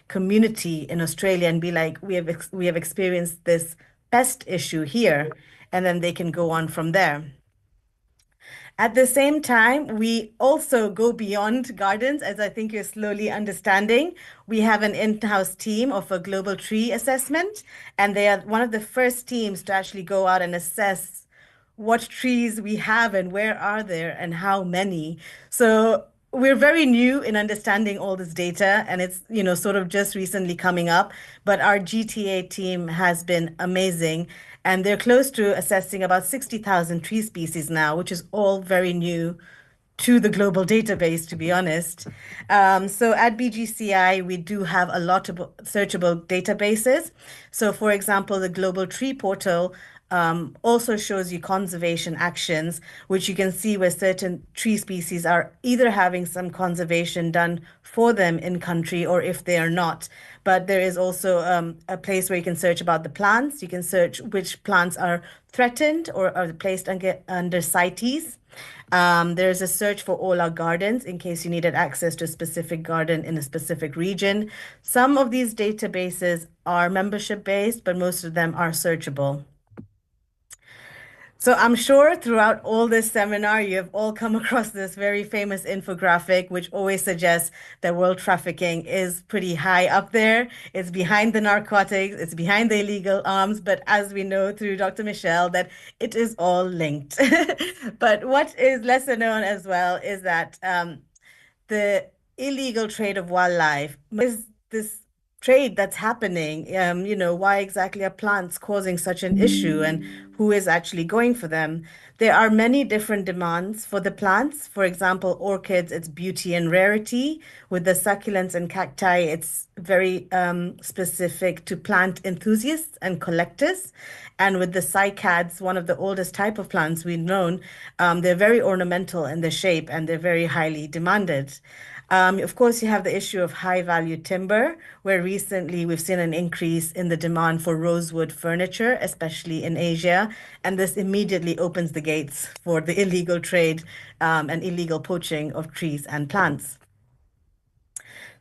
Speaker 2: community in Australia and be like, we have experienced this pest issue here, and then they can go on from there. At the same time, we also go beyond gardens, as I think you're slowly understanding. We have an in-house team of a global tree assessment, and they are one of the first teams to actually go out and assess what trees we have and where are there and how many. So we're very new in understanding all this data, and it's, sort of just recently coming up, but our GTA team has been amazing. And they're close to assessing about 60,000 tree species now, which is all very new to the global database, to be honest. So at BGCI, we do have a lot of searchable databases. So for example, the Global Tree Portal also shows you conservation actions, which you can see where certain tree species are either having some conservation done for them in country or if they are not. But there is also a place where you can search about the plants. You can search which plants are threatened or are placed under CITES. There's a search for all our gardens in case you needed access to a specific garden in a specific region. Some of these databases are membership-based, but most of them are searchable. So I'm sure throughout all this seminar, you have all come across this very famous infographic, which always suggests that world trafficking is pretty high up there. It's behind the narcotics, it's behind the illegal arms, but as we know through Dr. Michelle, that it is all linked. But what is lesser known as well is that the illegal trade of wildlife is this trade that's happening. Why exactly are plants causing such an issue and who is actually going for them? There are many different demands for the plants. For example, orchids, it's beauty and rarity. With the succulents and cacti, it's very specific to plant enthusiasts and collectors. And with the cycads, one of the oldest type of plants we've known, they're very ornamental in their shape and they're very highly demanded. Of course, you have the issue of high-value timber, where recently we've seen an increase in the demand for rosewood furniture, especially in Asia, and this immediately opens the gates for the illegal trade and illegal poaching of trees and plants.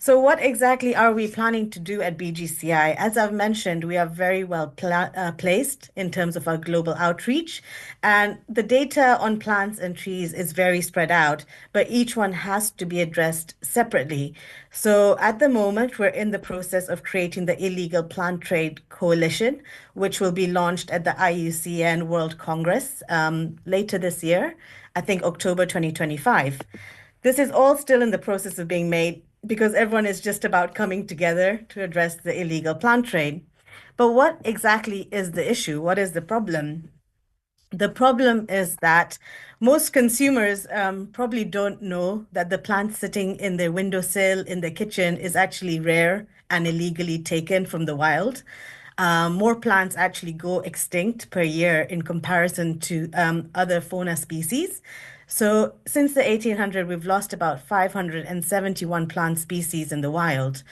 Speaker 2: So what exactly are we planning to do at BGCI? As I've mentioned, we are very well placed in terms of our global outreach, and the data on plants and trees is very spread out, but each one has to be addressed separately. So at the moment, we're in the process of creating the Illegal Plant Trade Coalition, which will be launched at the IUCN World Congress later this year, I think October 2025. This is all still in the process of being made because everyone is just about coming together to address the illegal plant trade. But what exactly is the issue? What is the problem? The problem is that most consumers probably don't know that the plant sitting in their windowsill in their kitchen is actually rare and illegally taken from the wild. More plants actually go extinct per year in comparison to other fauna species. So since the 1800s, we've lost about 571 plant species in the wild.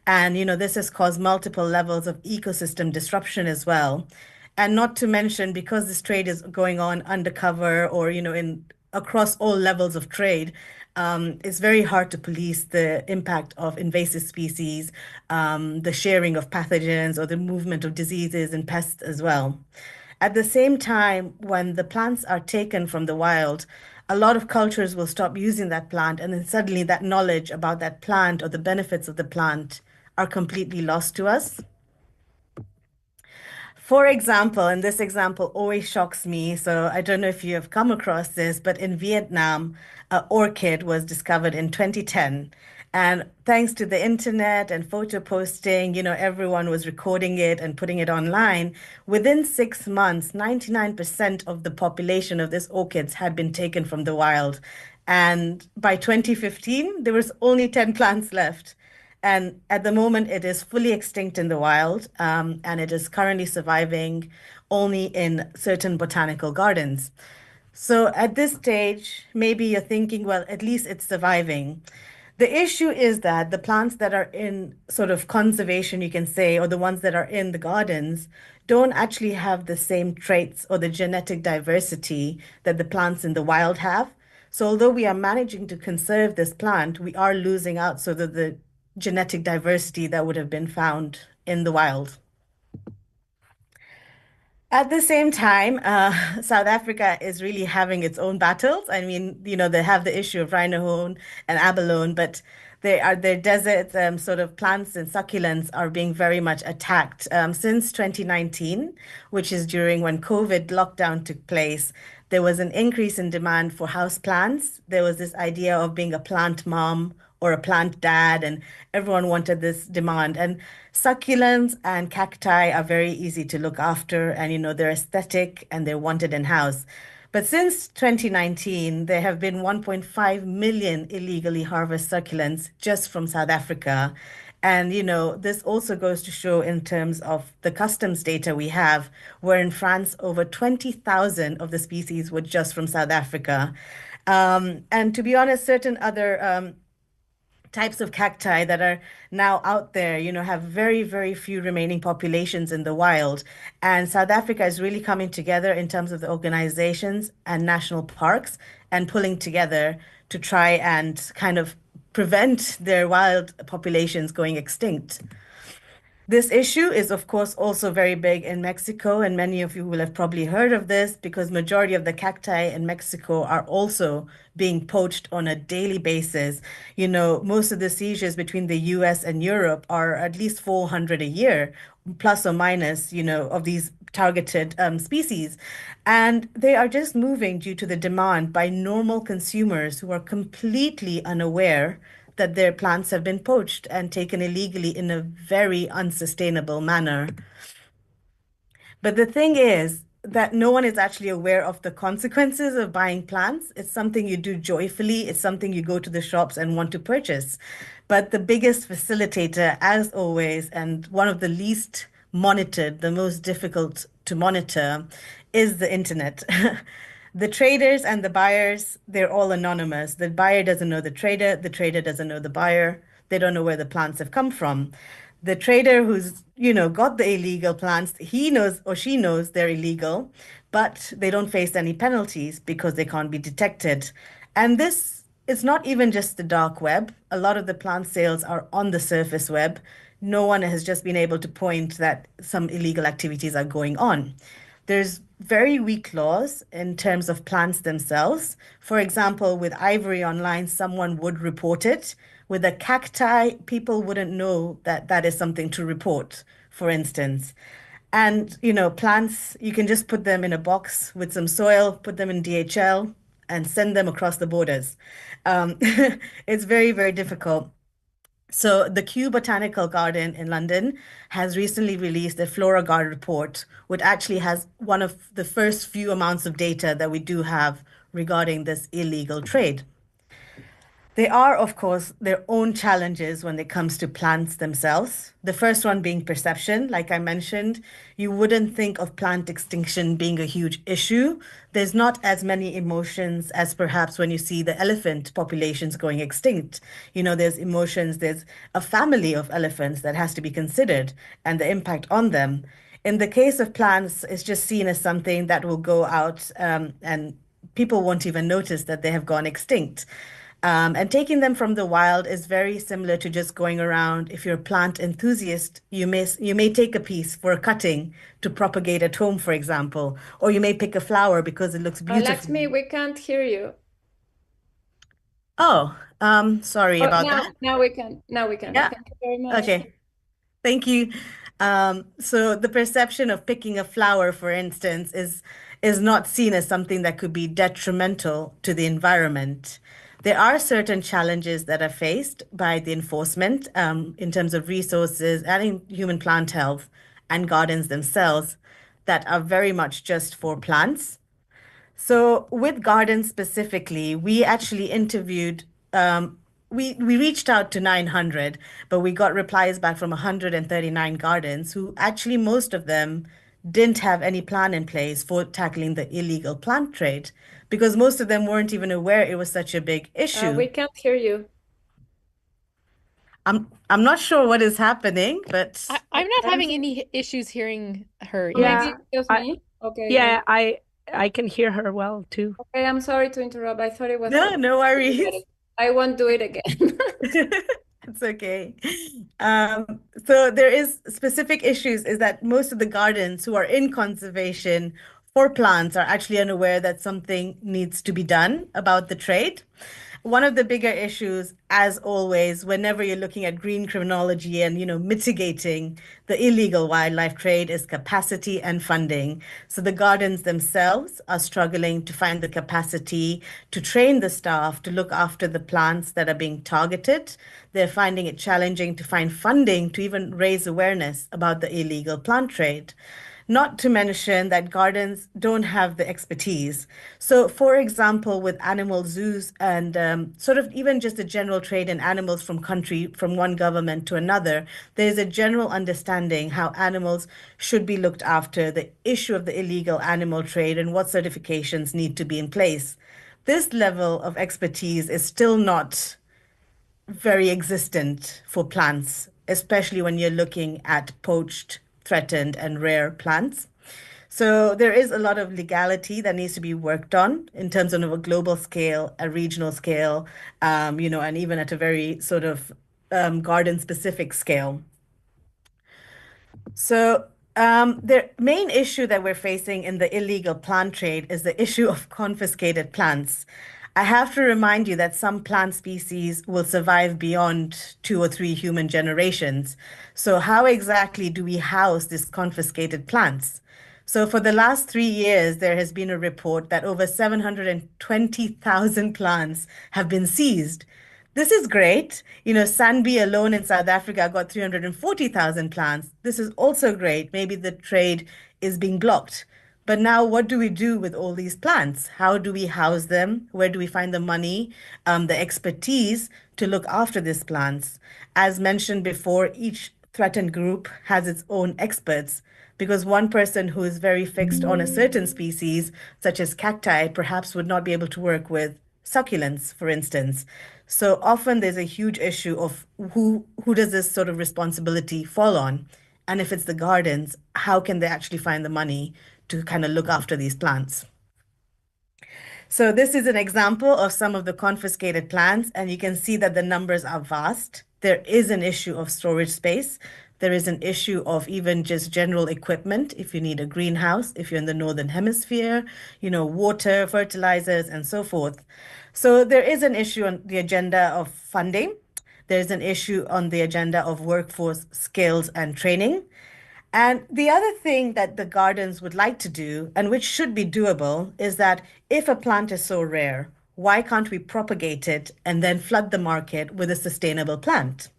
Speaker 2: And, this has caused multiple levels of ecosystem disruption as well. And not to mention, because this trade is going on undercover or, in across all levels of trade, it's very hard to police the impact of invasive species, the sharing of pathogens, or the movement of diseases and pests as well. At the same time, when the plants are taken from the wild, a lot of cultures will stop using that plant, and then suddenly that knowledge about that plant or the benefits of the plant are completely lost to us. For example, and this example always shocks me, so I don't know if you have come across this, but in Vietnam, an orchid was discovered in 2010. And thanks to the internet and photo posting, everyone was recording it and putting it online. Within 6 months, 99% of the population of these orchids had been taken from the wild. And by 2015, there was only 10 plants left. And at the moment, it is fully extinct in the wild, and it is currently surviving only in certain botanical gardens. So at this stage, maybe you're thinking, well, at least it's surviving. The issue is that the plants that are in sort of conservation, you can say, or the ones that are in the gardens, don't actually have the same traits or the genetic diversity that the plants in the wild have. So although we are managing to conserve this plant, we are losing out so that the genetic diversity that would have been found in the wild. At the same time, South Africa is really having its own battles. I mean, they have the issue of rhino horn and abalone, but their desert sort of plants and succulents are being very much attacked since 2019, which is during when COVID lockdown took place. There was an increase in demand for house plants. There was this idea of being a plant mom or a plant dad, and everyone wanted this demand. And succulents and cacti are very easy to look after, and they're aesthetic and they're wanted in house. But since 2019, there have been 1.5 million illegally harvested succulents just from South Africa. And this also goes to show in terms of the customs data we have, where in France, over 20,000 of the species were just from South Africa. And to be honest, certain other types of cacti that are now out there, have very, very few remaining populations in the wild. And South Africa is really coming together in terms of the organizations and national parks and pulling together to try and kind of prevent their wild populations going extinct. This issue is, of course, also very big in Mexico, and many of you will have probably heard of this because majority of the cacti in Mexico are also being poached on a daily basis. Most of the seizures between the US and Europe are at least 400 a year, plus or minus, of these targeted species. And they are just moving due to the demand by normal consumers who are completely unaware that their plants have been poached and taken illegally in a very unsustainable manner. But the thing is that no one is actually aware of the consequences of buying plants. It's something you do joyfully. It's something you go to the shops and want to purchase. But the biggest facilitator, as always, and one of the least monitored, the most difficult to monitor, is the internet. The traders and the buyers, they're all anonymous. The buyer doesn't know the trader doesn't know the buyer. They don't know where the plants have come from. The trader who's, got the illegal plants, he knows or she knows they're illegal, but they don't face any penalties because they can't be detected. And this is not even just the dark web. A lot of the plant sales are on the surface web. No one has just been able to point that some illegal activities are going on. There's very weak laws in terms of plants themselves. For example, with ivory online, someone would report it. With a cacti, people wouldn't know that that is something to report, for instance. And, plants, you can just put them in a box with some soil, put them in DHL, and send them across the borders. It's very, very difficult. So the Kew Botanical Garden in London has recently released a Flora Guard report, which actually has one of the first few amounts of data that we do have regarding this illegal trade. There are, of course, their own challenges when it comes to plants themselves. The first one being perception. Like I mentioned, you wouldn't think of plant extinction being a huge issue. There's not as many emotions as perhaps when you see the elephant populations going extinct. There's emotions, there's a family of elephants that has to be considered and the impact on them. In the case of plants, it's just seen as something that will go out and people won't even notice that they have gone extinct. And taking them from the wild is very similar to just going around. If you're a plant enthusiast, you may take a piece for a cutting to propagate at home, for example, or you may pick a flower because it looks beautiful.
Speaker 1: Laxmi, we can't hear you.
Speaker 2: Oh, sorry about that.
Speaker 1: Now we can.
Speaker 2: Yeah.
Speaker 1: Thank you very much.
Speaker 2: Okay. Thank you. So the perception of picking a flower, for instance, is not seen as something that could be detrimental to the environment. There are certain challenges that are faced by the enforcement in terms of resources and in human plant health and gardens themselves that are very much just for plants. So with gardens specifically, we actually interviewed, we reached out to 900, but we got replies back from 139 gardens who actually most of them didn't have any plan in place for tackling the illegal plant trade because most of them weren't even aware it was such a big issue.
Speaker 1: We can't hear you.
Speaker 2: I'm not sure what is happening, but
Speaker 5: I'm not having any issues hearing her.
Speaker 3: Yeah,
Speaker 1: Maybe just me. Okay.
Speaker 3: yeah, I can hear her well too.
Speaker 1: Okay, I'm sorry to interrupt. I thought it was.
Speaker 2: no worries.
Speaker 1: I won't do it again.
Speaker 2: It's okay. So there is specific issues is that most of the gardens who are in conservation for plants are actually unaware that something needs to be done about the trade. One of the bigger issues, as always, whenever you're looking at green criminology and mitigating the illegal wildlife trade, is capacity and funding. So the gardens themselves are struggling to find the capacity to train the staff to look after the plants that are being targeted. They're finding it challenging to find funding to even raise awareness about the illegal plant trade. Not to mention that gardens don't have the expertise. So, for example, with animal zoos and sort of even just a general trade in animals from one government to another, there's a general understanding how animals should be looked after, the issue of the illegal animal trade, and what certifications need to be in place. This level of expertise is still not very existent for plants, especially when you're looking at poached, threatened, and rare plants. So there is a lot of legality that needs to be worked on in terms of a global scale, a regional scale, and even at a very sort of garden-specific scale. So the main issue that we're facing in the illegal plant trade is the issue of confiscated plants. I have to remind you that some plant species will survive beyond 2 or 3 human generations. So how exactly do we house these confiscated plants? So for the last 3 years, there has been a report that over 720,000 plants have been seized. This is great. Sanbi alone in South Africa got 340,000 plants. This is also great. Maybe the trade is being blocked. But now what do we do with all these plants? How do we house them? Where do we find the money, the expertise to look after these plants? As mentioned before, each threatened group has its own experts because one person who is very fixed on a certain species, such as cacti, perhaps would not be able to work with succulents, for instance. So often there's a huge issue of who does this sort of responsibility fall on? And if it's the gardens, how can they actually find the money to kind of look after these plants? So this is an example of some of the confiscated plants, and you can see that the numbers are vast. There is an issue of storage space. There is an issue of even just general equipment, if you need a greenhouse, if you're in the Northern Hemisphere, water, fertilizers, and so forth. So there is an issue on the agenda of funding. There's an issue on the agenda of workforce skills and training. And the other thing that the gardens would like to do, and which should be doable, is that if a plant is so rare, why can't we propagate it and then flood the market with a sustainable plant?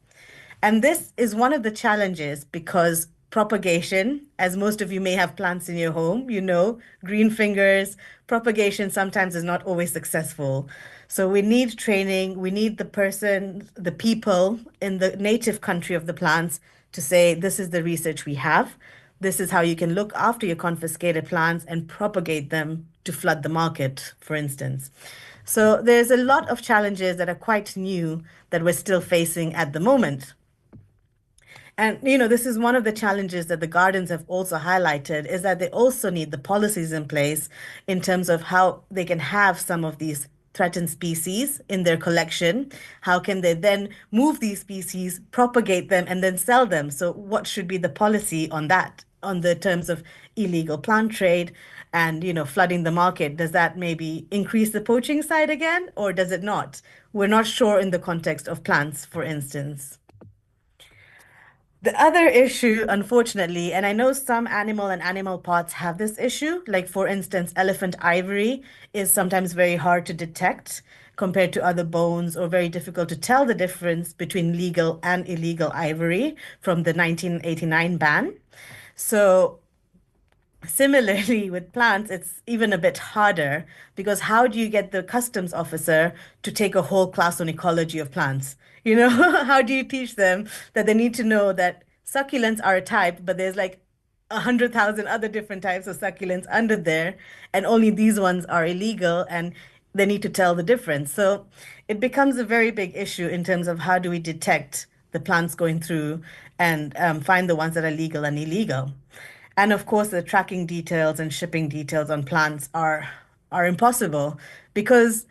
Speaker 2: And this is one of the challenges because propagation, as most of you may have plants in your home, you know, green fingers, propagation sometimes is not always successful. So we need training, we need the people in the native country of the plants to say, this is the research we have. This is how you can look after your confiscated plants and propagate them to flood the market, for instance. So there's a lot of challenges that are quite new that we're still facing at the moment. And this is one of the challenges that the gardens have also highlighted is that they also need the policies in place in terms of how they can have some of these threatened species in their collection. How can they then move these species, propagate them, and then sell them? So what should be the policy on that, on the terms of illegal plant trade and, flooding the market? Does that maybe increase the poaching side again, or does it not? We're not sure in the context of plants, for instance. The other issue, unfortunately, and I know some animal and animal parts have this issue, like for instance, elephant ivory is sometimes very hard to detect compared to other bones, or very difficult to tell the difference between legal and illegal ivory from the 1989 ban. So similarly, with plants, it's even a bit harder because how do you get the customs officer to take a whole class on ecology of plants? How do you teach them that they need to know that succulents are a type, but there's like 100,000 other different types of succulents under there, and only these ones are illegal, and they need to tell the difference. So it becomes a very big issue in terms of how do we detect the plants going through and find the ones that are legal and illegal. And of course, the tracking details and shipping details on plants are impossible because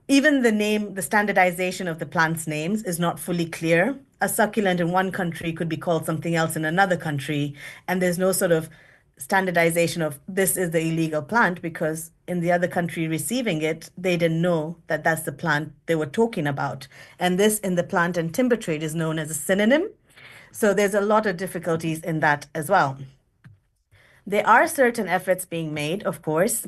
Speaker 2: even the standardization of the plant's names is not fully clear. A succulent in one country could be called something else in another country, and there's no sort of standardization of this is the illegal plant because in the other country receiving it, they didn't know that that's the plant they were talking about. And this in the plant and timber trade is known as a synonym. So there's a lot of difficulties in that as well. There are certain efforts being made, of course.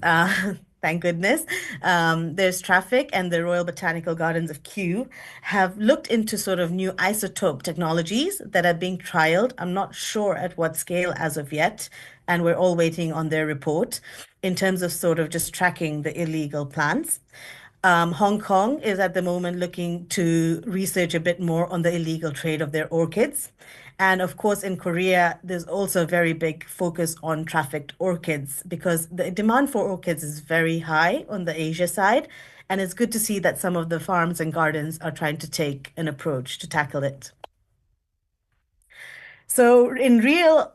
Speaker 2: Thank goodness. There's Traffic and the Royal Botanical Gardens of Kew have looked into sort of new isotope technologies that are being trialed. I'm not sure at what scale as of yet, and we're all waiting on their report in terms of sort of just tracking the illegal plants. Hong Kong is at the moment looking to research a bit more on the illegal trade of their orchids. And of course, in Korea, there's also a very big focus on trafficked orchids because the demand for orchids is very high on the Asia side. And it's good to see that some of the farms and gardens are trying to take an approach to tackle it. So in a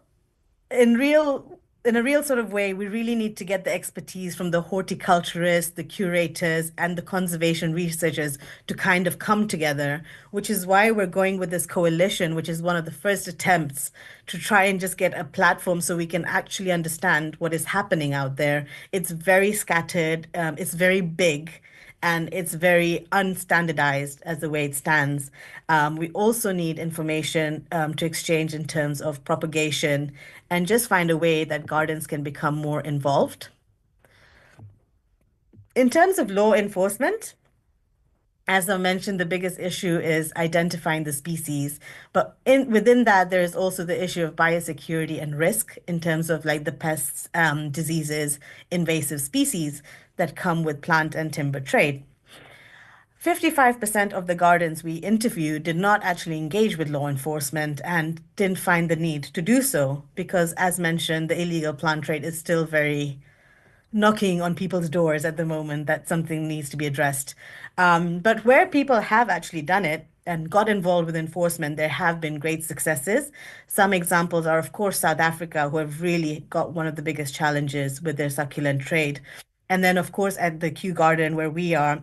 Speaker 2: real sort of way, we really need to get the expertise from the horticulturists, the curators, and the conservation researchers to kind of come together, which is why we're going with this coalition, which is one of the first attempts to try and just get a platform so we can actually understand what is happening out there. It's very scattered, it's very big, and it's very unstandardized as the way it stands. We also need information to exchange in terms of propagation and just find a way that gardens can become more involved. In terms of law enforcement, as I mentioned, the biggest issue is identifying the species. But within that, there is also the issue of biosecurity and risk in terms of like the pests, diseases, invasive species that come with plant and timber trade. 55% of the gardens we interviewed did not actually engage with law enforcement and didn't find the need to do so because, as mentioned, the illegal plant trade is still very knocking on people's doors at the moment that something needs to be addressed. But where people have actually done it and got involved with enforcement, there have been great successes. Some examples are, of course, South Africa, who have really got one of the biggest challenges with their succulent trade. And then, of course, at the Kew Garden, where we are,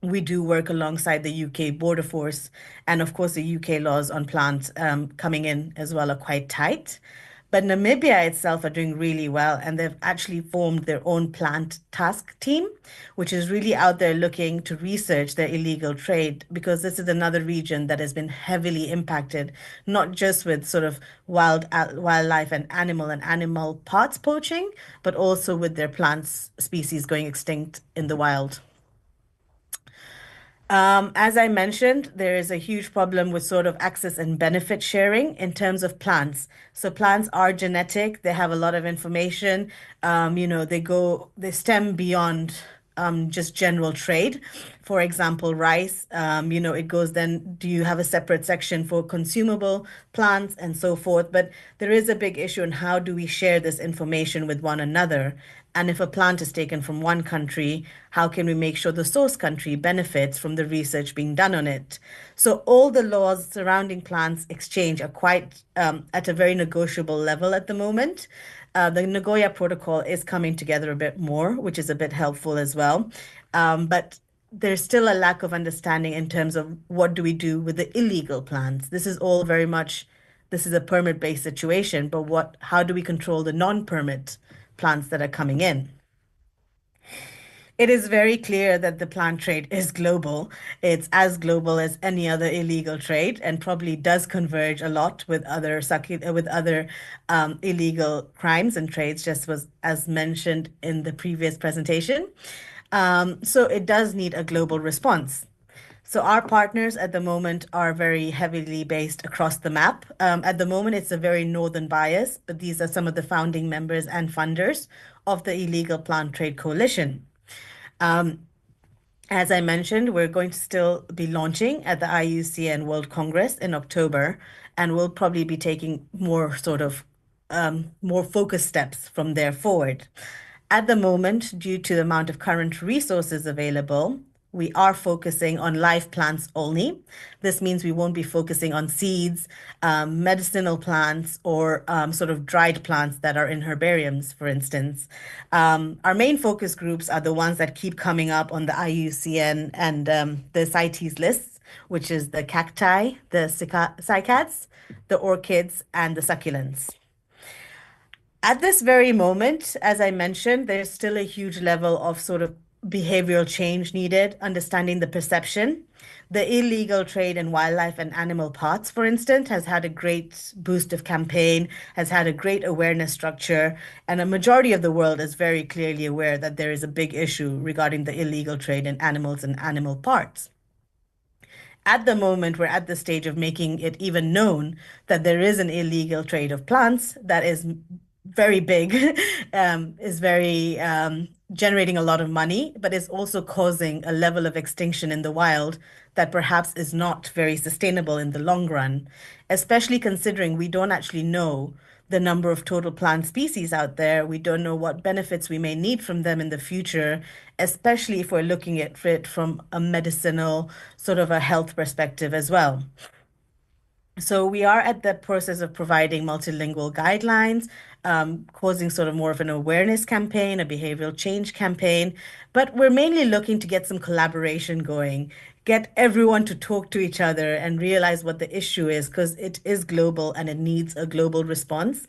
Speaker 2: we do work alongside the UK border force. And of course, the UK laws on plants coming in as well are quite tight. But Namibia itself are doing really well, and they've actually formed their own plant task team, which is really out there looking to research their illegal trade, because this is another region that has been heavily impacted, not just with sort of wildlife and animal parts poaching, but also with their plants species going extinct in the wild. As I mentioned, there is a huge problem with sort of access and benefit sharing in terms of plants. So plants are genetic, they have a lot of information. They stem beyond just general trade. For example, rice, it goes then, do you have a separate section for consumable plants and so forth? But there is a big issue in how do we share this information with one another? And if a plant is taken from one country, how can we make sure the source country benefits from the research being done on it? So all the laws surrounding plants exchange are quite at a very negotiable level at the moment. The Nagoya Protocol is coming together a bit more, which is a bit helpful as well. But there's still a lack of understanding in terms of what do we do with the illegal plants. This is a permit-based situation, but how do we control the non-permit plants that are coming in? It is very clear that the plant trade is global. It's as global as any other illegal trade, and probably does converge a lot with other illegal crimes and trades, just as mentioned in the previous presentation. So it does need a global response. So our partners at the moment are very heavily based across the map. At the moment, it's a very northern bias, but these are some of the founding members and funders of the Illegal Plant Trade Coalition. As I mentioned, we're going to still be launching at the IUCN World Congress in October, and we'll probably be taking more focused steps from there forward. At the moment, due to the amount of current resources available, we are focusing on live plants only. This means we won't be focusing on seeds, medicinal plants, or sort of dried plants that are in herbariums, for instance. Our main focus groups are the ones that keep coming up on the IUCN and the CITES lists, which is the cacti, the cycads, the orchids, and the succulents. At this very moment, as I mentioned, there's still a huge level of sort of behavioral change needed, understanding the perception. The illegal trade in wildlife and animal parts, for instance, has had a great boost of campaign, has had a great awareness structure, and a majority of the world is very clearly aware that there is a big issue regarding the illegal trade in animals and animal parts. At the moment, we're at the stage of making it even known that there is an illegal trade of plants that is very big, is very generating a lot of money, but is also causing a level of extinction in the wild that perhaps is not very sustainable in the long run, especially considering we don't actually know the number of total plant species out there. We don't know what benefits we may need from them in the future, especially if we're looking at it from a medicinal sort of a health perspective as well. So we are at the process of providing multilingual guidelines, causing sort of more of an awareness campaign, a behavioral change campaign, but we're mainly looking to get some collaboration going, get everyone to talk to each other and realize what the issue is, because it is global and it needs a global response.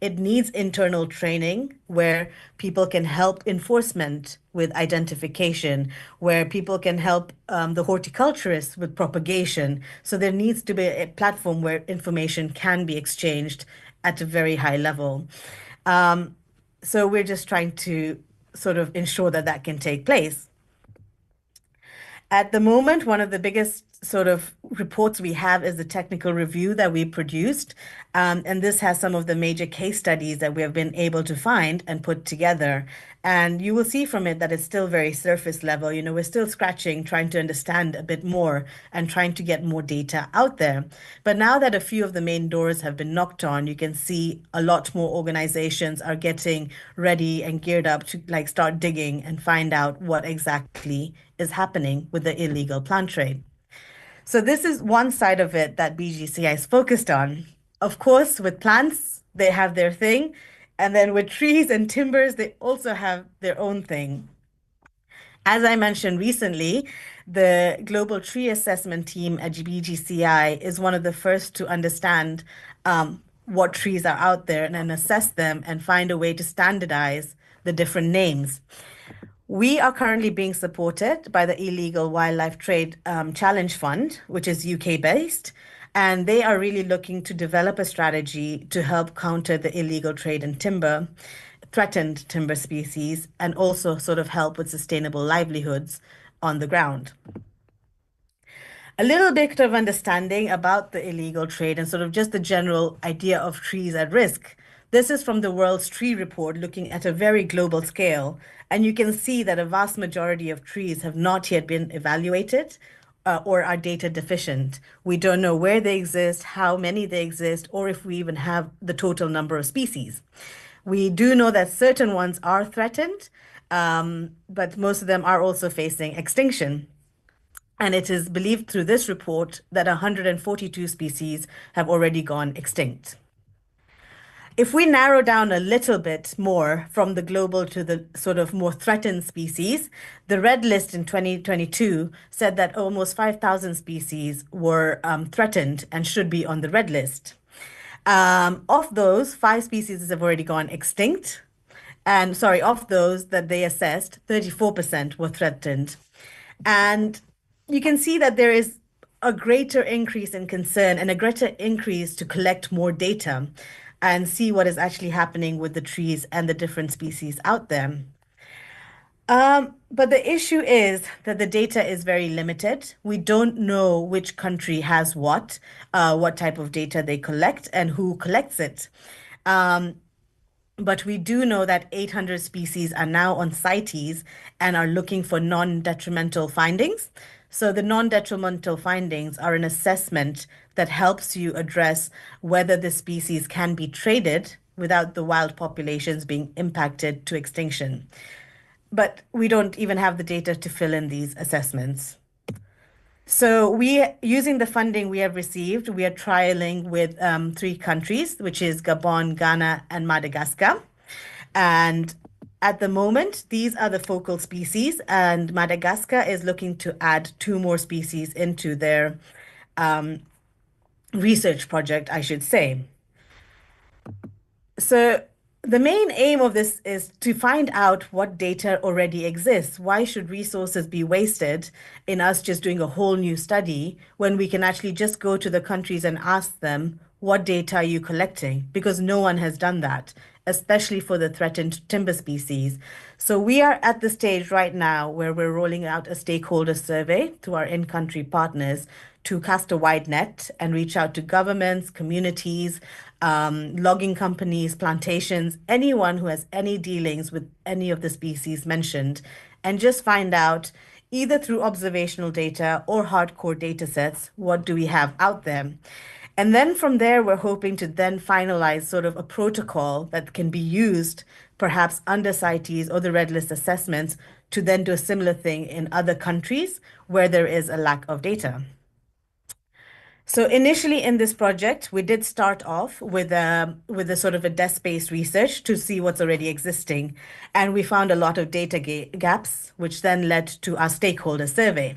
Speaker 2: It needs internal training where people can help enforcement with identification, where people can help the horticulturists with propagation. So there needs to be a platform where information can be exchanged at a very high level. So we're just trying to sort of ensure that that can take place. At the moment, one of the biggest sort of reports we have is the technical review that we produced. And this has some of the major case studies that we have been able to find and put together. And you will see from it that it's still very surface level. You know, we're still scratching, trying to understand a bit more and trying to get more data out there. But now that a few of the main doors have been knocked on, you can see a lot more organizations are getting ready and geared up to like start digging and find out what exactly is happening with the illegal plant trade. So this is one side of it that BGCI is focused on. Of course, with plants, they have their thing. And then with trees and timbers, they also have their own thing. As I mentioned recently, the Global Tree Assessment Team at BGCI is one of the first to understand what trees are out there and then assess them and find a way to standardize the different names. We are currently being supported by the Illegal Wildlife Trade Challenge Fund, which is UK-based, and they are really looking to develop a strategy to help counter the illegal trade in timber, threatened timber species, and also sort of help with sustainable livelihoods on the ground. A little bit of understanding about the illegal trade and sort of just the general idea of trees at risk. This is from the World's Tree Report, looking at a very global scale. And you can see that a vast majority of trees have not yet been evaluated or are data deficient. We don't know where they exist, how many they exist, or if we even have the total number of species. We do know that certain ones are threatened, but most of them are also facing extinction. And it is believed through this report that 142 species have already gone extinct. If we narrow down a little bit more from the global to the sort of more threatened species, the red list in 2022 said that almost 5,000 species were threatened and should be on the red list. Of those, 5 species have already gone extinct. And sorry, of those that they assessed, 34% were threatened. And you can see that there is a greater increase in concern and a greater increase to collect more data and see what is actually happening with the trees and the different species out there. But the issue is that the data is very limited. We don't know which country has what type of data they collect and who collects it. But we do know that 800 species are now on CITES and are looking for non-detrimental findings. So the non-detrimental findings are an assessment that helps you address whether the species can be traded without the wild populations being impacted to extinction. But we don't even have the data to fill in these assessments. So using the funding we have received, we are trialing with 3 countries, which is Gabon, Ghana, and Madagascar. And at the moment, these are the focal species, and Madagascar is looking to add 2 more species into their research project, I should say. So the main aim of this is to find out what data already exists. Why should resources be wasted in us just doing a whole new study when we can actually just go to the countries and ask them, what data are you collecting? Because no one has done that, especially for the threatened timber species. So we are at the stage right now where we're rolling out a stakeholder survey to our in-country partners to cast a wide net and reach out to governments, communities, logging companies, plantations, anyone who has any dealings with any of the species mentioned, and just find out either through observational data or hardcore data sets, what do we have out there? And then from there, we're hoping to then finalize sort of a protocol that can be used perhaps under CITES or the Red List assessments to then do a similar thing in other countries where there is a lack of data. So initially in this project, we did start off with a sort of a desk-based research to see what's already existing. And we found a lot of data gaps, which then led to our stakeholder survey.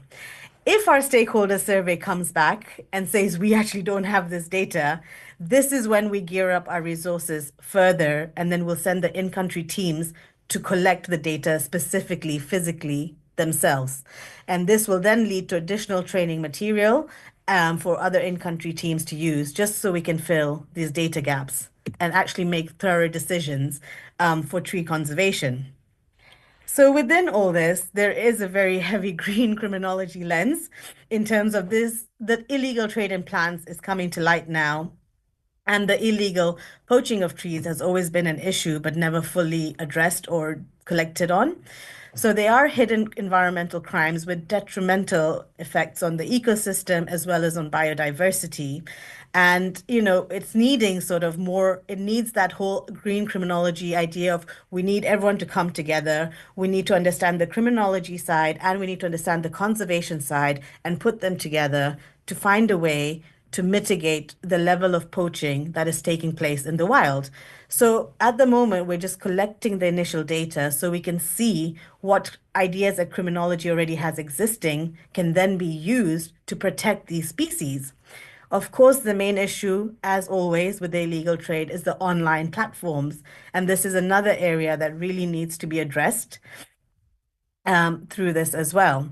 Speaker 2: If our stakeholder survey comes back and says we actually don't have this data, this is when we gear up our resources further, and then we'll send the in-country teams to collect the data specifically, physically themselves. And this will then lead to additional training material for other in-country teams to use, just so we can fill these data gaps and actually make thorough decisions for tree conservation. So within all this, there is a very heavy green criminology lens in terms of this, that illegal trade in plants is coming to light now. And the illegal poaching of trees has always been an issue, but never fully addressed or collected on. So they are hidden environmental crimes with detrimental effects on the ecosystem as well as on biodiversity. And, you know, it's needing sort of more, it needs that whole green criminology idea of we need everyone to come together. We need to understand the criminology side and we need to understand the conservation side and put them together to find a way to mitigate the level of poaching that is taking place in the wild. So at the moment, we're just collecting the initial data so we can see what ideas that criminology already has existing can then be used to protect these species. Of course, the main issue, as always, with the illegal trade is the online platforms. And this is another area that really needs to be addressed through this as well.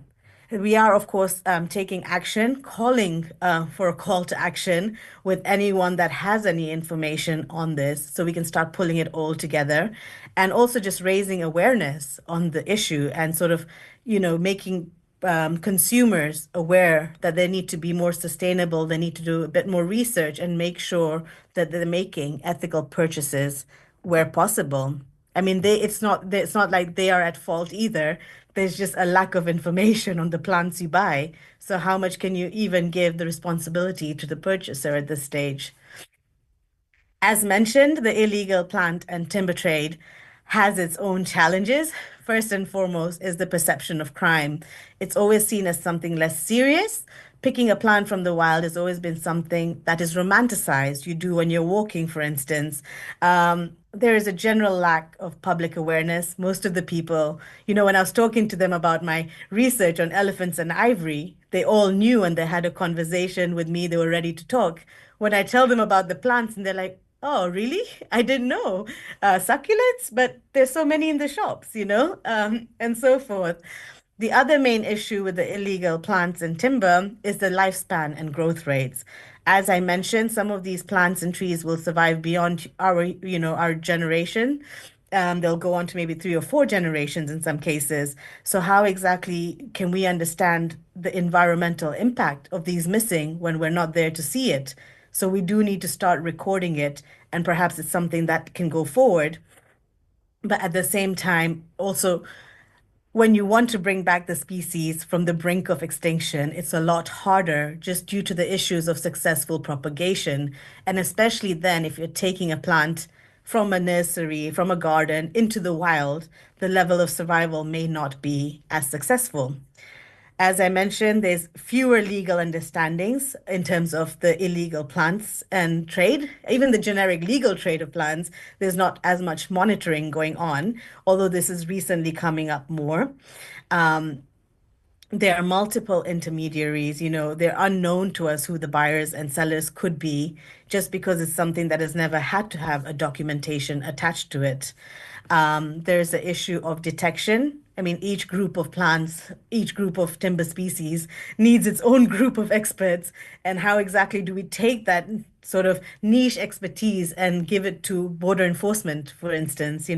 Speaker 2: We are, of course, taking action, calling for a call to action with anyone that has any information on this so we can start pulling it all together, and also just raising awareness on the issue and sort of, making consumers aware that they need to be more sustainable, they need to do a bit more research and make sure that they're making ethical purchases where possible. I mean, it's not like they are at fault either. There's just a lack of information on the plants you buy. So how much can you even give the responsibility to the purchaser at this stage? As mentioned, the illegal plant and timber trade has its own challenges. First and foremost is the perception of crime. It's always seen as something less serious. Picking a plant from the wild has always been something that is romanticized. You do when you're walking, for instance. There is a general lack of public awareness. Most of the people, when I was talking to them about my research on elephants and ivory, they all knew and they had a conversation with me. They were ready to talk. When I tell them about the plants, and they're like, oh, really? I didn't know. Succulents, but there's so many in the shops, and so forth. The other main issue with the illegal plants and timber is the lifespan and growth rates. As I mentioned, some of these plants and trees will survive beyond our generation. They'll go on to maybe 3 or 4 generations in some cases. So how exactly can we understand the environmental impact of these missing when we're not there to see it? So we do need to start recording it, and perhaps it's something that can go forward. But at the same time, also, when you want to bring back the species from the brink of extinction, it's a lot harder just due to the issues of successful propagation. And especially then, if you're taking a plant from a nursery, from a garden into the wild, the level of survival may not be as successful. As I mentioned, there's fewer legal understandings in terms of the illegal plants and trade. Even the generic legal trade of plants, there's not as much monitoring going on, although this is recently coming up more. There are multiple intermediaries, they're unknown to us who the buyers and sellers could be, just because it's something that has never had to have a documentation attached to it. There's the issue of detection. I mean, each group of plants, each group of timber species needs its own group of experts. And how exactly do we take that sort of niche expertise and give it to border enforcement, for instance?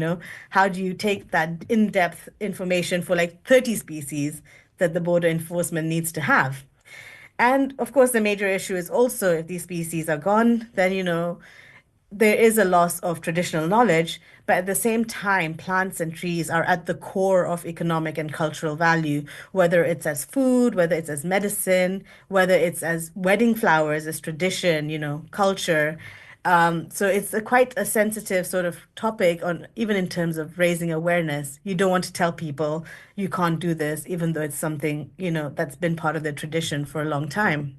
Speaker 2: How do you take that in-depth information for like 30 species that the border enforcement needs to have? And of course, the major issue is also if these species are gone, then, there is a loss of traditional knowledge, but at the same time, plants and trees are at the core of economic and cultural value, whether it's as food, whether it's as medicine, whether it's as wedding flowers, as tradition, culture. So it's quite a sensitive sort of topic on even in terms of raising awareness. You don't want to tell people you can't do this, even though it's something, that's been part of their tradition for a long time.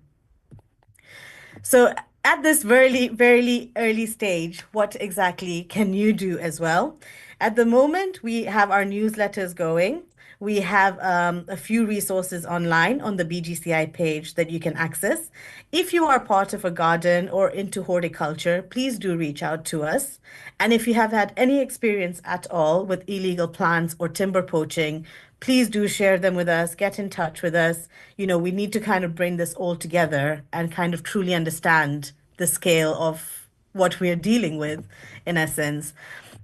Speaker 2: So at this very, very early stage, what exactly can you do as well? At the moment, we have our newsletters going. We have a few resources online on the BGCI page that you can access. If you are part of a garden or into horticulture, please do reach out to us. And if you have had any experience at all with illegal plants or timber poaching, please do share them with us, get in touch with us. We need to kind of bring this all together and kind of truly understand the scale of what we're dealing with, in essence.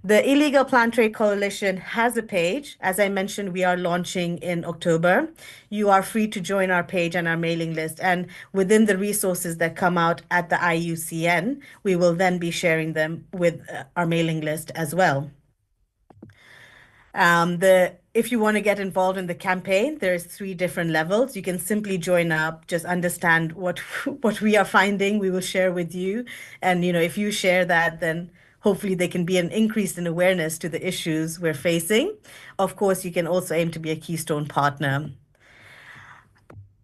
Speaker 2: The Illegal Plant Trade Coalition has a page. As I mentioned, we are launching in October. You are free to join our page and our mailing list. And within the resources that come out at the IUCN, we will then be sharing them with our mailing list as well. If you want to get involved in the campaign, there's 3 different levels. You can simply join up, just understand what we are finding, we will share with you. And, if you share that, then hopefully there can be an increase in awareness to the issues we're facing. Of course, you can also aim to be a Keystone partner.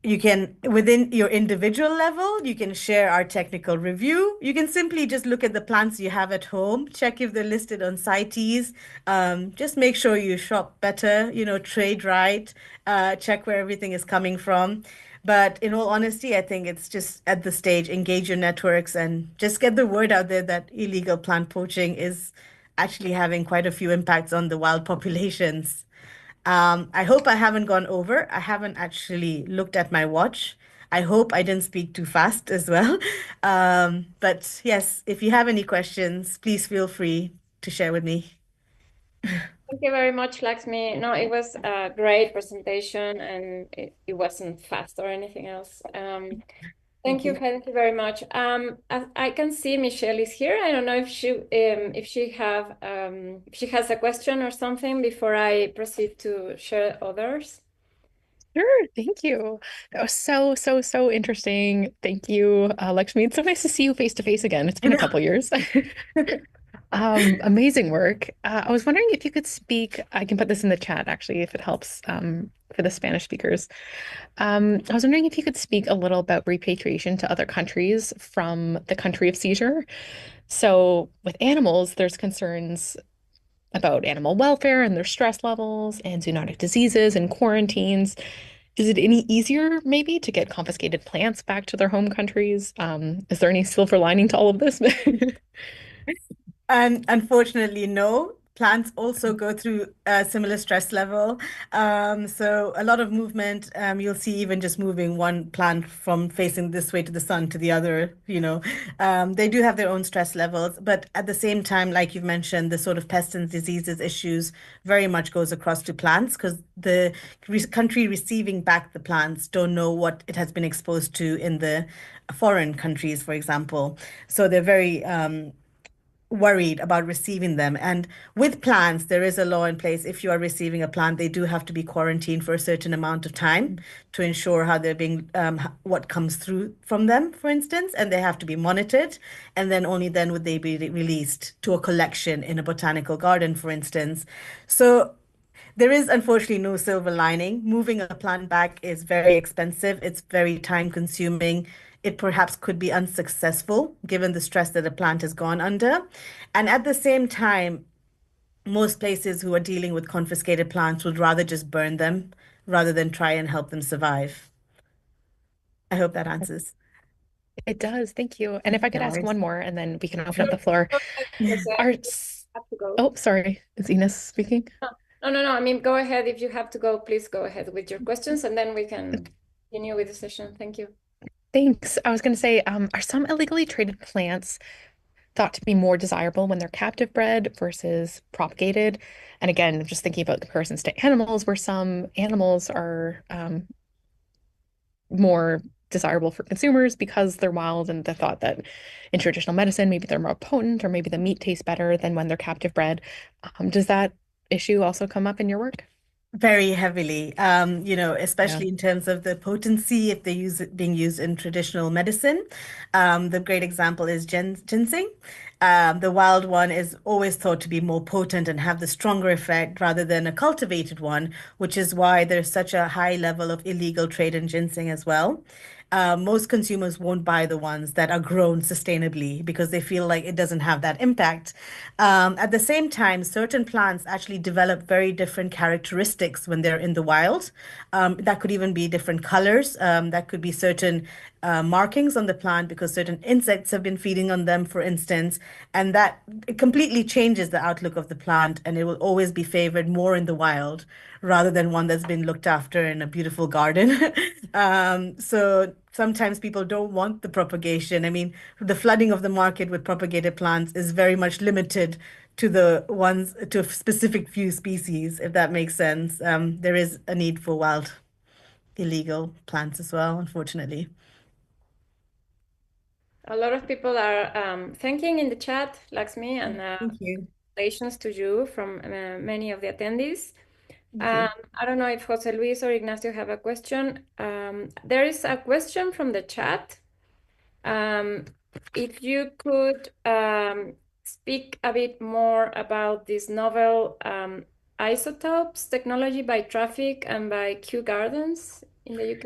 Speaker 2: You can, within your individual level, you can share our technical review. You can simply just look at the plants you have at home, check if they're listed on CITES. Just make sure you shop better, trade right, check where everything is coming from. But in all honesty, I think it's just at the stage, engage your networks and just get the word out there that illegal plant poaching is actually having quite a few impacts on the wild populations. I hope I haven't gone over. I haven't actually looked at my watch. I hope I didn't speak too fast as well. But yes, if you have any questions, please feel free to share with me.
Speaker 1: Thank you very much, Laxmi. No, it was a great presentation and it wasn't fast or anything else. Thank you very much. I can see Michelle is here. I don't know if she has a question or something before I proceed to share others.
Speaker 5: Sure, thank you. That was so interesting. Thank you, Laxmi. It's so nice to see you face to face again. It's been a couple years. Amazing work. I was wondering if you could speak, I can put this in the chat actually, if it helps for the Spanish speakers. I was wondering if you could speak a little about repatriation to other countries from the country of seizure. So with animals, there's concerns about animal welfare and their stress levels and zoonotic diseases and quarantines. Is it any easier maybe to get confiscated plants back to their home countries? Is there any silver lining to all of this?
Speaker 2: And unfortunately, no. Plants also go through a similar stress level. So a lot of movement, you'll see even just moving one plant from facing this way to the sun to the other, they do have their own stress levels. But at the same time, like you've mentioned, the sort of pests and diseases issues very much goes across to plants because the country receiving back the plants don't know what it has been exposed to in the foreign countries, for example. So they're very worried about receiving them. And with plants, there is a law in place. If you are receiving a plant, they do have to be quarantined for a certain amount of time to ensure how they're being, what comes through from them, for instance, and they have to be monitored. And then only then would they be released to a collection in a botanical garden, for instance. So there is unfortunately no silver lining. Moving a plant back is very expensive. It's very time consuming. It perhaps could be unsuccessful given the stress that a plant has gone under. And at the same time, most places who are dealing with confiscated plants would rather just burn them rather than try and help them survive. I hope that answers.
Speaker 5: It does, thank you. And if I could
Speaker 2: No
Speaker 5: ask
Speaker 2: worries.
Speaker 5: one more and then we can open up the floor.
Speaker 1: Jose,
Speaker 5: Are,
Speaker 1: you have to go.
Speaker 5: oh, sorry, is Inés speaking?
Speaker 1: No. I mean, go ahead. If you have to go, please go ahead with your questions and then we can continue with the session. Thank you.
Speaker 5: Thanks. I was going to say, are some illegally traded plants thought to be more desirable when they're captive bred versus propagated? And again, I'm just thinking about comparisons to animals, where some animals are more desirable for consumers because they're wild, and the thought that in traditional medicine, maybe they're more potent or maybe the meat tastes better than when they're captive bred. Does that issue also come up in your work?
Speaker 2: Very heavily, especially in terms of the potency if they use it being used in traditional medicine. The great example is ginseng. The wild one is always thought to be more potent and have the stronger effect rather than a cultivated one, which is why there's such a high level of illegal trade in ginseng as well. Most consumers won't buy the ones that are grown sustainably because they feel like it doesn't have that impact. At the same time, certain plants actually develop very different characteristics when they're in the wild. That could even be different colors. That could be certain markings on the plant because certain insects have been feeding on them, for instance, and that it completely changes the outlook of the plant, and it will always be favored more in the wild rather than one that's been looked after in a beautiful garden. So sometimes people don't want the propagation. I mean, the flooding of the market with propagated plants is very much limited to the ones to a specific few species, if that makes sense. There is a need for wild illegal plants as well, unfortunately.
Speaker 1: A lot of people are thanking in the chat, Laxmi, and
Speaker 2: Thank you.
Speaker 1: congratulations to you from many of the attendees.
Speaker 2: Thank
Speaker 1: I don't know if Jose Luis or Ignacio have a question. There is a question from the chat. If you could speak a bit more about this novel isotopes technology by Traffic and by Kew Gardens in the UK.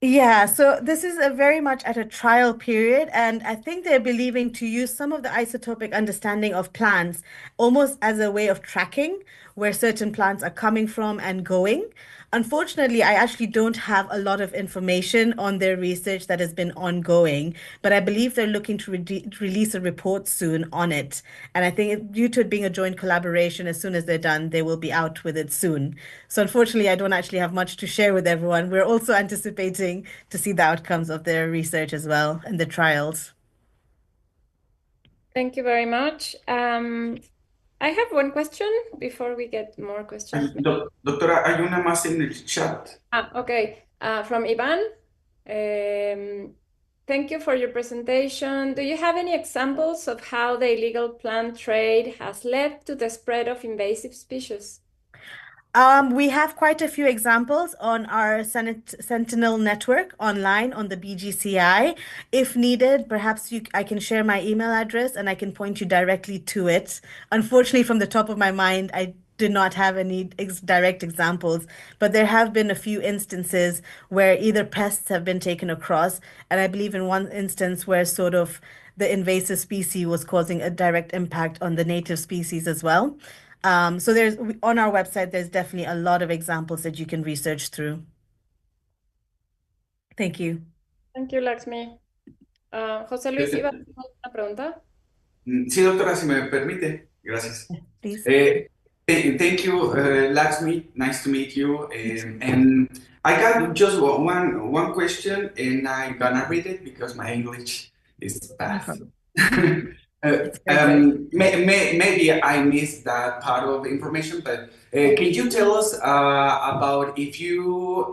Speaker 2: Yeah, so this is a very much at a trial period, and I think they're believing to use some of the isotopic understanding of plants almost as a way of tracking where certain plants are coming from and going. Unfortunately, I actually don't have a lot of information on their research that has been ongoing, but I believe they're looking to release a report soon on it. And I think due to it being a joint collaboration, as soon as they're done, they will be out with it soon. So unfortunately, I don't actually have much to share with everyone. We're also anticipating to see the outcomes of their research as well and the trials.
Speaker 1: Thank you very much. I have one question before we get more questions.
Speaker 6: Doctora, hay una más en el chat.
Speaker 1: Okay. From Ivan. Thank you for your presentation. Do you have any examples of how the illegal plant trade has led to the spread of invasive species?
Speaker 2: We have quite a few examples on our Sentinel network online on the BGCI. If needed, perhaps I can share my email address and I can point you directly to it. Unfortunately, from the top of my mind, I did not have any direct examples, but there have been a few instances where either pests have been taken across, and I believe in one instance where sort of the invasive species was causing a direct impact on the native species as well. So there's on our website, there's definitely a lot of examples that you can research through. Thank you.
Speaker 1: Thank you, Laxmi. José Luis, ¿iba a hacer una pregunta?
Speaker 6: Sí, doctora, si me permite. Gracias.
Speaker 2: Please.
Speaker 6: Thank you, Laxmi. Nice to meet you. And I got just one question, and I'm gonna read it because my English is bad. Maybe I missed that part of the information, but can you tell us about if you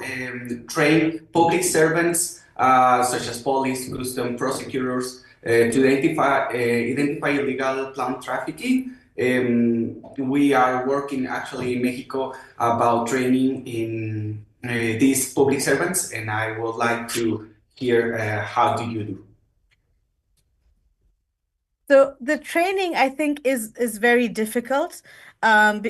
Speaker 6: train public servants such as police, custom prosecutors to identify illegal plant trafficking? We are working actually in Mexico about training in these public servants, and I would like to hear how do you do?
Speaker 2: So the training, I think, is very difficult,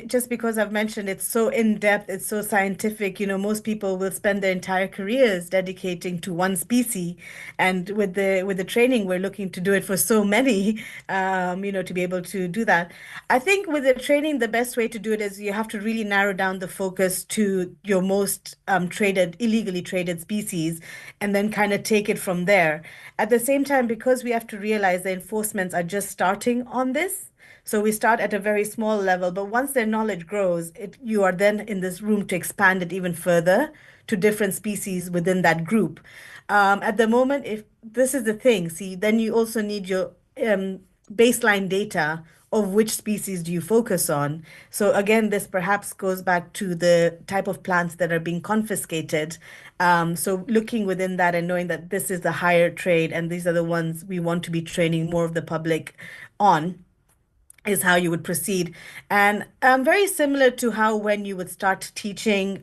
Speaker 2: just because I've mentioned it's so in-depth, it's so scientific. Most people will spend their entire careers dedicating to one species, and with the training, we're looking to do it for so many, to be able to do that. I think with the training, the best way to do it is you have to really narrow down the focus to your most illegally traded species, and then kind of take it from there. At the same time, because we have to realize the enforcements are just starting on this, so we start at a very small level, but once their knowledge grows, you are then in this room to expand it even further to different species within that group. At the moment, if this is the thing, see, then you also need your baseline data of which species do you focus on. So again, this perhaps goes back to the type of plants that are being confiscated. So looking within that and knowing that this is the higher trade and these are the ones we want to be training more of the public on is how you would proceed. And very similar to how when you would start teaching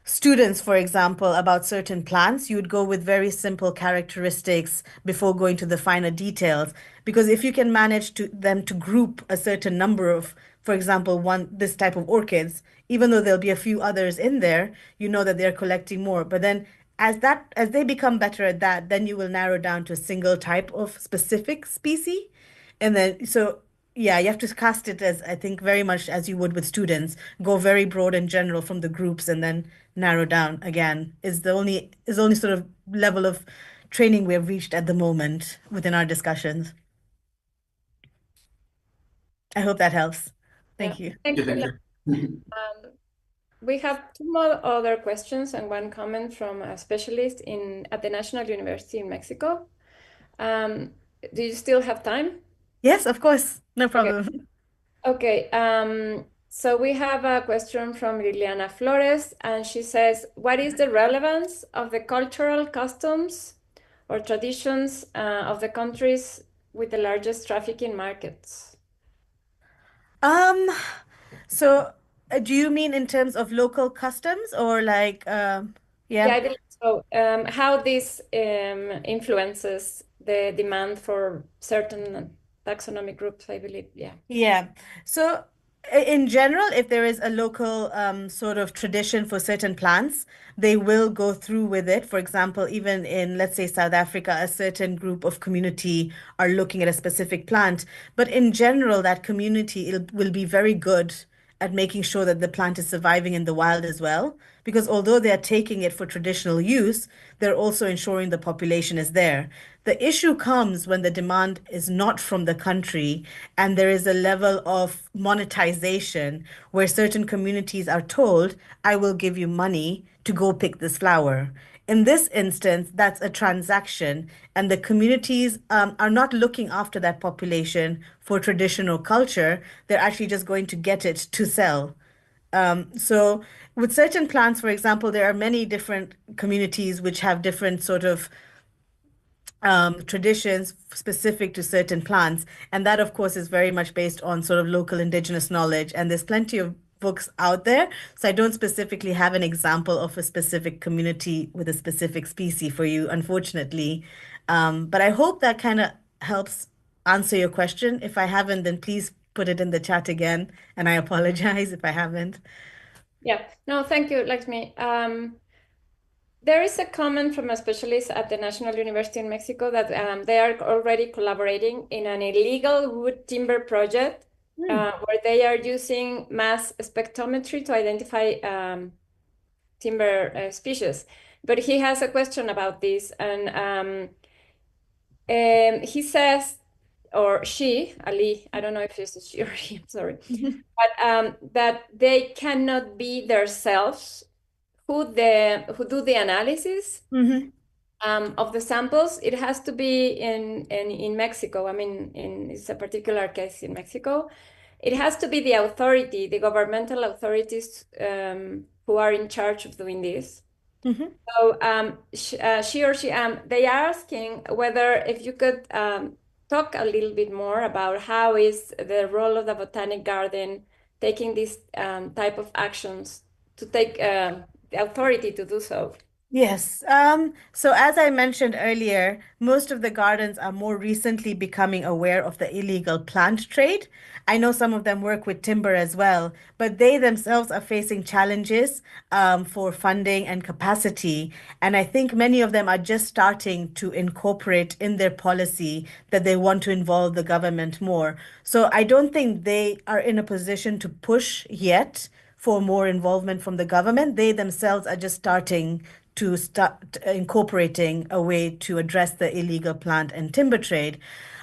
Speaker 2: students, for example, about certain plants, you would go with very simple characteristics before going to the finer details. Because if you can manage them to group a certain number of, for example, this type of orchids, even though there'll be a few others in there, you know that they're collecting more. But then as they become better at that, then you will narrow down to a single type of specific species. And then, so yeah, you have to cast it as, I think, very much as you would with students, go very broad and general from the groups and then narrow down again is the only sort of level of training we have reached at the moment within our discussions. I hope that helps. Thank you.
Speaker 1: Thank you.
Speaker 6: Thank you.
Speaker 1: We have two more other questions and one comment from a specialist at the National University in Mexico. Do you still have time?
Speaker 2: Yes, of course. No problem.
Speaker 1: Okay. So we have a question from Liliana Flores, and she says, what is the relevance of the cultural customs or traditions of the countries with the largest trafficking markets?
Speaker 2: So do you mean in terms of local customs or like, yeah?
Speaker 1: Yeah, I believe so. How this influences the demand for certain taxonomic groups, I believe. Yeah.
Speaker 2: Yeah. So In general, if there is a local sort of tradition for certain plants, they will go through with it. For example, even in, let's say, South Africa, a certain group of community are looking at a specific plant. But in general, that community will be very good at making sure that the plant is surviving in the wild as well. Because although they are taking it for traditional use, they're also ensuring the population is there. The issue comes when the demand is not from the country and there is a level of monetization where certain communities are told, I will give you money to go pick this flower. In this instance, that's a transaction, and the communities are not looking after that population for traditional culture. They're actually just going to get it to sell. So with certain plants, for example, there are many different communities which have different sort of traditions specific to certain plants. And that, of course, is very much based on sort of local indigenous knowledge. And there's plenty of books out there. So I don't specifically have an example of a specific community with a specific species for you, unfortunately. But I hope that kind of helps answer your question. If I haven't, then please put it in the chat again. And I apologize if I haven't.
Speaker 1: Yeah, no, thank you, Laxmi. There is a comment from a specialist at the National University in Mexico that they are already collaborating in an illegal wood timber project where they are using mass spectrometry to identify timber species. But he has a question about this, and he says, or she, Ali, I don't know if it's a she or he, I'm sorry, but that they cannot be themselves who do the analysis of the samples. It has to be in Mexico. I mean, it's a particular case in Mexico. It has to be the authority, the governmental authorities who are in charge of doing this. So she or she, they are asking whether if you could talk a little bit more about how is the role of the Botanic Garden taking these type of actions to take the authority to do so.
Speaker 2: Yes. So as I mentioned earlier, most of the gardens are more recently becoming aware of the illegal plant trade. I know some of them work with timber as well, but they themselves are facing challenges for funding and capacity. And I think many of them are just starting to incorporate in their policy that they want to involve the government more. So I don't think they are in a position to push yet for more involvement from the government. They themselves are just starting to start incorporating a way to address the illegal plant and timber trade.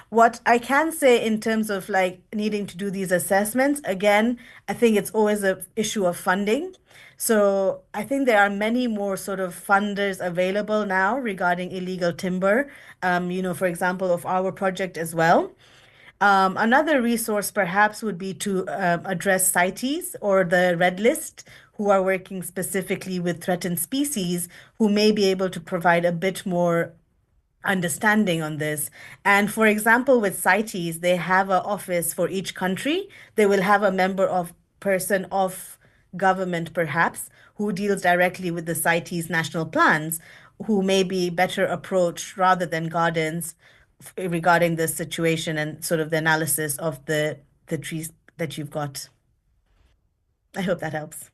Speaker 2: What I can say in terms of like needing to do these assessments, again, I think it's always an issue of funding. So I think there are many more sort of funders available now regarding illegal timber, for example, of our project as well. Another resource perhaps would be to address CITES or the Red List, who are working specifically with threatened species, who may be able to provide a bit more understanding on this. And for example, with CITES, they have an office for each country. They will have a member of person of government, perhaps, who deals directly with the CITES national plans, who may be better approached rather than gardens regarding this situation and sort of the analysis of the trees that you've got. I hope that helps.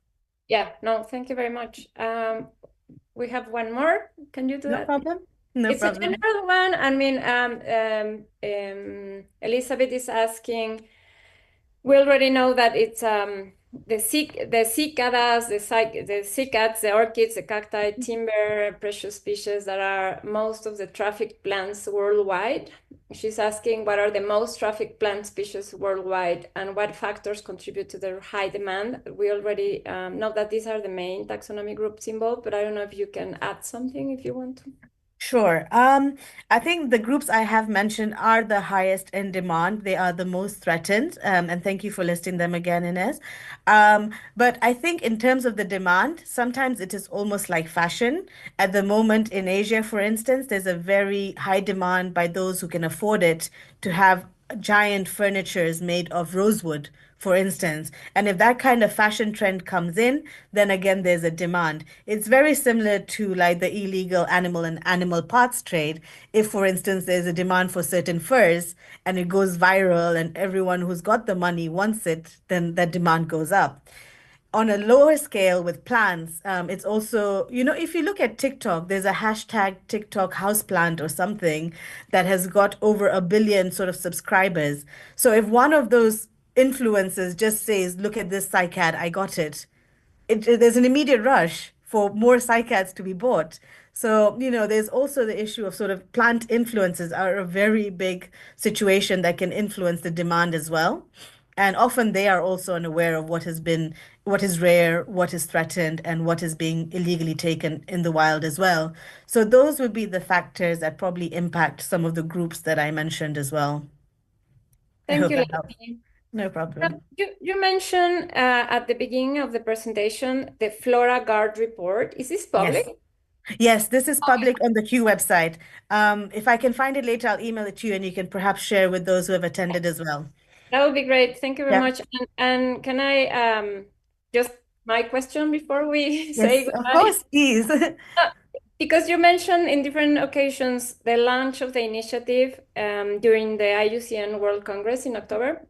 Speaker 1: Yeah, no, thank you very much. We have one more. Can you do that?
Speaker 2: No problem. No
Speaker 1: It's
Speaker 2: problem.
Speaker 1: a general one. I mean, Elizabeth is asking, we already know that it's the cicadas, the cycads, the orchids, the cacti, timber, precious species that are most of the trafficked plants worldwide. She's asking what are the most trafficked plant species worldwide and what factors contribute to their high demand. We already know that these are the main taxonomy groups involved, but I don't know if you can add something if you want to.
Speaker 2: Sure. I think the groups I have mentioned are the highest in demand. They are the most threatened. And thank you for listing them again, Inés. But I think in terms of the demand, sometimes it is almost like fashion. At the moment in Asia, for instance, there's a very high demand by those who can afford it to have giant furnitures made of rosewood, for instance. And if that kind of fashion trend comes in, then again, there's a demand. It's very similar to like the illegal animal and animal parts trade. If, for instance, there's a demand for certain furs and it goes viral and everyone who's got the money wants it, then that demand goes up. On a lower scale with plants, it's also, if you look at TikTok, there's a hashtag TikTok houseplant or something that has got over 1 billion sort of subscribers. So if one of those influencers just says, look at this cycad, I got it, there's an immediate rush for more cycads to be bought. So, there's also the issue of sort of plant influences are a very big situation that can influence the demand as well. And often they are also unaware of what is rare, what is threatened, and what is being illegally taken in the wild as well. So those would be the factors that probably impact some of the groups that I mentioned as well. I
Speaker 1: Thank
Speaker 2: hope
Speaker 1: you,
Speaker 2: that helps.
Speaker 1: Laxmi.
Speaker 2: No problem.
Speaker 1: You mentioned at the beginning of the presentation the Flora Guard report. Is this public?
Speaker 2: Yes. Yes, this is public on the Q website. If I can find it later, I'll email it to you and you can perhaps share with those who have attended as well.
Speaker 1: That would be great. Thank you very
Speaker 2: Yeah.
Speaker 1: much. And can I just my question before we say
Speaker 2: Yes, of
Speaker 1: goodbye?
Speaker 2: course, please.
Speaker 1: Because you mentioned in different occasions the launch of the initiative during the IUCN World Congress in October.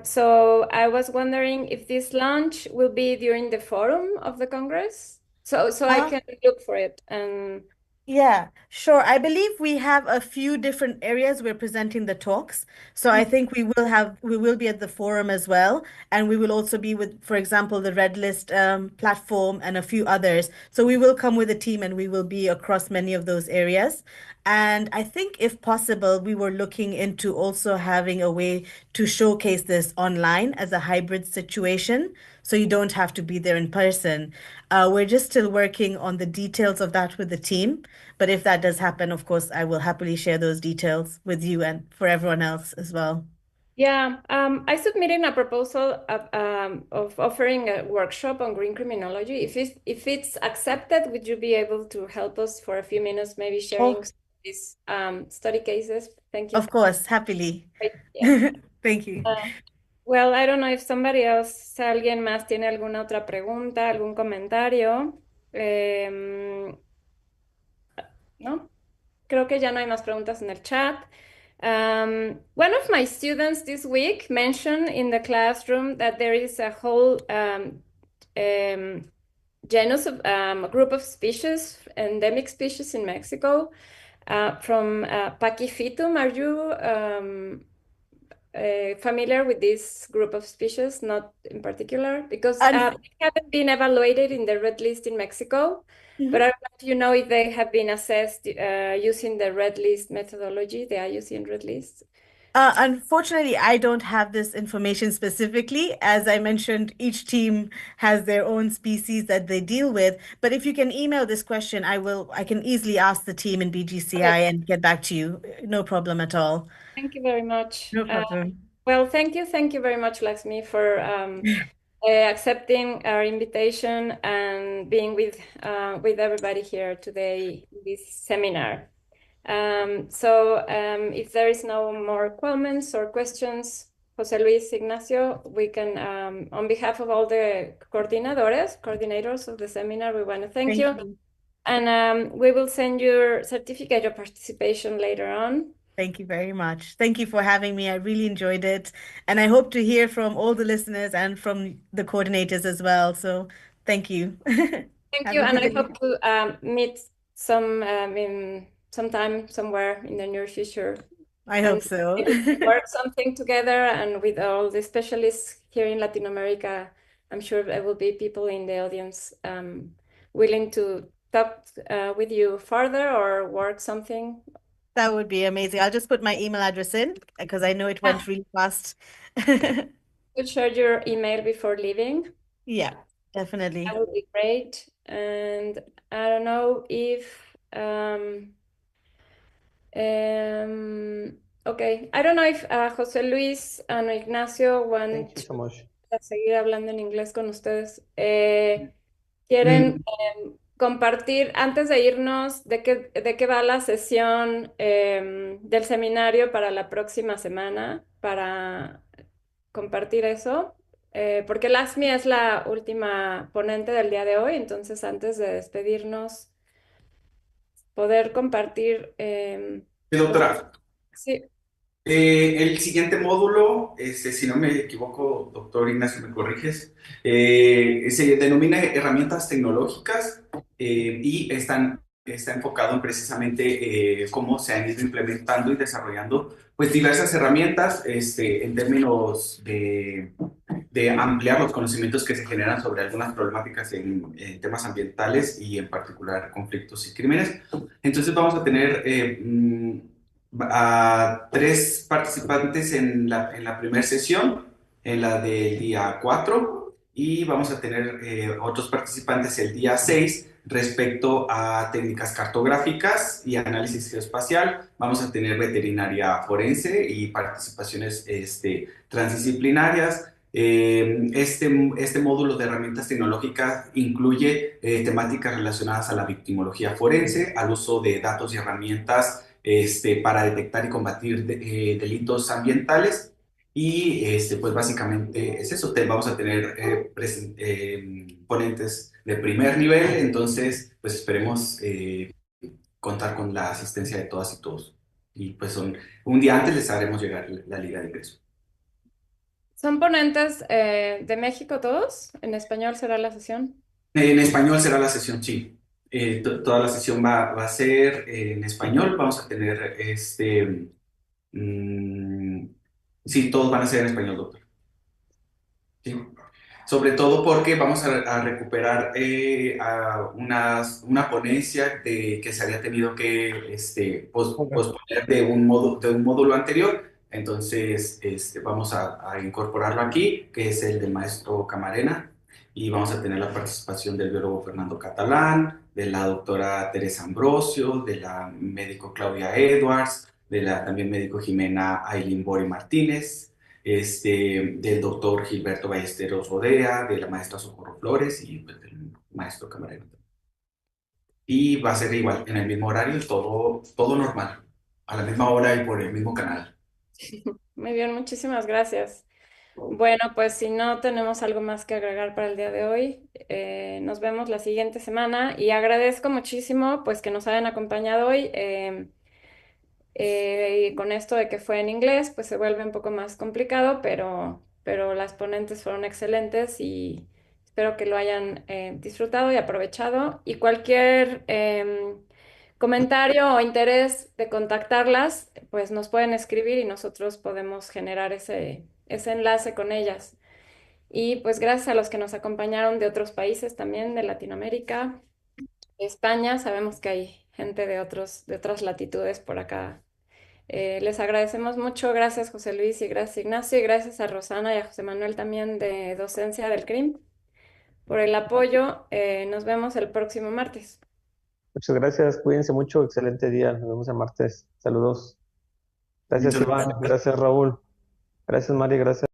Speaker 1: So I was wondering if this launch will be during the forum of the Congress, so I
Speaker 2: Uh,
Speaker 1: can look for it. And
Speaker 2: Yeah, sure. I believe we have a few different areas we're presenting the talks. So I think we will be at the forum as well. And we will also be with, for example, the Red List platform and a few others. So we will come with a team and we will be across many of those areas. And I think if possible, we were looking into also having a way to showcase this online as a hybrid situation. So you don't have to be there in person. We're just still working on the details of that with the team. But if that does happen, of course, I will happily share those details with you and for everyone else as well.
Speaker 1: yeah, I submitted a proposal of offering a workshop on green criminology. If it's accepted, would you be able to help us for a few minutes, maybe sharing
Speaker 2: Oh,
Speaker 1: these study cases? Thank you.
Speaker 2: of course, happily.
Speaker 1: Great. Yeah.
Speaker 2: Thank you.
Speaker 1: Well, I don't know if somebody else, si alguien más tiene alguna otra pregunta, algún comentario. No, creo que ya no hay más preguntas en el chat. One of my students this week mentioned in the classroom that there is a whole genus of group of species, endemic species in Mexico, from Pachyphytum. Are you familiar with this group of species? Not in particular, because
Speaker 2: And
Speaker 1: they haven't been evaluated in the red list in Mexico. But I would like to know if they have been assessed using the red list methodology, the IUCN red list.
Speaker 2: Unfortunately, I don't have this information specifically. As I mentioned, each team has their own species that they deal with. But if you can email this question, I can easily ask the team in BGCI
Speaker 1: Okay.
Speaker 2: and get back to you. No problem at all.
Speaker 1: Thank you very much.
Speaker 2: No problem.
Speaker 1: Well, thank you very much, Laxmi, for accepting our invitation and being with everybody here today in this seminar. If there is no more comments or questions, José Luis, Ignacio, we can, on behalf of all the coordinators of the seminar, we want to thank you. And we will send your certificate of participation later on.
Speaker 2: Thank you very much. Thank you for having me. I really enjoyed it. And I hope to hear from all the listeners and from the coordinators as well. So thank you.
Speaker 1: Thank you. And I hope to meet sometime somewhere in the near future.
Speaker 2: I hope so.
Speaker 1: Work something together, and with all the specialists here in Latin America, I'm sure there will be people in the audience willing to talk with you further or work something.
Speaker 2: That would be amazing. I'll just put my email address in because I know it went really fast.
Speaker 1: Could share your email before leaving.
Speaker 2: Yeah, definitely.
Speaker 1: That would be great. And I don't know if okay, I don't know if José Luis and Ignacio want
Speaker 4: Thank you so much.
Speaker 1: a seguir hablando en inglés con ustedes. ¿Quieren compartir antes de irnos de qué va la sesión del seminario para la próxima semana? Para compartir eso, porque Laxmi es la última ponente del día de hoy, entonces antes de despedirnos, poder compartir...
Speaker 6: Sí, doctora.
Speaker 1: Sí.
Speaker 6: El siguiente módulo, si no me equivoco, doctor Ignacio, me corriges, se denomina herramientas tecnológicas y está enfocado en precisamente cómo se han ido implementando y desarrollando pues diversas herramientas en términos de ampliar los conocimientos que se generan sobre algunas problemáticas en temas ambientales y en particular conflictos y crímenes. Entonces vamos a tener a 3 participantes en la primera sesión, en la del día 4, y vamos a tener otros participantes el día 6 respecto a técnicas cartográficas y análisis geoespacial. Vamos a tener veterinaria forense y participaciones transdisciplinarias. Este módulo de herramientas tecnológicas incluye temáticas relacionadas a la victimología forense, al uso de datos y herramientas para detectar y combatir delitos ambientales. Y pues básicamente es eso. Vamos a tener ponentes de primer nivel, entonces pues esperemos contar con la asistencia de todas y todos. Y pues un día antes les haremos llegar la liga de ingreso.
Speaker 1: ¿Son ponentes de México todos? ¿En español será la sesión?
Speaker 6: En español será la sesión, sí. Toda la sesión va a ser en español. Vamos a tener mm, sí, todos van a ser en español, doctor. Sí. Sobre todo porque vamos a recuperar una ponencia que se había tenido que posponer de un módulo anterior. Entonces, vamos a incorporarlo aquí, que es el del maestro Camarena, y vamos a tener la participación del biólogo Fernando Catalán, de la doctora Teresa Ambrosio, de la médico Claudia Edwards, de la también médico Jimena Ailín Bori Martínez, del doctor Gilberto Ballesteros Rodea, de la maestra Socorro Flores y pues, del maestro Camarero. Y va a ser igual, en el mismo horario, todo normal, a la misma hora y por el mismo canal.
Speaker 1: Muy bien, muchísimas gracias. Bueno, pues si no tenemos algo más que agregar para el día de hoy, nos vemos la siguiente semana y agradezco muchísimo pues que nos hayan acompañado hoy. Y con esto de que fue en inglés, pues se vuelve un poco más complicado, pero las ponentes fueron excelentes y espero que lo hayan disfrutado y aprovechado. Y cualquier comentario o interés de contactarlas, pues nos pueden escribir y nosotros podemos generar ese enlace con ellas. Y pues gracias a los que nos acompañaron de otros países también, de Latinoamérica, de España, sabemos que hay gente de otras latitudes por acá. Les agradecemos mucho, gracias José Luis y gracias Ignacio y gracias a Rosana y a José Manuel también de docencia del CRIM por el apoyo. Nos vemos el próximo martes.
Speaker 4: Muchas gracias, cuídense mucho, excelente día, nos vemos el martes. Saludos. Gracias,
Speaker 6: Muchas
Speaker 4: Iván,
Speaker 6: gracias.
Speaker 4: gracias, Raúl. Gracias, María, gracias.